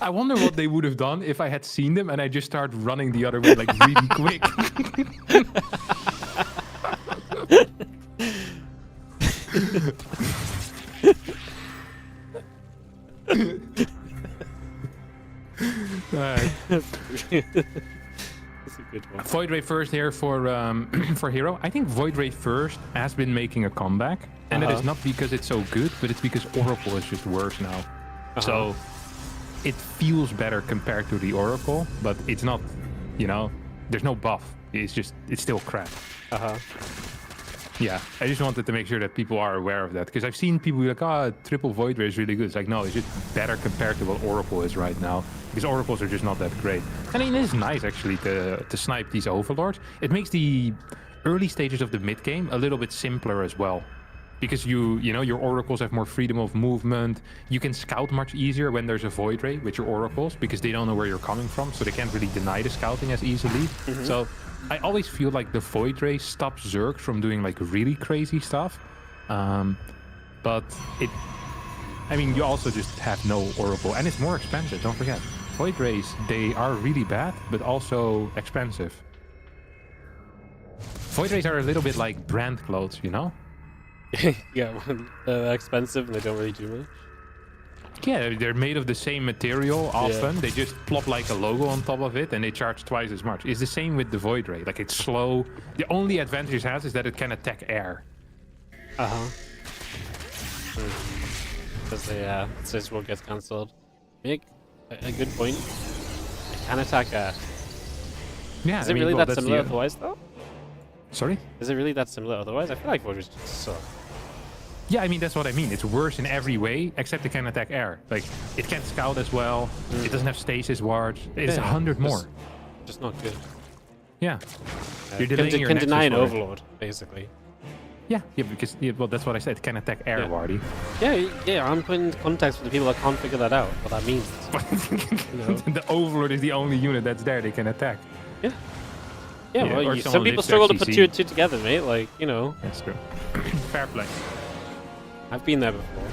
I wonder what they would have done if I had seen them and I just started running the other way like really quick. That's a good one. Void Ray first here for for herO. I think Void Ray first has been making a comeback, and it is not because it's so good, but it's because Oracle is just worse now. So it feels better compared to the Oracle, but it's not. You know, there's no buff. It's still crap. Yeah, I just wanted to make sure that people are aware of that, because I've seen people be like, oh, triple Void Ray is really good. It's like, no, it's just better compared to what Oracle is right now, because Oracles are just not that great. I mean, it's nice actually to snipe these Overlords. It makes the early stages of the mid game a little bit simpler as well, because you know, your Oracles have more freedom of movement. You can scout much easier when there's a Void Ray with your Oracles, because they don't know where you're coming from, so they can't really deny the scouting as easily. So I always feel like the Void Ray stops Zerg from doing like really crazy stuff. But I mean, you also just have no Oracle, and it's more expensive, don't forget. Void Rays, they are really bad, but also expensive. Void Rays are a little bit like brand clothes, you know? Yeah, they're expensive and they don't really do much. Yeah, they're made of the same material often. They just plop like a logo on top of it and they charge twice as much. It's the same with the Void Ray. Like, it's slow. The only advantage it has is that it can attack air. Because this one gets cancelled. Make a good point. It can attack air. Yeah, Is it really that similar otherwise, though? Sorry? Is it really that similar otherwise? I feel like Void Rays just suck. Yeah, I mean, that's what I mean. It's worse in every way, except it can attack air. Like, it can't scout as well. It doesn't have stasis wards. It's 100 more. Just not good. Yeah. You're delaying your can deny an Nexus Overlord, basically. Yeah, because well, that's what I said. It can attack air, Wardy. Yeah, I'm putting context for the people that can't figure that out, what that means. You know? The Overlord is the only unit that's there they can attack. Yeah. Yeah, well, some people struggle to put two and two together, mate. Like, you know. That's true. Fair play. I've been there before.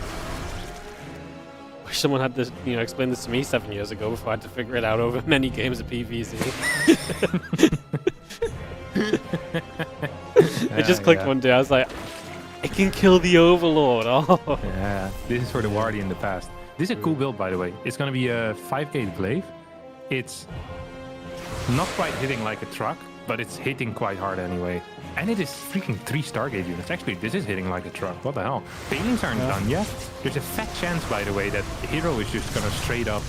Wish someone had this, you know, explain this to me 7 years ago before I had to figure it out over many games of PvZ. I just clicked one day. I was like, I can kill the Overlord. Oh. Yeah, this is for the Wardy in the past. This is a cool build, by the way. It's going to be a 5-gate glaive. It's not quite hitting like a truck, but it's hitting quite hard anyway. And it is freaking 3 Stargate units. Actually, this is hitting like a truck. What the hell? Banelings aren't done yet. There's a fat chance, by the way, that herO is just going to straight up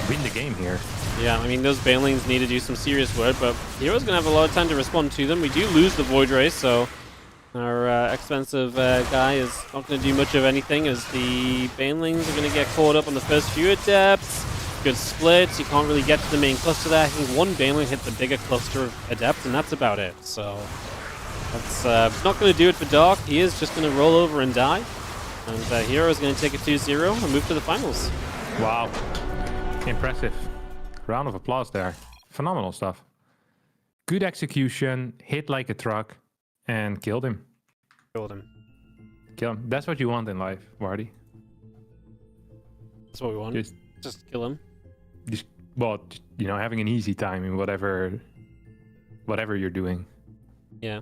win the game here. Yeah, I mean, those Banelings need to do some serious work, but herO's going to have a lot of time to respond to them. We do lose the Void Ray, so our expensive guy is not going to do much of anything, as the Banelings are going to get caught up on the first few Adepts. Good splits. You can't really get to the main cluster there. I think one Baneling hit the bigger cluster of Adepts, and that's about it. So that's not going to do it for Dark. He is just going to roll over and die. And herO is going to take a 2-0 and move to the finals. Wow. Impressive. Round of applause there. Phenomenal stuff. Good execution, hit like a truck, and killed him. Killed him. Kill him. That's what you want in life, Wardy. That's what we want. Just kill him. Just, well, you know, having an easy time in whatever you're doing. Yeah.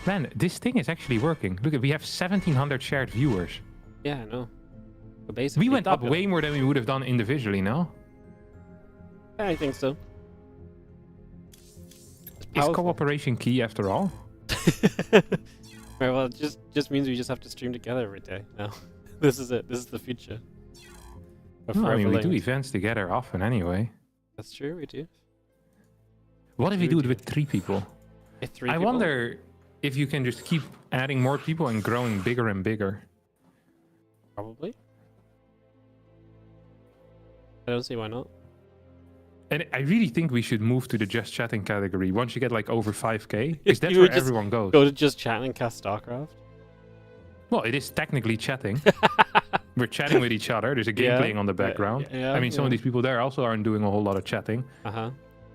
Man, this thing is actually working. Look, we have 1,700 shared viewers. Yeah, I know. But basically, we went up way more than we would have done individually, no? Yeah, I think so. Is cooperation key after all? Right, well, it just means we just have to stream together every day now. This is it. This is the future. No, I mean, we do events together often anyway. That's true, we do. What if we do it with 3 people? I wonder if you can just keep adding more people and growing bigger and bigger. Probably. I don't see why not. And I really think we should move to the just chatting category once you get like over 5k, because that's You where would just everyone goes. Go to just chat and cast StarCraft. Well, it is technically chatting. We're chatting with each other. There's a game playing on the background. I mean, some of these people there also aren't doing a whole lot of chatting.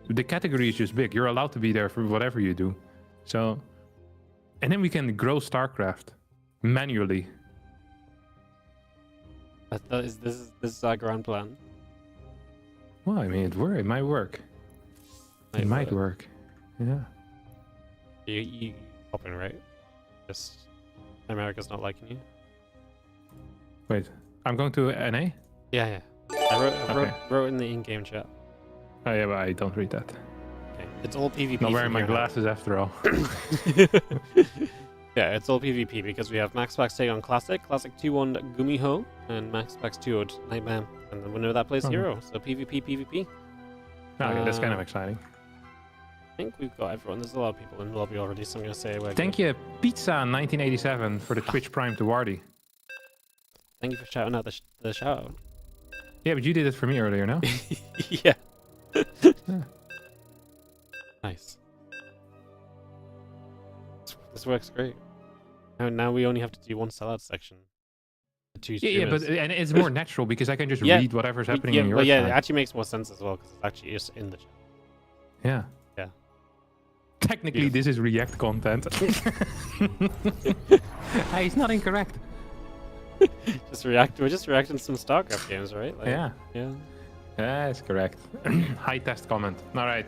The category is just big. You're allowed to be there for whatever you do. So, and then we can grow StarCraft manually. This is our grand plan. Well, I mean, it might work. It might work. Yeah. You popping, right? Just America's not liking you. Wait, I'm going to NA? Yeah. I wrote in the in-game chat. Oh yeah, but I don't read that. Okay. It's all PvP. Not wearing my glasses after all. Yeah, it's all PvP because we have MaxPacks take on Classic 2-1 Gumiho, and MaxPacks 2-0 Nightmare. And the winner of that plays herO. So PvP. Okay, that's kind of exciting. I think we've got everyone. There's a lot of people in the lobby already, so I'm going to say we're Thank you, Pizza1987, for the Twitch Prime to Wardy. Thank you for shouting out the shout out. Yeah, but you did it for me earlier, no? Yeah. Nice. This works great. Now we only have to do one sellout section. But and it's more natural because I can just read whatever's happening in your chat. It actually makes more sense as well because it's actually just in the chat. Yeah. Technically, this is React content. Hey, it's not incorrect. We're just reacting to some StarCraft games, right? Like, yeah. Yeah, that's correct. High test comment. All right.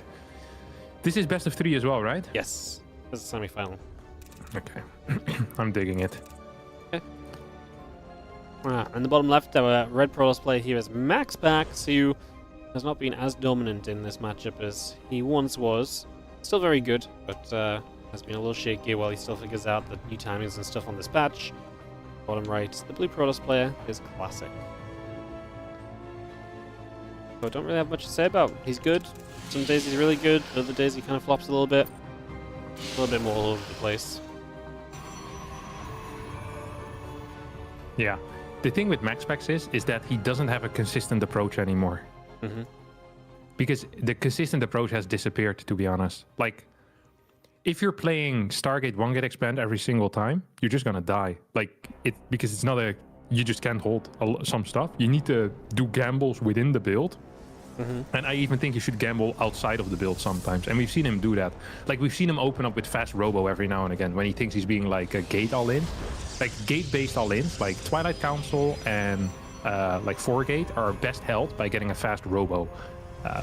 This is best of 3 as well, right? Yes. This is the semi-final. Okay. I'm digging it. Okay. In the bottom left, our red Protoss player here is MaxPacks, who has not been as dominant in this matchup as he once was. Still very good, but has been a little shaky while he still figures out the new timings and stuff on this patch. Bottom right, the blue Protoss player is Classic. So I don't really have much to say about. He's good. Some days he's really good. Other days he kind of flops a little bit. A little bit more all over the place. Yeah. The thing with MaxPacks is that he doesn't have a consistent approach anymore. Because the consistent approach has disappeared, to be honest. Like, if you're playing Stargate One Get Expand every single time, you're just gonna die. Like, because it's not you just can't hold some stuff. You need to do gambles within the build. And I even think you should gamble outside of the build sometimes. And we've seen him do that. Like, we've seen him open up with fast robo every now and again when he thinks he's being like a gate all-in. Like, gate-based all-ins, like Twilight Council and like 4-gate are best held by getting a fast robo.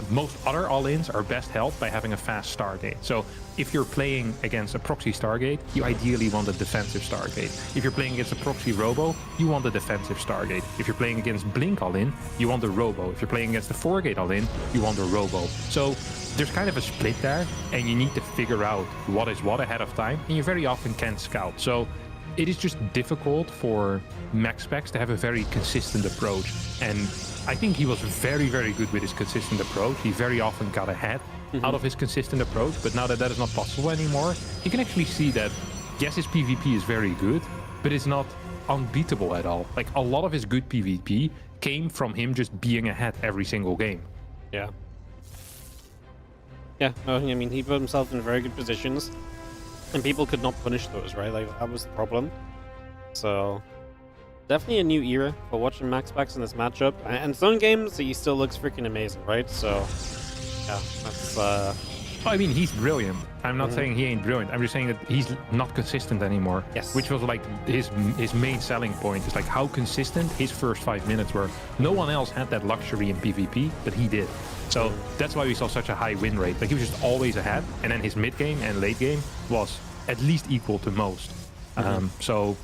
Most other all-ins are best held by having a fast Stargate. So if you're playing against a proxy Stargate, you ideally want a defensive Stargate. If you're playing against a proxy Robo, you want a defensive Stargate. If you're playing against Blink all-in, you want a Robo. If you're playing against the 4-gate all-in, you want a Robo. So there's kind of a split there, and you need to figure out what is what ahead of time, and you very often can't scout. So it is just difficult for MaxPacks to have a very consistent approach. And I think he was very, very good with his consistent approach. He very often got ahead out of his consistent approach, but now that that is not possible anymore, you can actually see that, yes, his PvP is very good, but it's not unbeatable at all. Like, a lot of his good PvP came from him just being ahead every single game. Yeah. Yeah, no, I mean, he put himself in very good positions, and people could not punish those, right? Like, that was the problem. So, definitely a new era for watching MaxPacks in this matchup. And some games, he still looks freaking amazing, right? So, yeah, that's... I mean, he's brilliant. I'm not saying he ain't brilliant. I'm just saying that he's not consistent anymore. Yes. Which was like his main selling point. Is like how consistent his first 5 minutes were. No one else had that luxury in PvP, but he did. So that's why we saw such a high win rate. Like, he was just always ahead, and then his mid game and late game was at least equal to most. So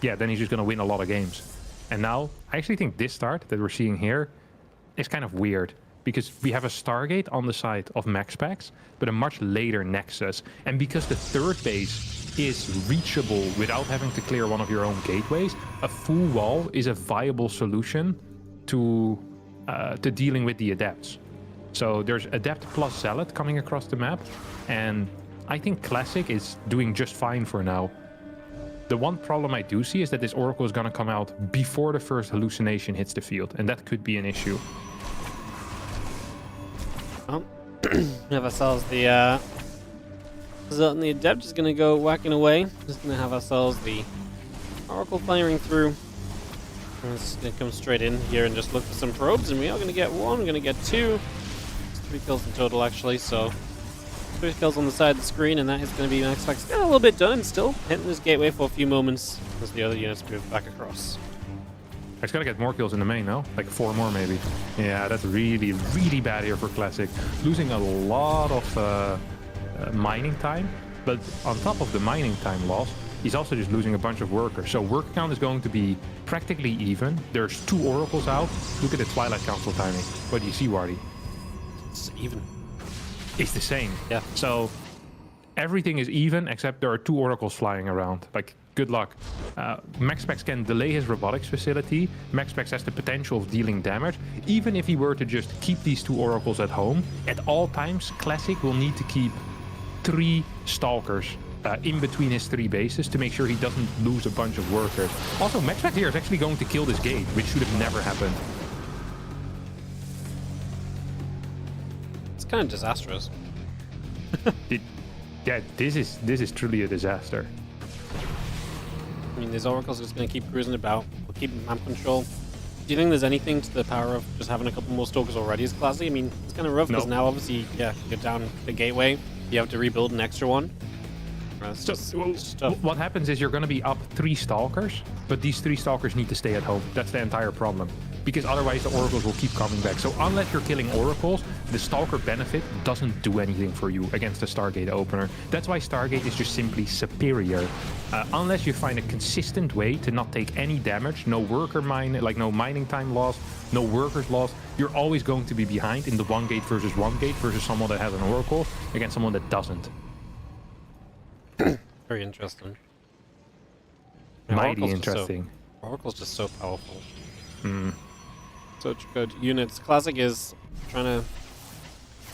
yeah, then he's just gonna win a lot of games. And now I actually think this start that we're seeing here is kind of weird, because we have a Stargate on the side of MaxPacks, but a much later Nexus. And because the third base is reachable without having to clear one of your own gateways, a full wall is a viable solution to dealing with the Adepts. So there's Adept plus Zealot coming across the map, and I think Classic is doing just fine for now. The one problem I do see is that this Oracle is going to come out before the first hallucination hits the field, and that could be an issue. We have ourselves the result, and the Adept is going to go whacking away. Just going to have ourselves the Oracle firing through. And it's going to come straight in here and just look for some probes, and we are going to get one, we're going to get two. It's 3 kills in total, actually, so 3 kills on the side of the screen, and that is going to be MaxPacks. Got a little bit done, still hitting this gateway for a few moments as the other units move back across. He's got to get more kills in the main, no? Like 4 more, maybe. Yeah, that's really, really bad here for Classic. Losing a lot of mining time, but on top of the mining time loss, he's also just losing a bunch of workers. So work count is going to be practically even. There's 2 oracles out. Look at the Twilight Council timing. What do you see, Wardy? It's even. It's the same. Yeah. So everything is even except there are 2 oracles flying around. Like, good luck. MaxPacks can delay his robotics facility. MaxPacks has the potential of dealing damage. Even if he were to just keep these 2 oracles at home, at all times, Classic will need to keep 3 stalkers in between his 3 bases to make sure he doesn't lose a bunch of workers. Also, MaxPacks here is actually going to kill this gate, which should have never happened. It's kind of disastrous. Yeah, this is truly a disaster. I mean, these oracles are just going to keep cruising about. We'll keep map control. Do you think there's anything to the power of just having a couple more stalkers already as Classic? I mean, it's kind of rough because now, obviously, yeah, you get down the gateway, you have to rebuild an extra one. So what happens is you're going to be up 3 stalkers, but these 3 stalkers need to stay at home. That's the entire problem. Because otherwise the oracles will keep coming back. So unless you're killing oracles, the stalker benefit doesn't do anything for you against the Stargate opener. That's why Stargate is just simply superior. Unless you find a consistent way to not take any damage, no mining time loss, no workers lost, you're always going to be behind in the 1 gate versus someone that has an oracle against someone that doesn't. Very interesting. Mighty interesting. Oracle's just so powerful. Such good units. Classic is trying to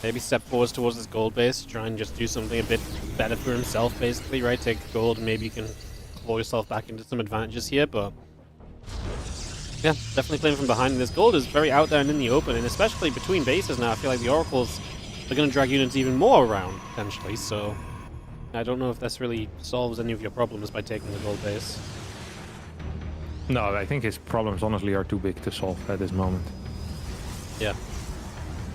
maybe step forwards towards this gold base, try and just do something a bit better for himself, basically, right? Take gold and maybe you can claw yourself back into some advantages here, but yeah, definitely playing from behind. And this gold is very out there and in the open, and especially between bases now, I feel like the oracles are going to drag units even more around, potentially, so I don't know if this really solves any of your problems by taking the gold base. No, I think his problems honestly are too big to solve at this moment. Yeah.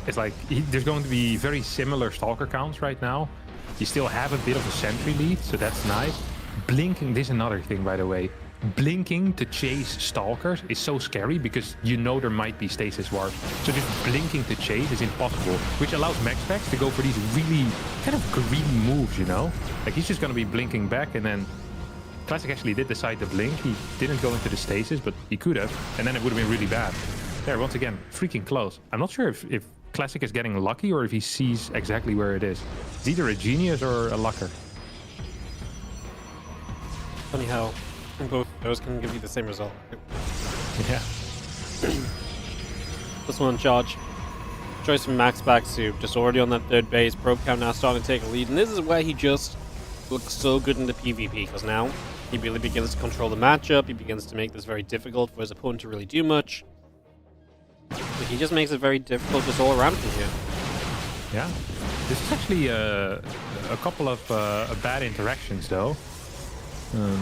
It's like, there's going to be very similar stalker counts right now. You still have a bit of a sentry lead, so that's nice. Blinking, this is another thing, by the way. Blinking to chase stalkers is so scary because you know there might be stasis warps. So just blinking to chase is impossible, which allows MaxPacks to go for these really kind of greedy moves, you know? Like, he's just going to be blinking back, and then Classic actually did decide to blink. He didn't go into the stasis, but he could have, and then it would have been really bad. There, once again, freaking close. I'm not sure if Classic is getting lucky or if he sees exactly where it is. It's either a genius or a lucker. Funny how both those can give you the same result. Yeah. This one charge. Choice from MaxPacks, who just already on that 3rd base. Probe count now starting to take a lead, and this is where he just looks so good in the PvP, because now he really begins to control the matchup. He begins to make this very difficult for his opponent to really do much. But he just makes it very difficult just all around from here. Yeah. This is actually a couple of bad interactions, though.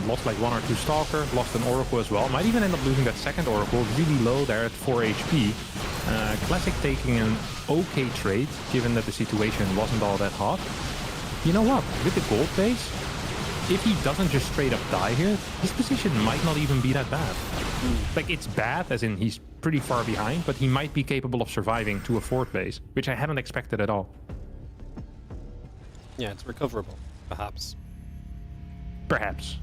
Lost like 1 or 2 Stalker, lost an Oracle as well. Might even end up losing that second Oracle, really low there at 4 HP. Classic taking an okay trade, given that the situation wasn't all that hot. You know what? With the gold base, if he doesn't just straight up die here, his position might not even be that bad. Like, it's bad, as in he's pretty far behind, but he might be capable of surviving to a 4th base, which I hadn't expected at all. Yeah, it's recoverable, perhaps. Perhaps.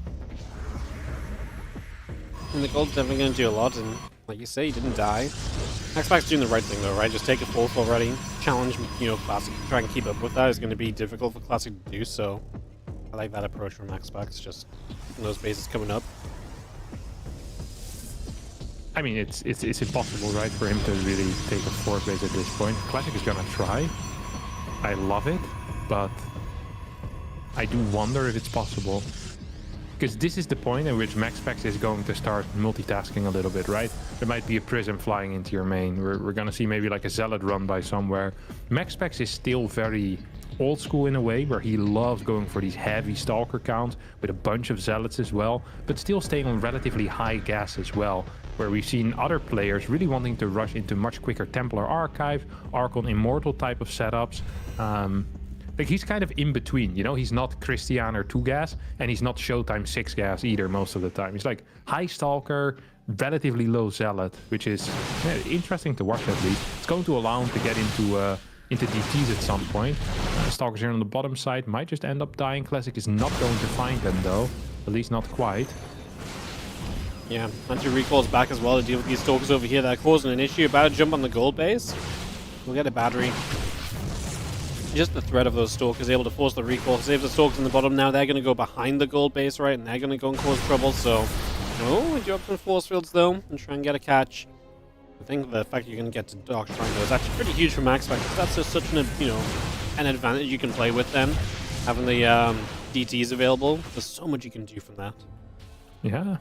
And the gold's definitely going to do a lot, and like you say, he didn't die. MaxPacks doing the right thing though, right? Just take a 4th already. Challenge, Classic. Try and keep up with that is going to be difficult for Classic to do, so I like that approach from MaxPacks, just keeping those bases coming up. I mean, it's impossible, right, for him to really take a 4th base at this point. Classic is going to try. I love it, but I do wonder if it's possible. Because this is the point in which MaxPacks is going to start multitasking a little bit, right? There might be a Prism flying into your main. We're going to see maybe like a Zealot run by somewhere. MaxPacks is still very old school in a way, where he loves going for these heavy Stalker counts with a bunch of Zealots as well, but still staying on relatively high gas as well, where we've seen other players really wanting to rush into much quicker Templar Archive, Archon Immortal type of setups. Like, he's kind of in between, you know? He's not Christian or 2 gas, and he's not Showtime 6 gas either most of the time. He's like high Stalker, relatively low Zealot, which is interesting to watch at least. It's going to allow him to get into DTs at some point. Stalkers here on the bottom side might just end up dying. Classic is not going to find them though, at least not quite. Yeah, anti-recall's back as well to deal with these Stalkers over here that are causing an issue. About to jump on the gold base. We'll get a battery. Just the threat of those Stalkers able to force the recall, save the Stalkers in the bottom. Now they're going to go behind the gold base, right? And they're going to go and cause trouble. So, we drop some force fields though and try and get a catch. I think the fact you're going to get to Dark Shrine though is actually pretty huge for MaxPacks, because that's just such an, an advantage you can play with them. Having the DTs available, there's so much you can do from that. Yeah.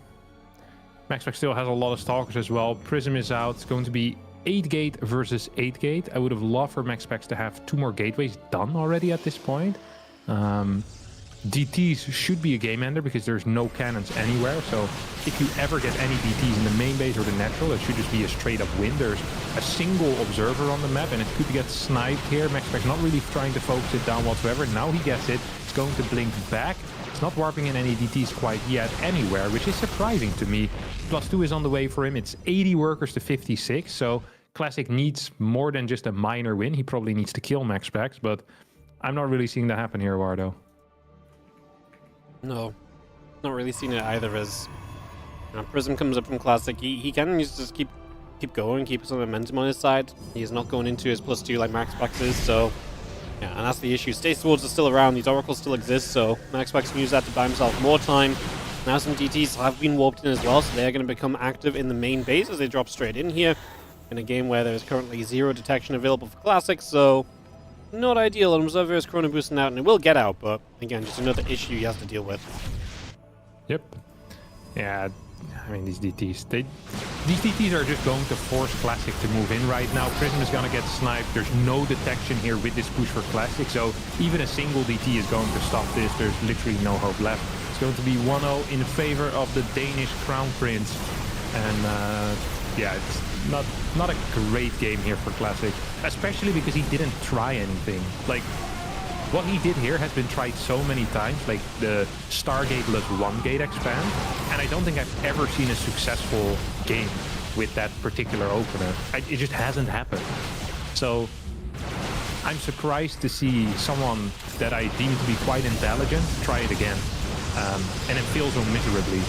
MaxPacks still has a lot of Stalkers as well. Prism is out. It's going to be 8 gate versus 8 gate. I would have loved for MaxPacks to have 2 more gateways done already at this point. DTs should be a game ender because there's no cannons anywhere. So if you ever get any DTs in the main base or the natural, it should just be a straight up win. There's a single observer on the map and it could get sniped here. MaxPacks not really trying to focus it down whatsoever. Now he gets it. It's going to blink back. It's not warping in any DTs quite yet anywhere, which is surprising to me. +2 is on the way for him. It's 80 workers to 56. So Classic needs more than just a minor win. He probably needs to kill MaxPacks, but I'm not really seeing that happen here, Wardo. No, not really seeing it either. As Prism comes up from Classic, he can just keep going, keep some momentum on his side. He's not going into his +2 like MaxPacks is, so yeah, and that's the issue. Stay Swords are still around, these Oracles still exist, so MaxPacks can use that to buy himself more time. Now some DTs have been warped in as well, so they're going to become active in the main base as they drop straight in here in a game where there is currently 0 detection available for Classic, so not ideal. And Observer is Chrono boosting out, and it will get out, but again, just another issue he has to deal with. Yep. Yeah, I mean, these DTs are just going to force Classic to move in right now. Prism is going to get sniped. There's no detection here with this push for Classic, so even a single DT is going to stop this. There's literally no hope left. It's going to be 1-0 in favor of the Danish Crown Prince. And yeah, it's not a great game here for Classic, especially because he didn't try anything. Like, what he did here has been tried so many times, like the Stargateless 1-gate expand, and I don't think I've ever seen a successful game with that particular opener. It just hasn't happened. So I'm surprised to see someone that I deem to be quite intelligent try it again, and it fails so miserably.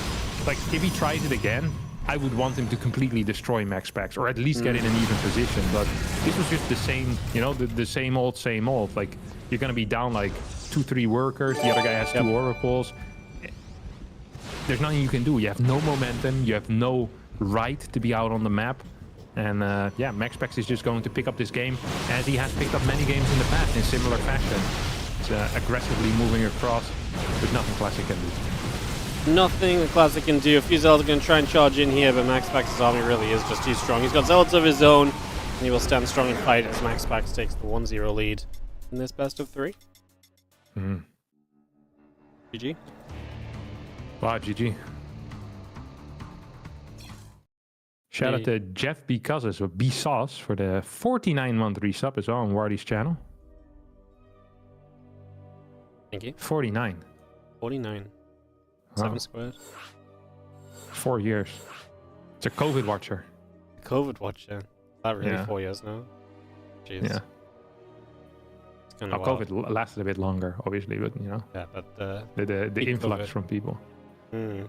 Like, if he tries it again, I would want him to completely destroy MaxPacks, or at least get in an even position. But this was just the same, the same old. Like, you're going to be down like 2-3 workers. The other guy has 2 oracles. There's nothing you can do. You have no momentum. You have no right to be out on the map. And yeah, MaxPacks is just going to pick up this game as he has picked up many games in the past in similar fashion. It's aggressively moving across. There's nothing Classic can do. Nothing the Classic can do. A few Zealots are going to try and charge in here, but MaxPacks' army really is just too strong. He's got Zealots of his own, and he will stand strong and fight as MaxPacks takes the 1-0 lead in this best of 3. GG. Wow, GG. Shout out to Jeff Becauses, or B-Sauce, for the 49-month resub as well on Wardy's channel. Thank you. 49. 49. Wow. 7 squared. 4 years. It's a COVID watcher. COVID watcher. That really 4 years now? Jeez. Yeah. It's kind of COVID lasted a bit longer, obviously, but Yeah, but the influx from people. The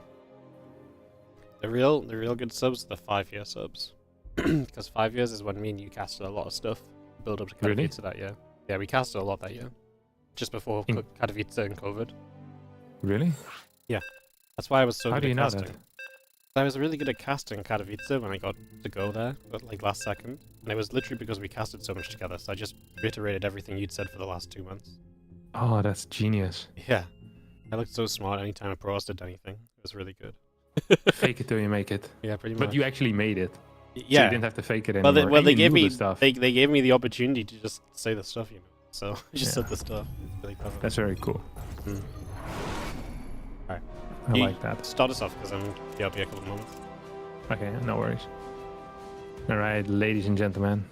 real good subs are the 5-year subs. Because 5 years is when me and you casted a lot of stuff. Build up to Katowice that year. Yeah, we casted a lot that year. Just before Katowice and COVID. Really? Yeah. That's why I was so How good do you at know casting. that? I was really good at casting Katowice when I got to go there, but like last second. And it was literally because we casted so much together, so I just reiterated everything you'd said for the last 2 months. Oh, that's genius. Yeah. I looked so smart anytime a Protoss did anything. It was really good. Fake it till you make it. Yeah, pretty much. But you actually made it. So Yeah. you didn't have to fake it anymore. Well, they And you gave knew me the stuff. they gave me the opportunity to just say the stuff, you know. So I just Yeah. said the stuff. It's really clever. That's very cool. Alright. I You like that. Start us off because I'm be out a couple of moments. Okay, no worries. Alright, ladies and gentlemen.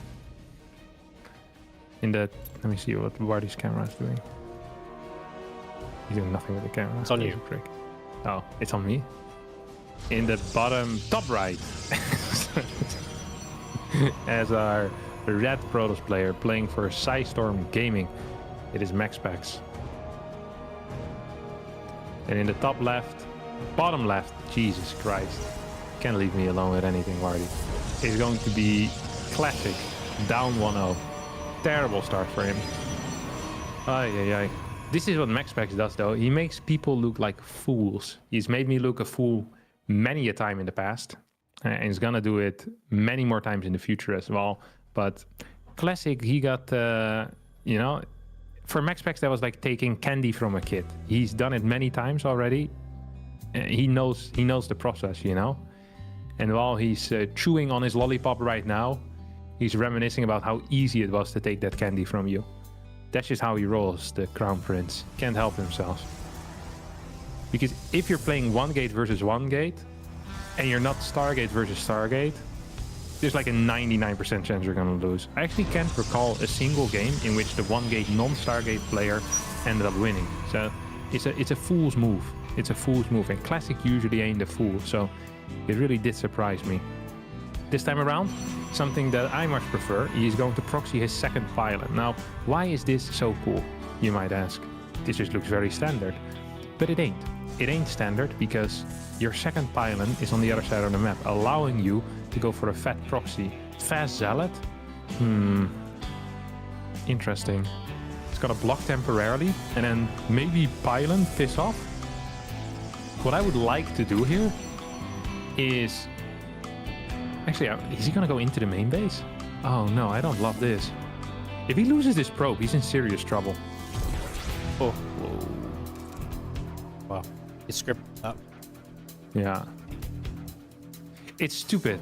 Let me see what Wardy's camera is doing. He's doing nothing with the camera. It's on There's you. a prick. Oh, it's on me? In the bottom top right. As our red Protoss player playing for Storm Gaming. It is MaxPacks. And in the top left, bottom left, Jesus Christ. Can't leave me alone with anything, Wardy. It's going to be classic, down 1-0. Terrible start for him. Ay, ay, ay. This is what MaxPacks does, though. He makes people look like fools. He's made me look a fool many a time in the past. And he's gonna do it many more times in the future as well. But classic, he got, you know, for MaxPacks, that was like taking candy from a kid. He's done it many times already. He knows the process, you know. And while he's chewing on his lollipop right now, he's reminiscing about how easy it was to take that candy from you. That's just how he rolls, the Crown Prince. Can't help himself. Because if you're playing one gate versus one gate, and you're not Stargate versus Stargate, there's like a 99% chance you're gonna lose. I actually can't recall a single game in which the one gate non-Stargate player ended up winning. So it's a fool's move. It's a fool's move, and Classic usually ain't a fool, so it really did surprise me. This time around, something that I much prefer, he's going to proxy his second pylon. Now, why is this so cool, you might ask? This just looks very standard. But it ain't. It ain't standard because your second pylon is on the other side of the map, allowing you to go for a fat proxy. Fast Zealot? Interesting. It's gonna block temporarily, and then maybe pylon piss off? What I would like to do here is... Actually, is he gonna go into the main base? Oh no, I don't love this. If he loses this probe, he's in serious trouble. Oh, whoa. Wow. He scripted that. Yeah. It's stupid.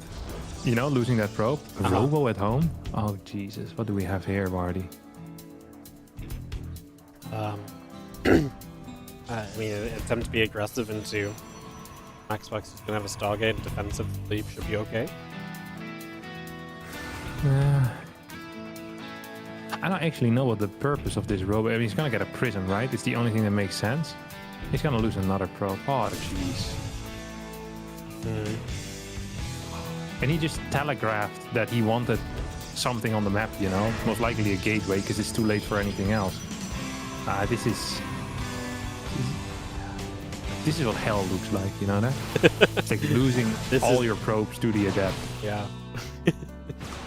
You know, losing that probe. Robo at home. Oh, Jesus. What do we have here, Wardy? I mean, attempt to be aggressive into MaxPacks is going to have a Stargate. Defensive leap should be okay. I don't actually know what the purpose of this robo. I mean, he's gonna get a prism, right? It's the only thing that makes sense. He's gonna lose another probe. Oh, jeez. And he just telegraphed that he wanted something on the map, you know? Most likely a gateway, because it's too late for anything else. This is what hell looks like, you know that? It's like losing all your probes to the adept. Yeah.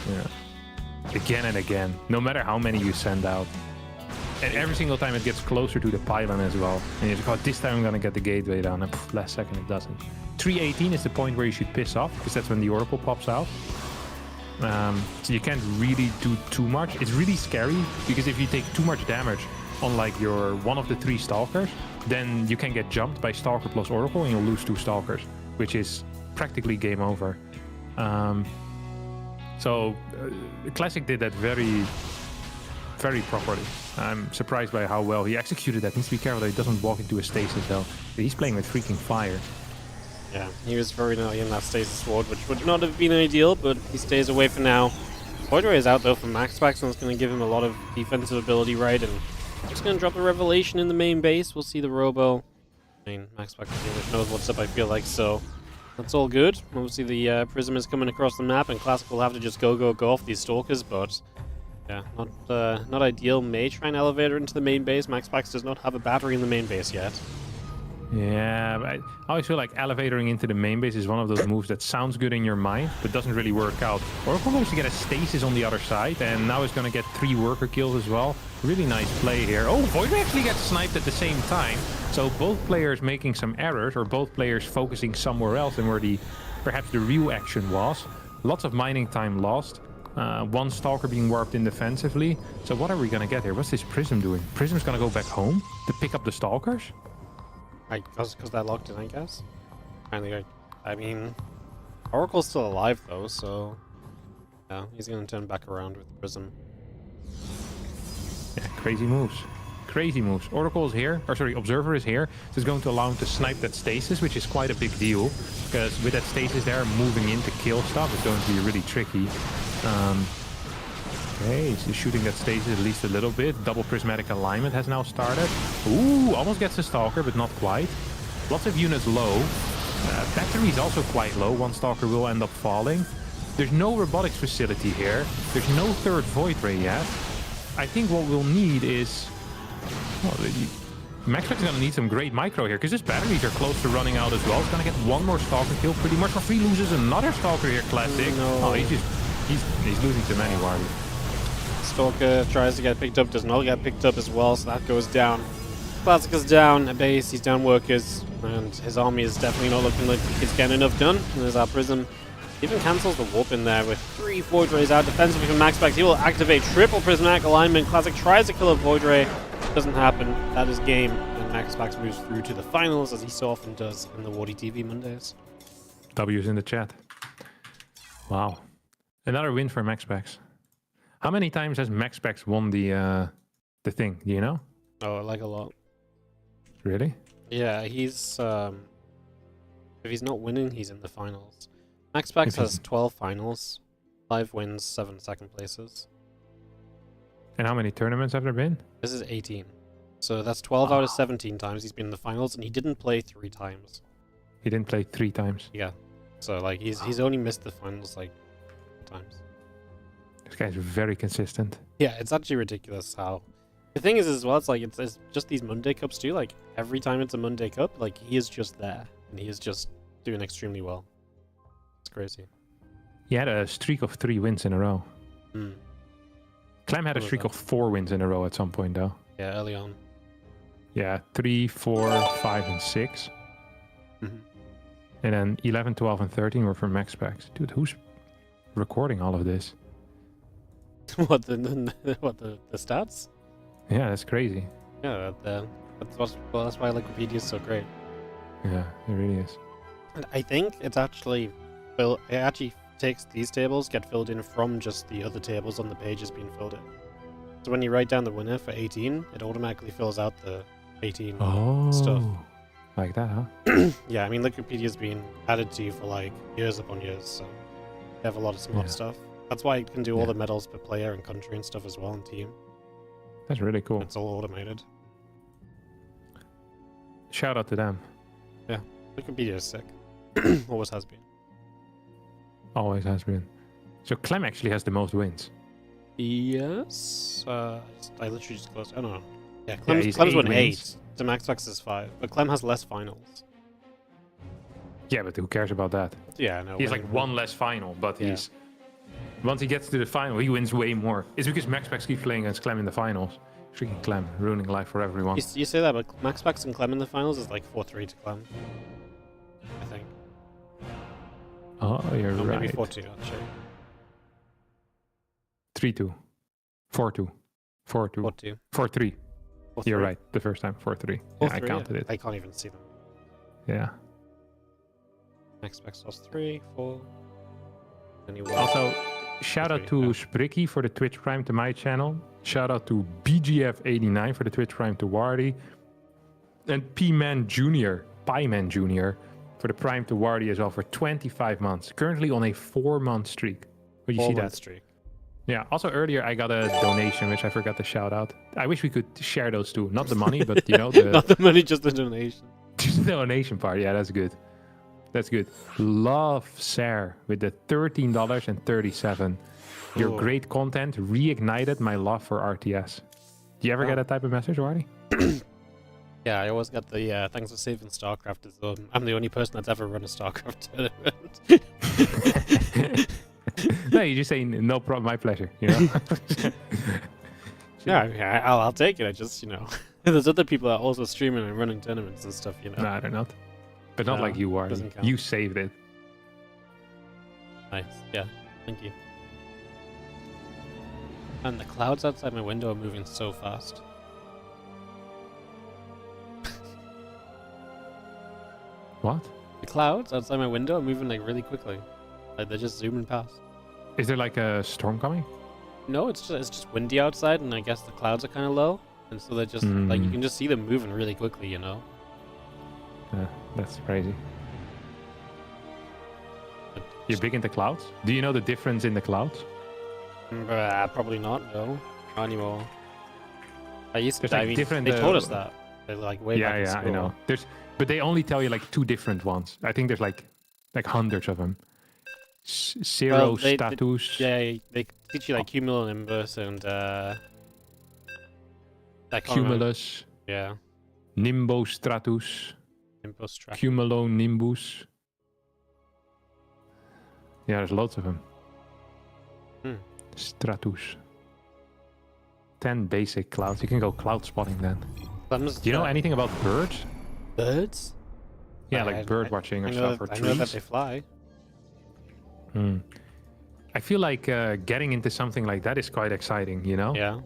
Yeah. Again and again, no matter how many you send out. And every single time it gets closer to the pylon as well. And you're like, oh, this time I'm gonna get the gateway down, and last second it doesn't. 318 is the point where you should piss off, because that's when the Oracle pops out. So you can't really do too much. It's really scary, because if you take too much damage on like your one of the 3 Stalkers, then you can get jumped by Stalker plus Oracle and you'll lose 2 Stalkers, which is practically game over. So Classic did that very, very properly. I'm surprised by how well he executed that. Needs to be careful that he doesn't walk into a stasis though. He's playing with freaking fire. Yeah, he was very early in that stasis ward, which would not have been ideal, but he stays away for now. Voidray is out though from MaxPacks, and it's going to give him a lot of defensive ability, right? And just going to drop the Revelation in the main base. We'll see the Robo. I mean, MaxPacks pretty much knows what's up, I feel like, so that's all good. Obviously, the Prism is coming across the map, and Classic will have to just go off these Stalkers, but yeah, not ideal. May try and elevator into the main base. MaxPacks does not have a battery in the main base yet. Yeah, but I always feel like elevatoring into the main base is one of those moves that sounds good in your mind, but doesn't really work out. Oracle goes to get a stasis on the other side, and now he's going to get 3 worker kills as well. Really nice play here. Oh, Void actually gets sniped at the same time. So both players making some errors, or both players focusing somewhere else than where perhaps the real action was. Lots of mining time lost. 1 Stalker being warped in defensively. So what are we going to get here? What's this Prism doing? Prism's going to go back home to pick up the Stalkers? Because they're locked in, I guess. I mean, Oracle's still alive though, so yeah, he's gonna turn back around with Prism. Yeah, crazy moves. Crazy moves. Oracle is here, or sorry, Observer is here. So it's going to allow him to snipe that stasis, which is quite a big deal. Because with that stasis there, moving in to kill stuff is going to be really tricky. Okay, he's shooting that stasis at least a little bit. Double prismatic alignment has now started. Ooh, almost gets a Stalker, but not quite. Lots of units low. Battery is also quite low. One Stalker will end up falling. There's no robotics facility here. There's no third Void Ray yet. I think what we'll need is... Well, MaxPacks is going to need some great micro here, because his batteries are close to running out as well. He's going to get one more Stalker kill pretty much for free. Loses another Stalker here, classic. No. Oh, he's losing to many, Wardy. Stalker tries to get picked up, does not get picked up as well, so that goes down. Classic is down at base, he's down workers, and his army is definitely not looking like he's getting enough done. And there's our Prism. Even cancels the warp in there with 3 Void Rays out defensively from MaxPacks. He will activate triple prismatic alignment. Classic tries to kill a Void Ray. Doesn't happen. That is game. And MaxPacks moves through to the finals, as he so often does in the WARDITV Mondays. W's in the chat. Wow. Another win for MaxPacks. How many times has MaxPacks won the thing? Do you know? Oh, like a lot. Really? Yeah, he's... if he's not winning, he's in the finals. MaxPacks has 12 finals, 5 wins, 7 second places. And how many tournaments have there been? This is 18. So that's 12 out of 17 times he's been in the finals, and he didn't play 3 times. He didn't play 3 times. Yeah. So like he's only missed the finals like 4 times. This guy's very consistent. Yeah, it's actually ridiculous how... The thing is as well, it's like it's just these Monday Cups too. Like every time it's a Monday Cup, like he is just there, and he is just doing extremely well. It's crazy. He had a streak of 3 wins in a row. Mm. Clem had a streak of 4 wins in a row at some point, though. Yeah, early on. Yeah, 3, 4, 5, and 6. Mm-hmm. And then 11, 12, and 13 were for MaxPacks. Dude, who's recording all of this? What the stats? Yeah, that's crazy. Yeah, that's why Wikipedia is so great. Yeah, it really is. And I think it's actually it actually takes these tables, get filled in from just the other tables on the pages being filled in. So when you write down the winner for 18, it automatically fills out the 18 stuff. Like that, huh? Yeah, I mean Wikipedia's been added to you for like years upon years, so they have a lot of smart stuff. That's why it can do all the medals per player and country and stuff as well and team. That's really cool. It's all automated. Shout out to them. Yeah, Wikipedia is sick. Always has been. Always has been. So Clem actually has the most wins. Yes. I literally just closed. Oh no. Yeah, Clem's won 8. The MaxPacks is 5, but Clem has less finals. Yeah, but who cares about that? Yeah, no. He has like 1 less final, but he's... Once he gets to the final, he wins way more. It's because MaxPacks keep playing against Clem in the finals. Freaking Clem, ruining life for everyone. You say that, but MaxPacks and Clem in the finals is like 4-3 to Clem. I think. Oh, you're right. Maybe 4-2, actually. 3-2. 4-2. 4-2. 4-3. You're right. The first time, 4-3. Yeah, I counted it. I can't even see them. Yeah. MaxPacks lost 3, 4. Also, shout out to Spricky for the Twitch Prime to my channel. Shout out to BGF89 for the Twitch Prime to Wardy. And P-Man Jr., Pieman Jr. for the Prime to Wardy as well for 25 months. Currently on a 4-month streak. Would you see that? Streak. Yeah, also earlier I got a donation, which I forgot to shout out. I wish we could share those two. Not the money, but you know, the... Not the money, just the donation. Just the donation part. Yeah, that's good. That's good. Love Sarah with the $13.37. Your great content reignited my love for RTS. Do you ever get that type of message, Wardy? Yeah, I always get the thanks for saving StarCraft. I'm the only person that's ever run a StarCraft tournament. No, you just say no problem, my pleasure. You know? Yeah, I'll take it. I just, you know, there's other people that are also streaming and running tournaments and stuff. You know. No, they're not. But not like you are. You saved it. Nice. Yeah. Thank you. And the clouds outside my window are moving so fast. What? The clouds outside my window are moving like really quickly. Like they're just zooming past. Is there like a storm coming? No, it's just windy outside, and I guess the clouds are kind of low, and so they're just like you can just see them moving really quickly, you know. That's crazy. But You're big into clouds? Do you know the difference in the clouds? probably not. No, not anymore. I used There's to. like I mean, different, they told us that. They're like way back in Yeah, I school. know. But they only tell you like 2 different ones. I think there's like hundreds of them. Zero status. Yeah, they teach you like cumulonimbus and I can't remember. Cumulus. Yeah, Nimbostratus. nimbus track. Cumulonimbus. Yeah, there's lots of them. Stratus. 10 basic clouds. You can go cloud spotting then. Do you know anything about birds? Birds? Yeah, like bird watching or stuff, or trees. I know that they fly. I feel like getting into something like that is quite exciting, you know? Yeah.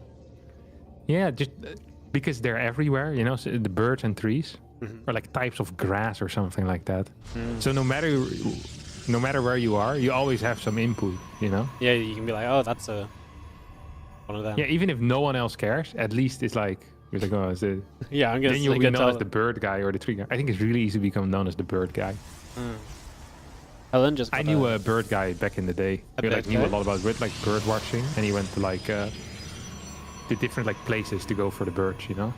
Yeah, just because they're everywhere, you know, so the birds and trees, or like types of grass or something like that. So no matter where you are, you always have some input, you know? Yeah, you can be like, oh, that's one of them. Yeah, even if no one else cares, at least it's like, you're like, oh, is it? Yeah, I'm gonna. Then you'll be known as the bird guy or the tree guy. I think it's really easy to become known as the bird guy. Helen just. I knew a bird guy back in the day. He like knew a lot about like bird watching, and he went to like the different like places to go for the birds, you know.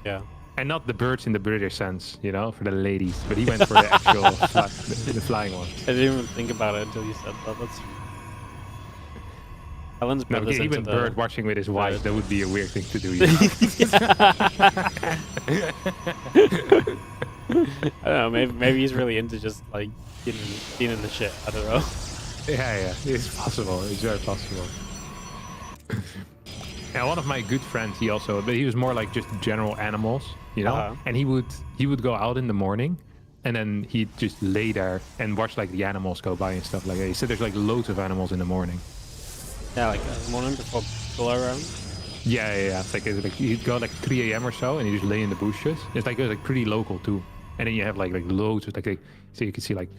Yeah. And not the birds in the British sense, you know, for the ladies, but he went for the actual the flying one. I didn't even think about it until you said that. That's. Helen's No, brothers even into bird watching with his wife, that would be a weird thing to do. You know? I don't know. Maybe he's really into just like getting in the shit. I don't know. Yeah, it's possible. It's very possible. Yeah, one of my good friends, he was more like just general animals, you know. And he would go out in the morning, and then he'd just lay there and watch like the animals go by and stuff like that. He said there's like loads of animals in the morning. Yeah, like in the morning before people are around. Yeah. It's like he'd go like 3 a.m. or so, and he just lay in the bushes. It's like pretty local too. And then you have like loads of so you can see like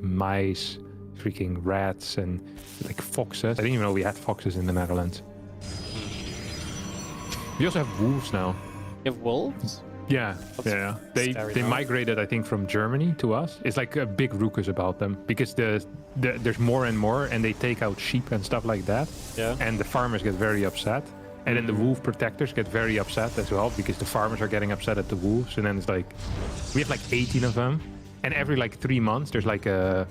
mice, freaking rats, and like foxes. I didn't even know we had foxes in the Netherlands. We also have wolves now. You have wolves? Yeah. They migrated, I think, from Germany to us. It's like a big ruckus about them because there's more and more, and they take out sheep and stuff like that. Yeah. And the farmers get very upset. And then the wolf protectors get very upset as well because the farmers are getting upset at the wolves. And then it's like, we have like 18 of them. And every like 3 months, there's like a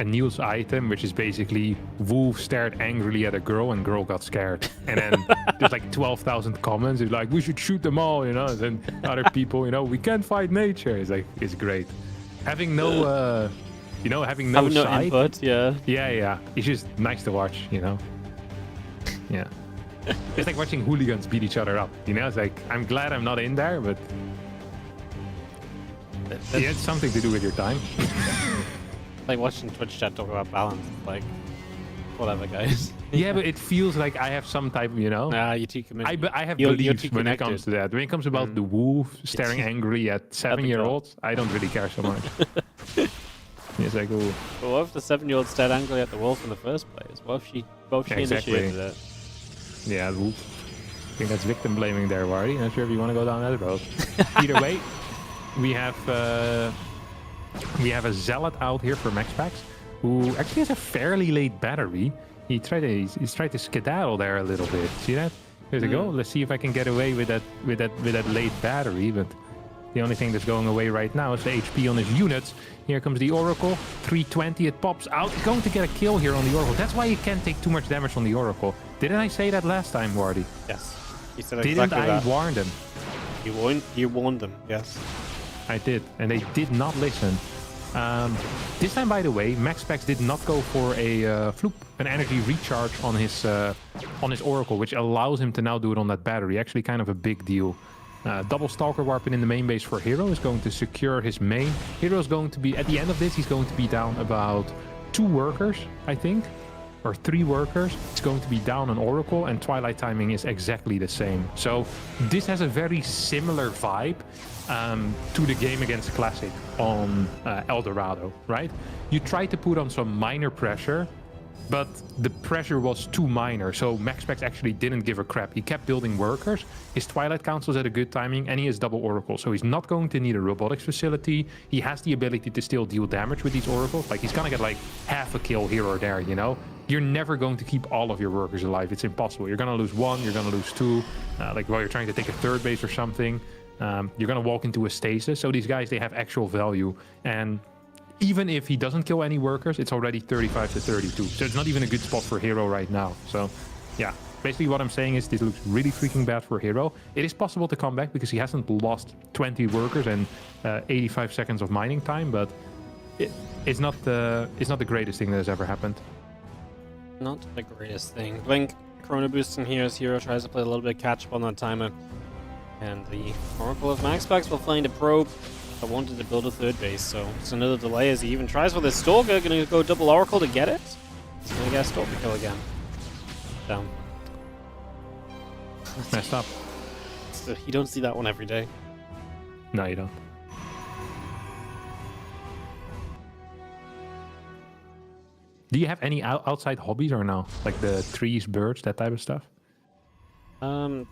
news item, which is basically wolf stared angrily at a girl and girl got scared. And then there's like 12,000 comments. It's like, we should shoot them all, you know. And then other people, you know, we can't fight nature. It's like, it's great. Having no, having no side. Input, yeah. Yeah. It's just nice to watch, you know. Yeah. It's like watching hooligans beat each other up, you know. It's like, I'm glad I'm not in there, but it's something to do with your time. Like watching Twitch chat talk about balance, like whatever, guys. Yeah, but it feels like I have some type of, you know. Nah, you're too committed. I have beliefs when it comes to that. When it comes about the wolf staring angry at 7-year-olds, I don't really care so much. It's like, oh. But what if the 7-year-old stared angrily at the wolf in the first place? What if she initiated it? Yeah, the wolf. I think that's victim blaming there, Wardy. Not sure if you want to go down that road. Either way, we have a zealot out here for MaxPacks who actually has a fairly late battery. He's tried to skedaddle there a little bit. See that? There we go. Let's see if I can get away with that late battery. But the only thing that's going away right now is the HP on his units. Here comes the Oracle. 320. It pops out. He's going to get a kill here on the Oracle. That's why you can't take too much damage on the Oracle. Didn't I say that last time, Wardy? Yes. You said exactly that. Didn't I warn them? You warned them. Yes. I did, and they did not listen. This time, by the way, MaxPacks did not go for an energy recharge on his Oracle, which allows him to now do it on that battery. Actually, kind of a big deal. Double Stalker Warping in the main base for herO is going to secure his main. herO is going to be, at the end of this, he's going to be down about 2 workers, I think. or 3 workers, it's going to be down on Oracle, and Twilight timing is exactly the same. So this has a very similar vibe to the game against Classic on El Dorado, right? You try to put on some minor pressure, but the pressure was too minor, so MaxPacks actually didn't give a crap. He kept building workers, his Twilight Council's at a good timing, and he has double Oracle, so he's not going to need a robotics facility. He has the ability to still deal damage with these Oracles. Like, he's gonna get like half a kill here or there, you know? You're never going to keep all of your workers alive. It's impossible. You're gonna lose 1, you're gonna lose 2, like while you're trying to take a 3rd base or something. You're gonna walk into a stasis. So these guys, they have actual value, and even if he doesn't kill any workers, it's already 35 to 32. So it's not even a good spot for herO right now. So yeah, basically what I'm saying is this looks really freaking bad for herO. It is possible to come back because he hasn't lost 20 workers and 85 seconds of mining time, but it's not the greatest thing that has ever happened. Not the greatest thing. Blink, Chrono Boost in here as herO tries to play a little bit catch up on that timer. And the Oracle of MaxPacks will find a probe. I wanted to build a 3rd base, so it's another delay as he even tries for this Stalker. Gonna go double Oracle to get it. He's gonna get a Stalker kill again. Down. Messed up. So you don't see that one every day. No, you don't. Do you have any outside hobbies or no? Like the trees, birds, that type of stuff?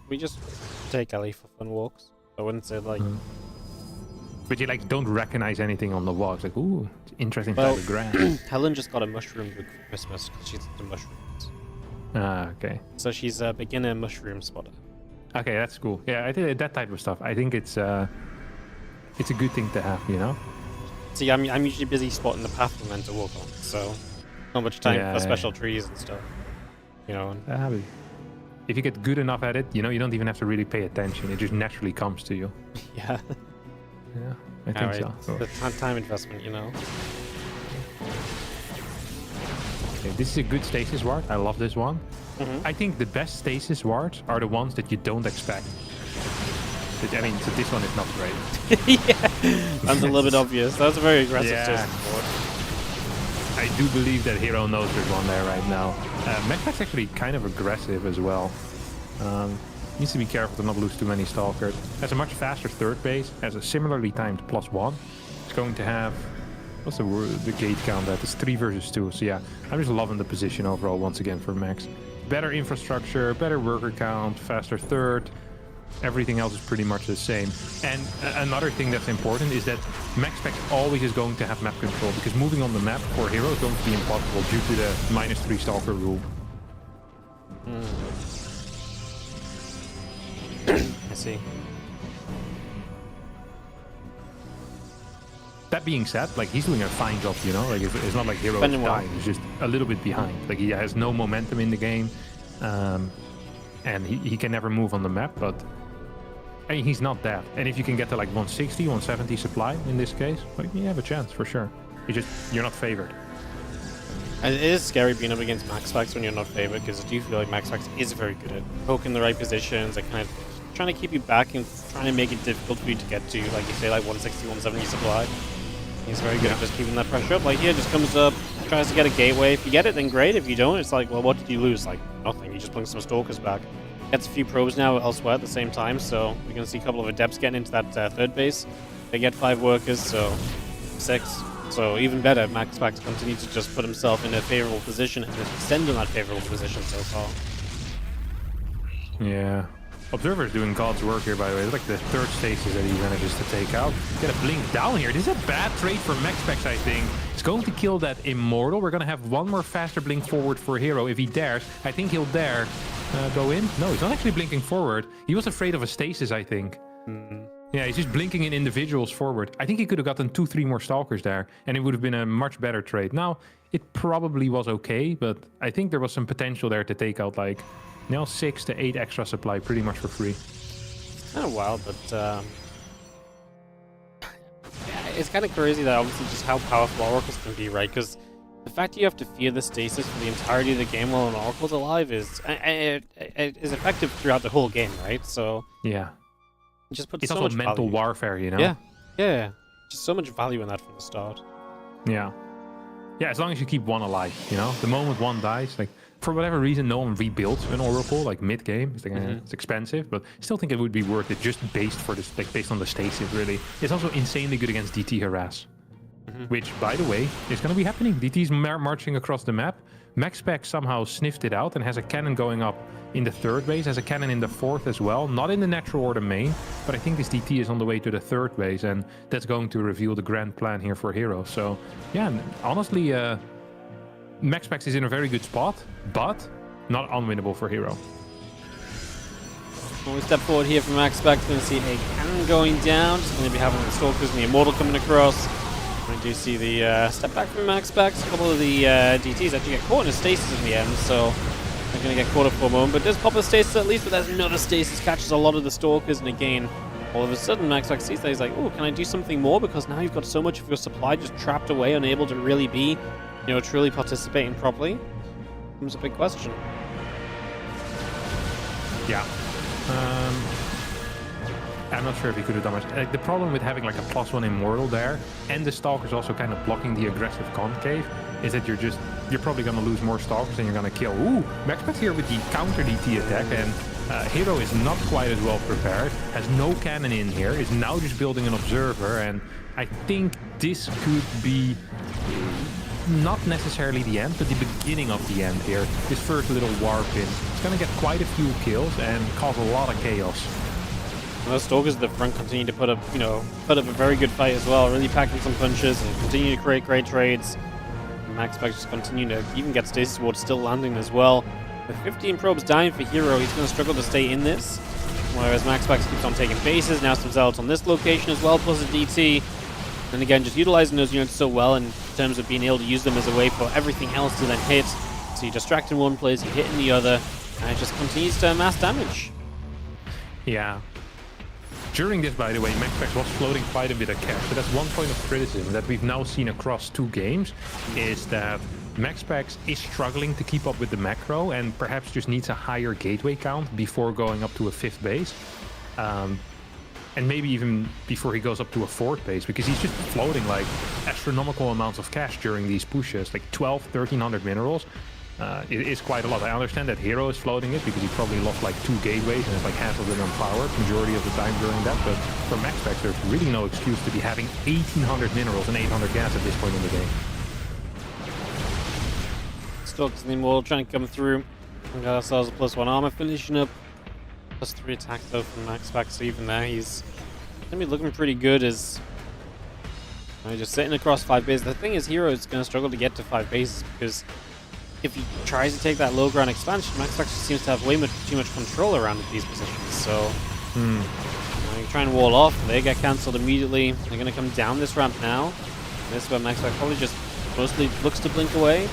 We just take Ellie for fun walks. I wouldn't say like... But you like don't recognize anything on the walks. Like, ooh, it's interesting type of grass. Helen just got a mushroom book for Christmas because she's into mushrooms. Ah, okay. So she's a beginner mushroom spotter. Okay, that's cool. Yeah, I think that type of stuff. I think it's a good thing to have, you know. See, I'm usually busy spotting the path for men to walk on, so not much time for special trees and stuff. You know. If you get good enough at it, you know, you don't even have to really pay attention. It just naturally comes to you. Yeah. Yeah, I think so. The time investment, you know. Okay, this is a good stasis ward. I love this one. I think the best stasis wards are the ones that you don't expect. I mean, so this one is not great. Yeah, that's a little bit obvious. That's a very aggressive stasis ward. I do believe that herO knows there's one there right now. MaxPacks actually kind of aggressive as well. Needs to be careful to not lose too many Stalkers. Has a much faster 3rd base, has a similarly timed +1. It's going to have... What's the gate count at? It's 3 versus 2. So yeah, I'm just loving the position overall once again for Max. Better infrastructure, better worker count, faster 3rd. Everything else is pretty much the same. And another thing that's important is that MaxPacks always is going to have map control, because moving on the map for herO is going to be impossible due to the -3 Stalker rule. I see. That being said, like, he's doing a fine job, you know? Like, it's not like herO is dying, he's just a little bit behind. Like, he has no momentum in the game, and he can never move on the map, but I mean, he's not that. And if you can get to like 160, 170 supply in this case, like, you have a chance for sure. You're not favored. And it is scary being up against MaxPacks when you're not favored, because I do feel like MaxPacks is very good at poking the right positions, like kind of trying to keep you back and trying to make it difficult for you to get to, like you say, like 160, 170 supply. He's very good at just keeping that pressure up. Like here, just comes up, tries to get a gateway. If you get it, then great. If you don't, it's like, well, what did you lose? Like, nothing. You just bring some Stalkers back. Gets a few probes now elsewhere at the same time, so we're going to see a couple of Adepts getting into that 3rd base. They get 5 workers, so 6. So even better, MaxPacks continues to just put himself in a favorable position and just extend on that favorable position so far. Yeah. Observer's doing God's work here, by the way. It's like the 3rd stasis that he manages to take out. Get a blink down here. This is a bad trade for MaxPacks, I think. It's going to kill that Immortal. We're going to have one more faster blink forward for herO if he dares. I think he'll dare go in. No, he's not actually blinking forward. He was afraid of a stasis, I think. Yeah, he's just blinking in individuals forward. I think he could have gotten 2-3 more Stalkers there, and it would have been a much better trade. Now, it probably was okay, but I think there was some potential there to take out, like, 6 to 8 extra supply pretty much for free. Kind of wild, but it's kind of crazy that obviously just how powerful Oracles can be, right? Because the fact you have to fear the stasis for the entirety of the game while an Oracle's alive is effective throughout the whole game, right? So yeah, it just puts it's so also much mental value. Warfare, you know? Yeah, just so much value in that from the start. Yeah. Yeah, as long as you keep one alive, you know? The moment one dies, like, for whatever reason, no one rebuilds an Oracle, like, mid-game. It's, like, it's expensive, but I still think it would be worth it just based on the stasis, really. It's also insanely good against DT harass. Which, by the way, is going to be happening. DT's marching across the map. MaxPacks somehow sniffed it out and has a cannon going up in the 3rd base, has a cannon in the 4th as well. Not in the natural order main, but I think this DT is on the way to the 3rd base, and that's going to reveal the grand plan here for herO. So, yeah, honestly, MaxPacks is in a very good spot, but not unwinnable for herO. When we step forward here from MaxPacks, going to see a cannon going down. Just going to be having the Stalkers and the Immortal coming across. We do see the step back from MaxPacks. A couple of the DTs actually get caught in a stasis in the end, so they're going to get caught up for a moment. But does pop a stasis at least, but there's another stasis, catches a lot of the Stalkers, and again, all of a sudden MaxPacks sees that he's like, oh, can I do something more? Because now you've got so much of your supply just trapped away, unable to really be, you know, truly participating properly. Comes a big question. Yeah. I'm not sure if he could have done much. Like, the problem with having like a +1 Immortal there, and the Stalkers also kind of blocking the aggressive concave, is that you're probably going to lose more Stalkers than you're going to kill. Ooh, MaxPacks here with the counter DT attack, and herO is not quite as well prepared, has no cannon in here, is now just building an observer, and I think this could be not necessarily the end, but the beginning of the end here. This first little warp in. It's going to get quite a few kills and cause a lot of chaos. And those Stalkers at the front continue to put up a very good fight as well, really packing some punches and continue to create great trades. And MaxPacks just continue to even get Stasis Ward still landing as well. With 15 probes dying for herO, he's going to struggle to stay in this. Whereas MaxPacks keeps on taking bases, now some Zealots on this location as well, plus a DT. And again, just utilizing those units so well in terms of being able to use them as a way for everything else to then hit. So you distract in one place, you hit in the other, and it just continues to amass damage. Yeah. During this, by the way, MaxPacks was floating quite a bit of cash. So that's one point of criticism that we've now seen across 2 games, is that MaxPacks is struggling to keep up with the macro and perhaps just needs a higher gateway count before going up to a 5th base. And maybe even before he goes up to a 4th base, because he's just floating like astronomical amounts of cash during these pushes, like 1300 minerals. It is quite a lot. I understand that herO is floating it because he probably lost like 2 gateways and it's like half of it on power majority of the time during that. But for MaxPacks, there's really no excuse to be having 1800 minerals and 800 gas at this point in the game. Stalkers and the Immortal trying to come through. We got ourselves a +1 armor finishing up. +3 attack though from MaxPacks, so even there he's going to be looking pretty good as just sitting across 5 bases. The thing is, herO is going to struggle to get to 5 bases because if he tries to take that low ground expansion, MaxPacks seems to have way too much control around these positions. So you try and wall off, they get cancelled immediately. They're going to come down this ramp now. This is where MaxPacks probably just mostly looks to blink away.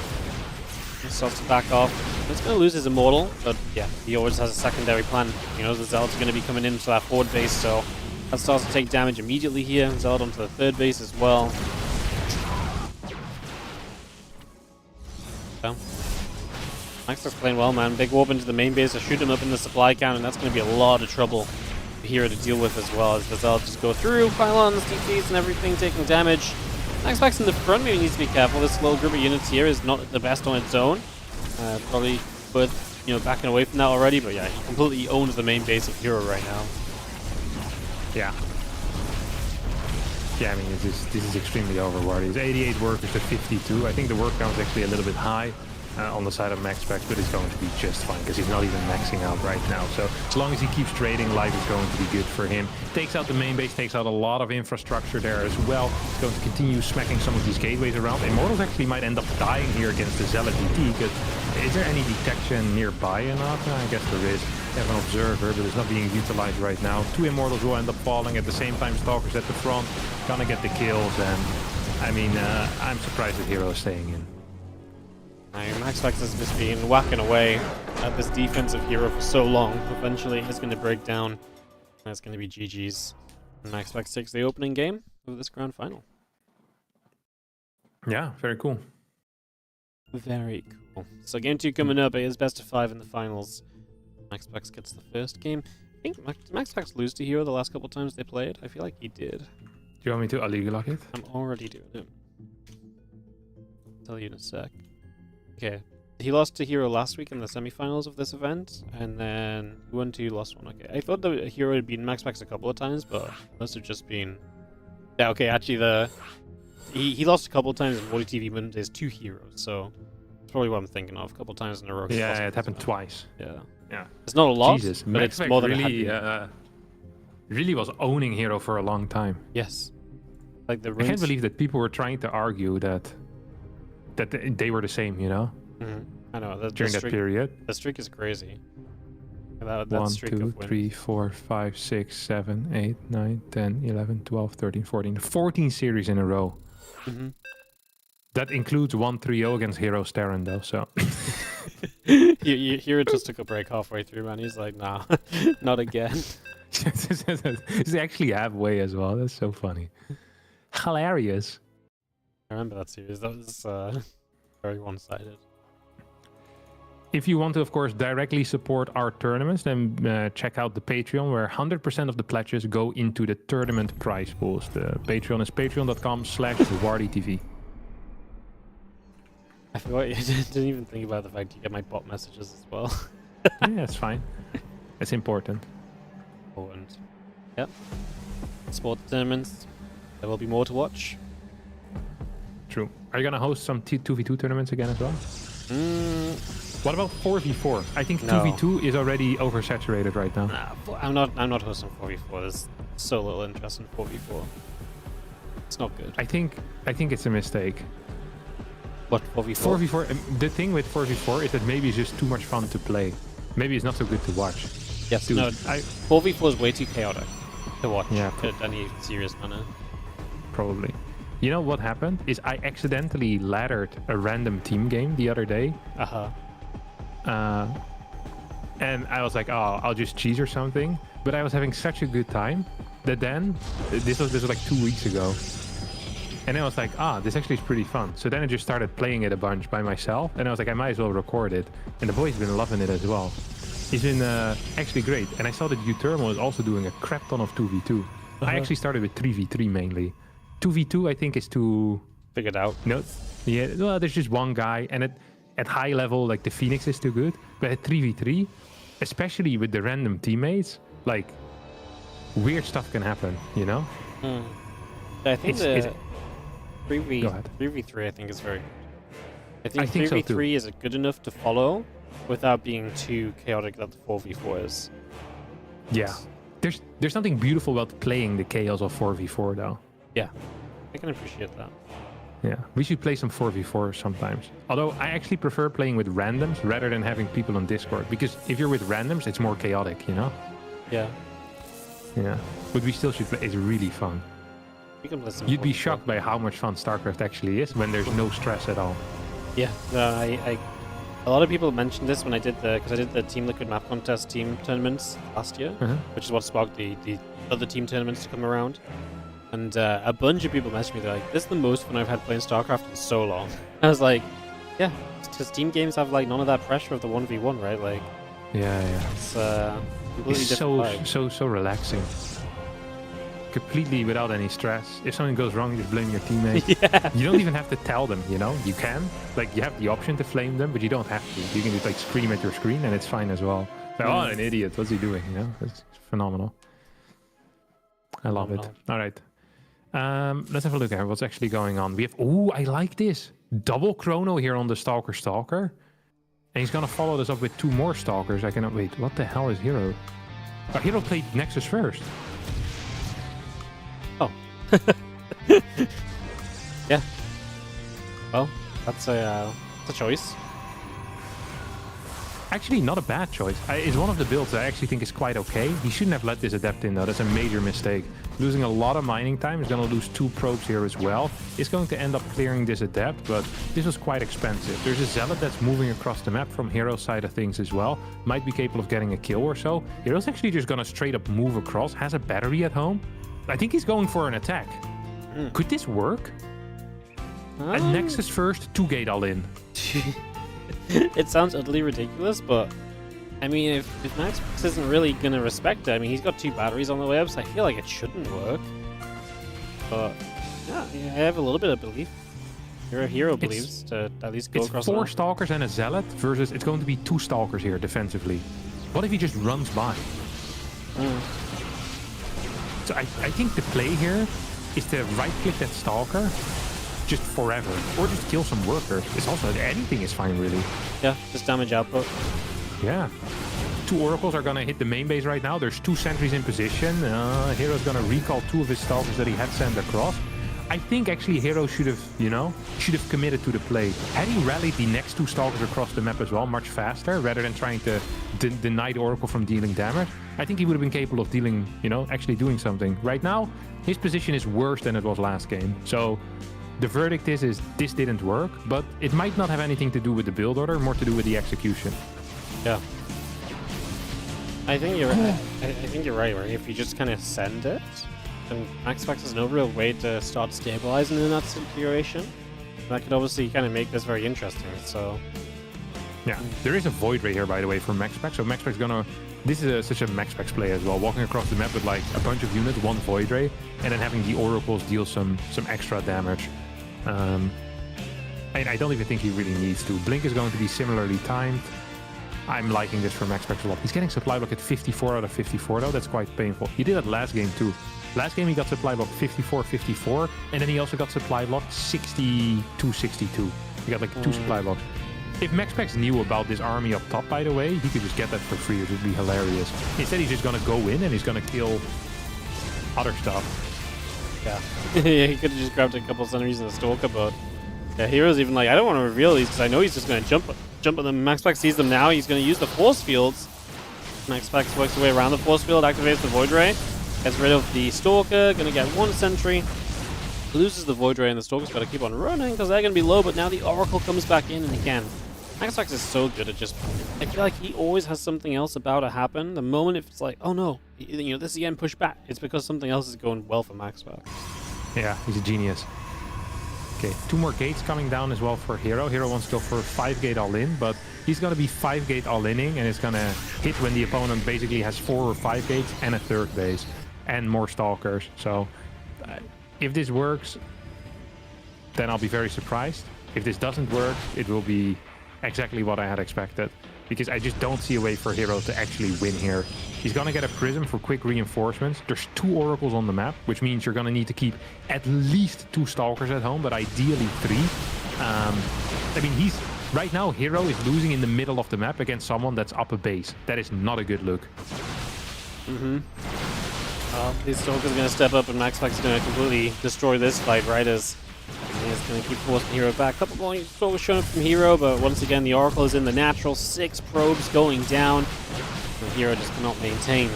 He starts to back off. It's going to lose his Immortal, but yeah, he always has a secondary plan. He knows the Zealots are going to be coming into that 4th base, so that starts to take damage immediately here. Zealot onto the 3rd base as well. So, MaxPacks playing well, man. Big warp into the main base to shoot him up in the supply count, and that's going to be a lot of trouble for herO to deal with as well, as the Zealots just go through, pylons, DTs, and everything taking damage. MaxPacks in the front maybe needs to be careful. This little group of units here is not the best on its own. Probably worth, backing away from that already, but yeah, he completely owns the main base of herO right now. Yeah. Yeah, I mean, this is extremely overworthy. It's 88 workers to 52. I think the work count is actually a little bit high on the side of MaxPacks, but it's going to be just fine because he's not even maxing out right now. So as long as he keeps trading, life is going to be good for him. Takes out the main base, takes out a lot of infrastructure there as well. He's going to continue smacking some of these gateways around. Immortals actually might end up dying here against the Zealot DT, because is there any detection nearby enough? I guess there is. They have an observer, but it's not being utilized right now. 2 Immortals will end up falling at the same time. Stalkers at the front, gonna get the kills, and I mean, I'm surprised that herO is staying in. MaxPacks has just been whacking away at this defensive herO for so long. Eventually, it's going to break down, and it's going to be GG's. And MaxPacks takes the opening game of this grand final. Yeah, very cool. Very cool. So game 2 coming up. It is best of 5 in the finals. MaxPacks gets the first game. I think did MaxPacks lose to herO the last couple times they played? I feel like he did. Do you want me to illegal lock it? I'm already doing it. tell you in a sec. Okay. He lost to herO last week in the semifinals of this event, and then he won 2, lost 1. Okay, I thought the herO had beaten MaxPacks a couple of times, but must have just been... Yeah, okay, actually he lost a couple of times in WARDITV Mondays to herO, so that's probably what I'm thinking of. A couple of times in a row. Yeah, it happened twice. Yeah. Yeah. It's not a lot, Jesus, but it's MaxPacks more than really, a really was owning herO for a long time. Yes. Like the I can't believe that people were trying to argue that they were the same, you know? Mm-hmm. I know. During that period. The streak is crazy. That 1, streak 2, of wins. 3, 4, 5, 6, 7, 8, 9, 10, 11, 12, 13, 14. 14 series in a row. Mm-hmm. That includes 1-3-0 against herO Starin, though, so... herO just took a break halfway through, man. He's like, nah, not again. He's actually halfway as well. That's so funny. Hilarious. I remember that series. That was very one-sided. If you want to, of course, directly support our tournaments, then check out the Patreon, where 100% of the pledges go into the tournament prize pools. The Patreon is patreon.com/WARDITV. I forgot. I didn't even think about the fact you get my bot messages as well. Yeah, that's fine. It's important. Important. Yep. Sports tournaments. There will be more to watch. True. Are you going to host some 2v2 tournaments again as well? What about 4v4? I think No. 2v2 is already oversaturated right now. Nah, I'm not hosting 4v4. There's so little interest in 4v4. It's not good. I think it's a mistake. What, 4v4? 4v4. The thing with 4v4 is that maybe it's just too much fun to play. Maybe it's not so good to watch. Yes, Dude, no. 4v4 is way too chaotic to watch Yeah, in any serious manner. probably. You know what happened? Is I accidentally laddered a random team game the other day. And I was like, oh, I'll just cheese or something. But I was having such a good time that then, this was like 2 weeks ago. And then I was like, this actually is pretty fun. So then I just started playing it a bunch by myself. And I was like, I might as well record it. And the boys have been loving it as well. It's been actually great. And I saw that U-Thermal is also doing a crap ton of 2v2. I actually started with 3v3 mainly. 2v2 I think is too... Figured out. No, yeah, well, there's just one guy. And at high level, like the Phoenix is too good. But at 3v3, especially with the random teammates, like weird stuff can happen, you know? I think Go ahead. 3v3 I think is very good. I think so 3v3 too. is good enough to follow without being too chaotic that the 4v4 is. Yeah. There's something beautiful about playing the chaos of 4v4 though. Yeah, I can appreciate that. Yeah, we should play some 4v4 sometimes. Although I actually prefer playing with randoms rather than having people on Discord. Because if you're with randoms, it's more chaotic, you know? Yeah. Yeah. But we still should play. It's really fun. We can play some You'd be 4v4. shocked by how much fun StarCraft actually is when there's no stress at all. Yeah, no, a lot of people mentioned this when I did the Team Liquid map contest team tournaments last year, which is what sparked the other team tournaments to come around. And a bunch of people messaged me, they're like, this is the most fun I've had playing StarCraft in so long. I was like, yeah, because team games have like none of that pressure of the 1v1, right? Like, Yeah. it's completely It's different vibe. so relaxing. Completely without any stress. If something goes wrong, you just blame your teammates. Yeah. You don't even have to tell them, you know? You can. Like, you have the option to flame them, but you don't have to. You can just, like, scream at your screen, and it's fine as well. Like, oh, an idiot. What's he doing, you know? It's phenomenal. I love it. All right. Let's have a look at what's actually going on. We have... Ooh, I like this. Double chrono here on the Stalker. And he's going to follow this up with 2 more Stalkers. I cannot... Wait, what the hell is herO? Oh, herO played Nexus first. Oh. Yeah. Well, that's a choice. Actually, not a bad choice. It's one of the builds I actually think is quite okay. He shouldn't have let this Adept in, though. That's a major mistake. Losing a lot of mining time. He's going to lose 2 probes here as well. He's going to end up clearing this Adept, but this was quite expensive. There's a Zealot that's moving across the map from hero's side of things as well. Might be capable of getting a kill or so. hero's actually just going to straight up move across. Has a battery at home. I think he's going for an attack. Could this work? A Nexus first, 2 gate all in. It sounds utterly ridiculous, but I mean, if MaxPacks isn't really gonna respect it, I mean, he's got 2 batteries on the way up, so I feel like it shouldn't work. But yeah, I have a little bit of belief. herO believes to at least go It's across. 4 stalkers and a zealot versus it's going to be 2 stalkers here defensively. What if he just runs by? So I think the play here is to right-click that stalker just forever, or just kill some workers. It's also anything is fine really. Yeah, just damage output. Yeah. 2 oracles are gonna hit the main base right now. There's 2 sentries in position. herO's gonna recall 2 of his stalkers that he had sent across. I think actually herO should have, should have committed to the play. Had he rallied the next 2 stalkers across the map as well, much faster, rather than trying to deny the oracle from dealing damage, I think he would have been capable of dealing, actually doing something. Right now, his position is worse than it was last game. So the verdict is this didn't work, but it might not have anything to do with the build order, more to do with the execution. Yeah. I think you're right. I think you're right. Right? If you just kind of send it, then MaxPacks has no real way to start stabilizing in that situation. That could obviously kind of make this very interesting. So yeah, there is a void ray here, by the way, for MaxPacks. So MaxPacks gonna. This is such a MaxPacks play as well. Walking across the map with like a bunch of units, 1 void ray, and then having the oracles deal some extra damage. I don't even think he really needs to. Blink is going to be similarly timed. I'm liking this for MaxPacks a lot. He's getting supply block at 54 out of 54 though. That's quite painful. He did that last game too. Last game he got supply block 54-54, and then he also got supply block 62-62. He got like 2 supply blocks. If MaxPacks knew about this army up top, by the way, he could just get that for free. It would be hilarious. Instead, he's just gonna go in and he's gonna kill other stuff. yeah, yeah, he could have just grabbed a couple of sentries and a stalker, but yeah, herO's even like, I don't want to reveal these because I know he's just going to jump at them. MaxPacks sees them now. He's going to use the force fields. MaxPacks works his way around the force field, activates the void ray, gets rid of the stalker, going to get 1 sentry, loses the void ray, and the stalker's got to keep on running because they're going to be low, but now the oracle comes back in and again. MaxPacks is so good at just, I feel like he always has something else about to happen. The moment if it's like, oh no, this is again push back, it's because something else is going well for MaxPacks. Yeah, he's a genius. Okay, 2 more gates coming down as well for herO. herO wants to go for a 5-gate all-in, but he's going to be 5-gate all-inning, and it's going to hit when the opponent basically has 4 or 5 gates and a 3rd base and more stalkers. So if this works, then I'll be very surprised. If this doesn't work, it will be exactly what I had expected, because I just don't see a way for herO to actually win here. He's gonna get a prism for quick reinforcements. There's 2 oracles on the map, which means you're gonna need to keep at least 2 stalkers at home, but ideally 3. I mean, right now herO is losing in the middle of the map against someone that's up a base. That is not a good look. These stalkers are going to step up, and MaxPacks is going to completely destroy this fight, right? As he's going to keep forcing herO back. A couple more stalkers showing up from herO, but once again, the oracle is in the natural. 6 probes going down. And herO just cannot maintain.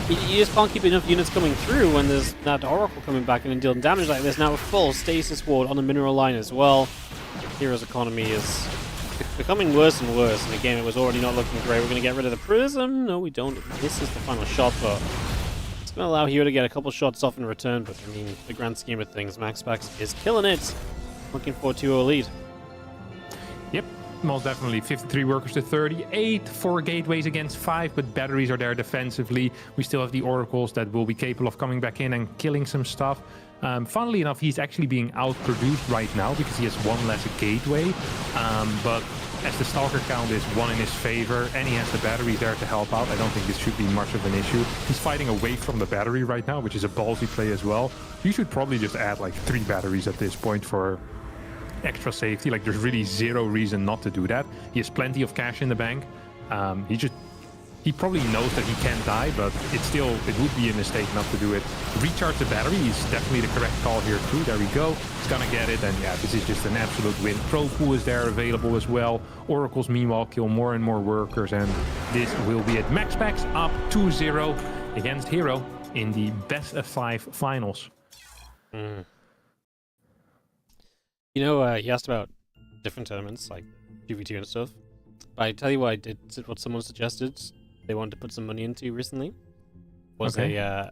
You just can't keep enough units coming through when there's that oracle coming back in and dealing damage like this. Now a full stasis ward on the mineral line as well. herO's economy is becoming worse and worse. And again, it was already not looking great. We're going to get rid of the prism. No, we don't. This is the final shot, but it's going to allow herO to get a couple shots off in return. But I mean, the grand scheme of things, MaxPacks is killing it. Looking for a 2-0 lead. Yep, most definitely. 53 workers to 38, 4 gateways against 5, but batteries are there defensively. We still have the oracles that will be capable of coming back in and killing some stuff. Funnily enough, he's actually being outproduced right now because he has 1 less gateway. But as the stalker count is 1 in his favor and he has the batteries there to help out, I don't think this should be much of an issue. He's fighting away from the battery right now, which is a ballsy play as well. You should probably just add like 3 batteries at this point for extra safety. Like, there's really 0 reason not to do that. He has plenty of cash in the bank. He probably knows that he can't die, but it would be a mistake not to do it. Recharge the battery is definitely the correct call here too. There we go. He's gonna get it, and yeah, this is just an absolute win. Pro pool is there available as well. Oracles meanwhile kill more and more workers, and this will be it. MaxPacks up 2-0 against herO in the best of 5 finals. You know, you asked about different tournaments like 2v2 and stuff. But I tell you what, I did what someone suggested they wanted to put some money into recently. Was okay. I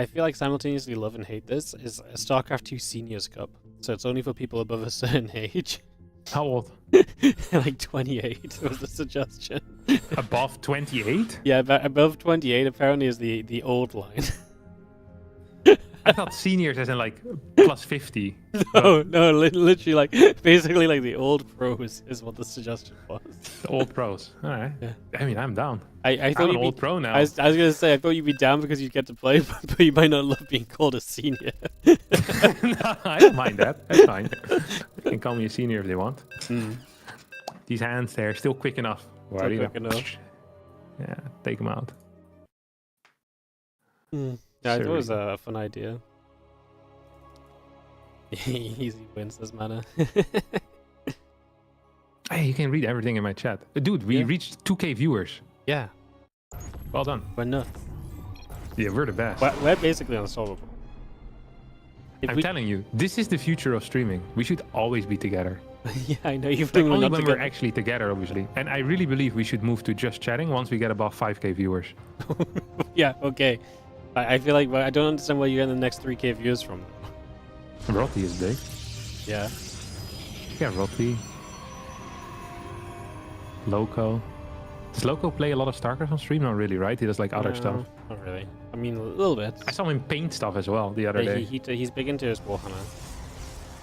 feel like simultaneously love and hate this, is a StarCraft 2 Seniors Cup. So it's only for people above a certain age. How old? Like 28 was the suggestion. Above 28? Yeah, above 28 apparently is the old line. I thought seniors as in like plus 50. No, no, literally like basically like the old pros is what the suggestion was. Old pros. All right. Yeah. I mean, I'm down. I thought I'm an you'd old be, pro now. I was gonna say I thought you'd be down because you'd get to play, but you might not love being called a senior. No, I don't mind that. That's fine. They can call me a senior if they want. These hands, they're still quick enough. Still quick enough. Yeah, take them out. Yeah, I thought it was a fun idea. Easy wins this mana. Hey, you can read everything in my chat. Dude, we reached 2K viewers. Yeah. Well done. We're nuts. Yeah, we're the best. We're basically unstoppable. I'm telling you, this is the future of streaming. We should always be together. Yeah, I know you've Like been only when we're actually together, obviously. And I really believe we should move to just chatting once we get above 5K viewers. Yeah, okay. I feel like I don't understand where you're getting the next 3K views from. Roti is big. Yeah. Yeah, Roti. Loco. Does Loco play a lot of StarCraft on stream? Not really, right? He does like other stuff. Not really. I mean, a little bit. I saw him paint stuff as well the other day. He's big into his Warhammer.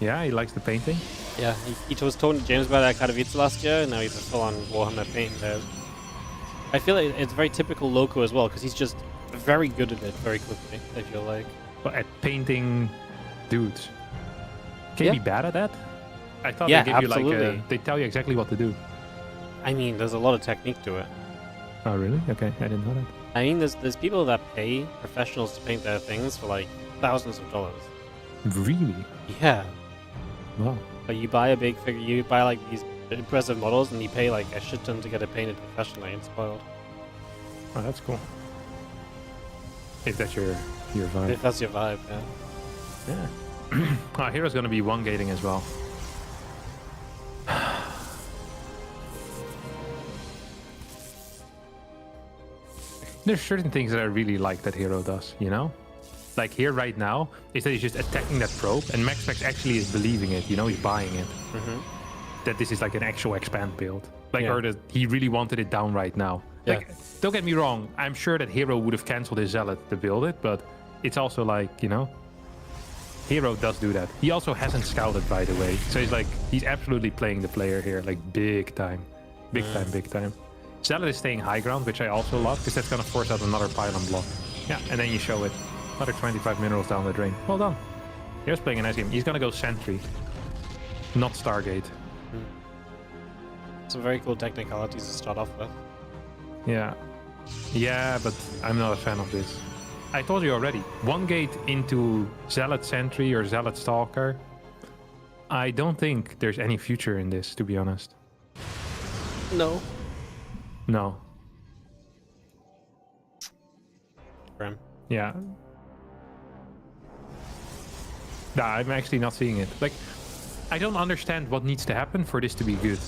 Yeah, he likes the painting. Yeah, he was talking to James about it at Katowice last year, and now he's a full-on Warhammer painting there. I feel like it's very typical Loco as well, because he's just very good at it very quickly, I feel like. But at painting dudes. Can you be bad at that? I thought Yeah, they give you absolutely. like they tell you exactly what to do. I mean, there's a lot of technique to it. Oh really? Okay, I didn't know that. I mean, there's people that pay professionals to paint their things for like thousands of dollars. Really? Yeah. Wow. Like you buy a big figure, you buy like these impressive models, and you pay like a shit ton to get it painted professionally and spoiled. Oh, that's cool. If that's your vibe. If that's your vibe, yeah. Yeah. Oh, hero's gonna be one gating as well. There's certain things that I really like that hero does, you know? Like here right now, is that he's just attacking that probe, and MaxPacks actually is believing it, you know, he's buying it. That this is like an actual expand build. Like, or that he really wanted it down right now. Like, don't get me wrong, I'm sure that hero would have cancelled his zealot to build it, but it's also like, you know, hero does do that. He also hasn't scouted, by the way. So he's like, he's absolutely playing the player here, like big time. Big time, big time. Zealot is staying high ground, which I also love, because that's going to force out another pylon block. Yeah, and then you show it. Another 25 minerals down the drain. Well done. Hero's playing a nice game. He's going to go Sentry, not Stargate. Some very cool technicalities to start off with. Yeah. Yeah, but I'm not a fan of this. I told you already. One gate into Zealot Sentry or Zealot Stalker. I don't think there's any future in this, to be honest. No. No. Grim. Yeah. Nah, I'm actually not seeing it. Like, I don't understand what needs to happen for this to be good.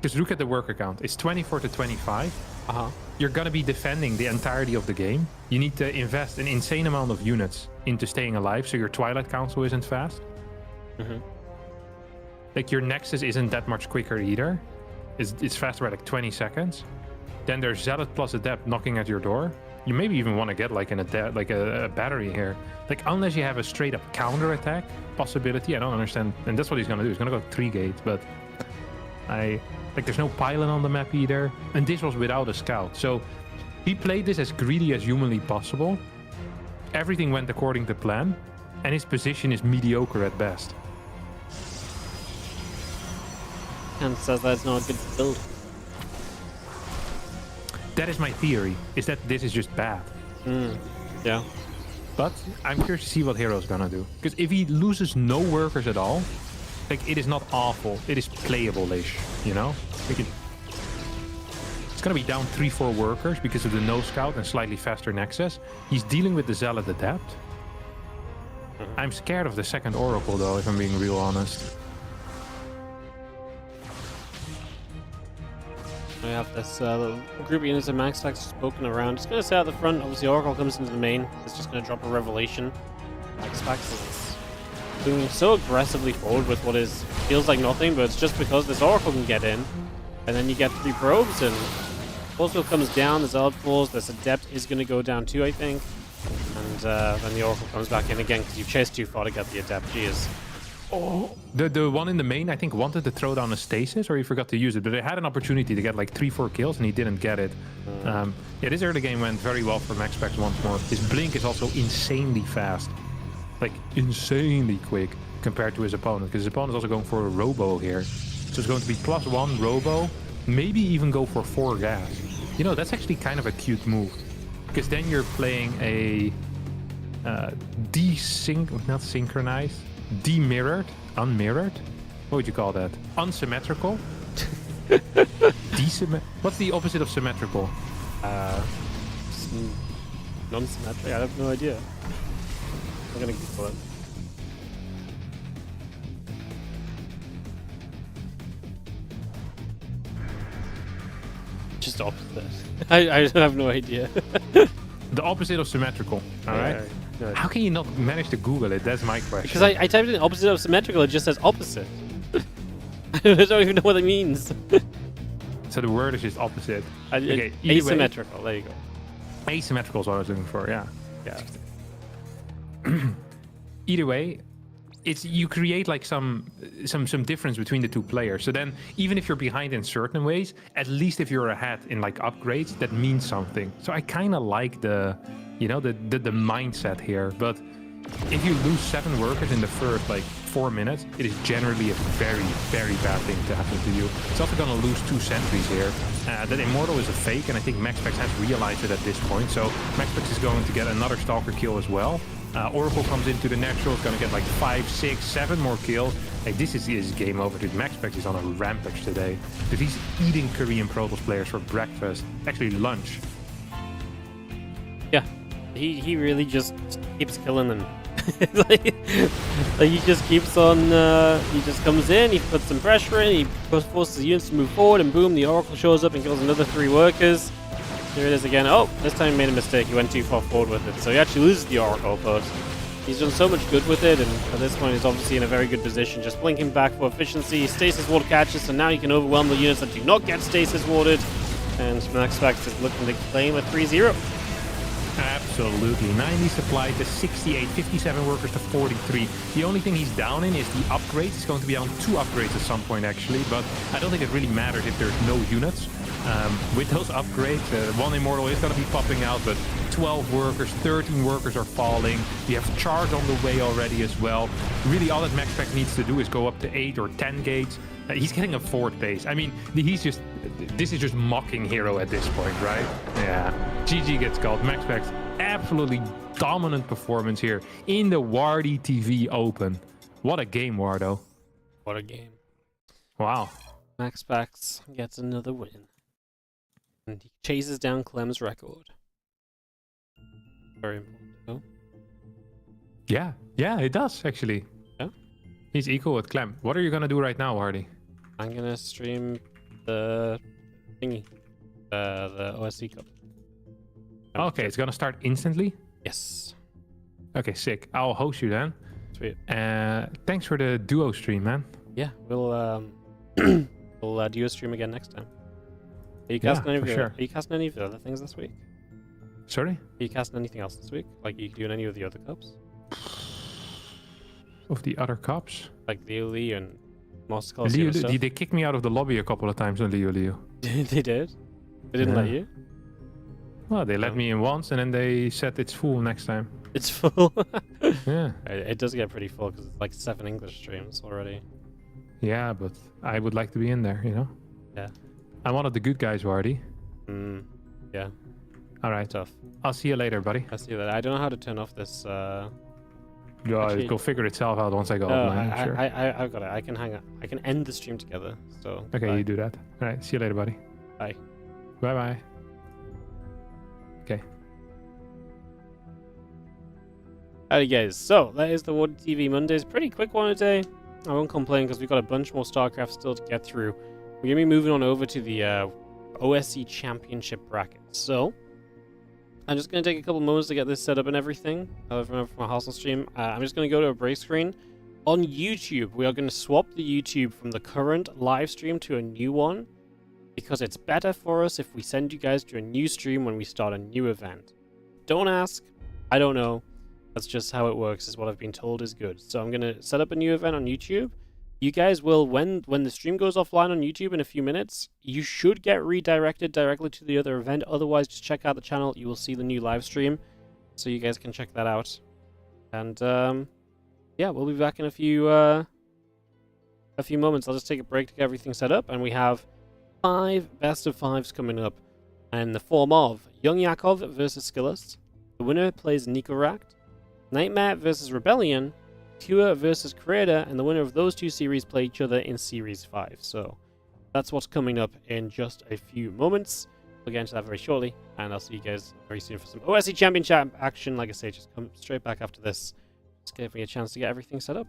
Because look at the worker count. It's 24 to 25. You're gonna be defending the entirety of the game. You need to invest an insane amount of units into staying alive, so your Twilight Council isn't fast. Like, your Nexus isn't that much quicker either. It's faster by like 20 seconds. Then there's Zealot plus Adept knocking at your door. You maybe even want to get like a battery here. Like, unless you have a straight up counter attack possibility, I don't understand. And that's what he's gonna do. He's gonna go 3 gates, but there's no pylon on the map either. And this was without a scout. So he played this as greedy as humanly possible. Everything went according to plan, and his position is mediocre at best. And says that's not a good build. That is my theory, is that this is just bad. Yeah. But I'm curious to see what hero's gonna do. Because if he loses no workers at all, like, it is not awful. It is playable-ish, you know? Like it's gonna be down 3-4 workers because of the no scout and slightly faster Nexus. He's dealing with the Zealot Adept. I'm scared of the second Oracle, though, if I'm being real honest. We have this group of units of MaxPacks spoken around. It's going to stay at the front. Obviously, Oracle comes into the main. It's just going to drop a Revelation. MaxPacks is moving so aggressively forward with what feels like nothing, but it's just because this Oracle can get in. And then you get 3 probes, and Forceful comes down. There's Zealot falls. This Adept is going to go down too, I think. And then the Oracle comes back in again because you've chased too far to get the Adept. Cheers. Oh, the one in the main, I think, wanted to throw down a stasis, or he forgot to use it. But they had an opportunity to get like 3-4 kills, and he didn't get it. Yeah, this early game went very well for MaxPacks once more. His blink is also insanely fast, like insanely quick compared to his opponent, because his opponent is also going for a robo here. So it's going to be +1 robo, maybe even go for 4 gas. You know, that's actually kind of a cute move, because then you're playing a not synchronized. Demirrored? Unmirrored? What would you call that? Unsymmetrical? What's the opposite of symmetrical? Non-symmetric? I have no idea. I'm gonna Google it. Just opposite. I have no idea. The opposite of symmetrical, alright? No. How can you not manage to Google it? That's my question. Because I typed in opposite of symmetrical, it just says opposite. I don't even know what it means. So the word is just opposite. Okay, asymmetrical, there you go. Asymmetrical is what I was looking for, yeah. Either way, it's you create like some difference between the two players. So then even if you're behind in certain ways, at least if you're ahead in like upgrades, that means something. So I kind of like the mindset here. But if you lose 7 workers in the first like 4 minutes, it is generally a very, very bad thing to happen to you. It's also going to lose 2 sentries here. That Immortal is a fake, and I think MaxPacks has realized it at this point. So MaxPacks is going to get another Stalker kill as well. Oracle comes into the natural, is going to get like 5, 6, 7 more kills. Like, this is game over, dude. MaxPacks is on a rampage today. Because he's eating Korean Protoss players for breakfast. Actually, lunch. Yeah. He really just keeps killing them. like he just keeps on, he just comes in, he puts some pressure in, he forces the units to move forward, and boom, the Oracle shows up and kills another 3 workers. Here it is again. Oh, this time he made a mistake. He went too far forward with it. So he actually loses the Oracle, but he's done so much good with it, and at this point he's obviously in a very good position. Just blinking back for efficiency. Stasis ward catches, so now you can overwhelm the units that do not get stasis warded. And MaxPacks is looking to claim a 3-0. Absolutely. 90 supply to 68, 57 workers to 43. The only thing he's down in is the upgrades. He's going to be on 2 upgrades at some point, actually, but I don't think it really matters if there's no units. With those upgrades, 1 Immortal is going to be popping out, but 12 workers, 13 workers are falling. You have charge on the way already as well. Really, all that MaxPacks needs to do is go up to 8 or 10 gates. He's getting a 4th base. I mean, this is just mocking herO at this point, right? Yeah. GG gets called. MaxPacks, absolutely dominant performance here in the WARDITV Open. What a game, Wardo. What a game. Wow. MaxPacks gets another win. And he chases down Clem's record. Very important, no? Yeah, it does, actually. Yeah? He's equal with Clem. What are you going to do right now, Wardy? I'm going to stream the thingy. The OSC Cup. Okay, it's going to start instantly? Yes. Okay, sick. I'll host you then. Sweet. Thanks for the duo stream, man. Yeah, we'll we'll duo stream again next time. Are you casting Are you casting any of the other things this week? Sorry? Are you casting anything else this week? Like, are you doing any of the other cups? Of the other cups? Like Leo and Master Colosseum stuff? They kicked me out of the lobby a couple of times on Leo. They did? They didn't let you? Well, they let me in once, and then they said it's full next time. It's full? Yeah. It does get pretty full, because it's like 7 English streams already. Yeah, but I would like to be in there, you know? Yeah. I'm one of the good guys, Wardy. Yeah. All right. Tough. I'll see you later, buddy. I'll see you later. I don't know how to turn off this. Actually, it'll figure itself out once I go offline. Sure. I've got it. I can hang up. I can end the stream together. So. Okay, bye. you do that. All right. See you later, buddy. Bye. Bye bye. Okay. Alright, guys. So that is the WARDITV Mondays. Pretty quick one today. I won't complain because we've got a bunch more StarCraft still to get through. We're going to be moving on over to the OSC Championship bracket. So, I'm just going to take a couple moments to get this set up and everything. From my hustle stream. I'm just going to go to a break screen. On YouTube, we are going to swap the YouTube from the current live stream to a new one. Because it's better for us if we send you guys to a new stream when we start a new event. Don't ask. I don't know. That's just how it works, is what I've been told is good. So I'm going to set up a new event on YouTube. You guys will, when the stream goes offline on YouTube in a few minutes, you should get redirected directly to the other event. Otherwise, just check out the channel. You will see the new live stream. So you guys can check that out. And, yeah, we'll be back in a few moments. I'll just take a break to get everything set up. And we have 5 best of 5s coming up in the form of Young Yakov versus Skillus. The winner plays Nikorakt. Nightmare versus Rebellion. Pure versus Creator, and the winner of those 2 series play each other in Series 5. So that's what's coming up in just a few moments. We'll get into that very shortly, and I'll see you guys very soon for some OSC Championship action. Like I say, just come straight back after this. Just give me a chance to get everything set up.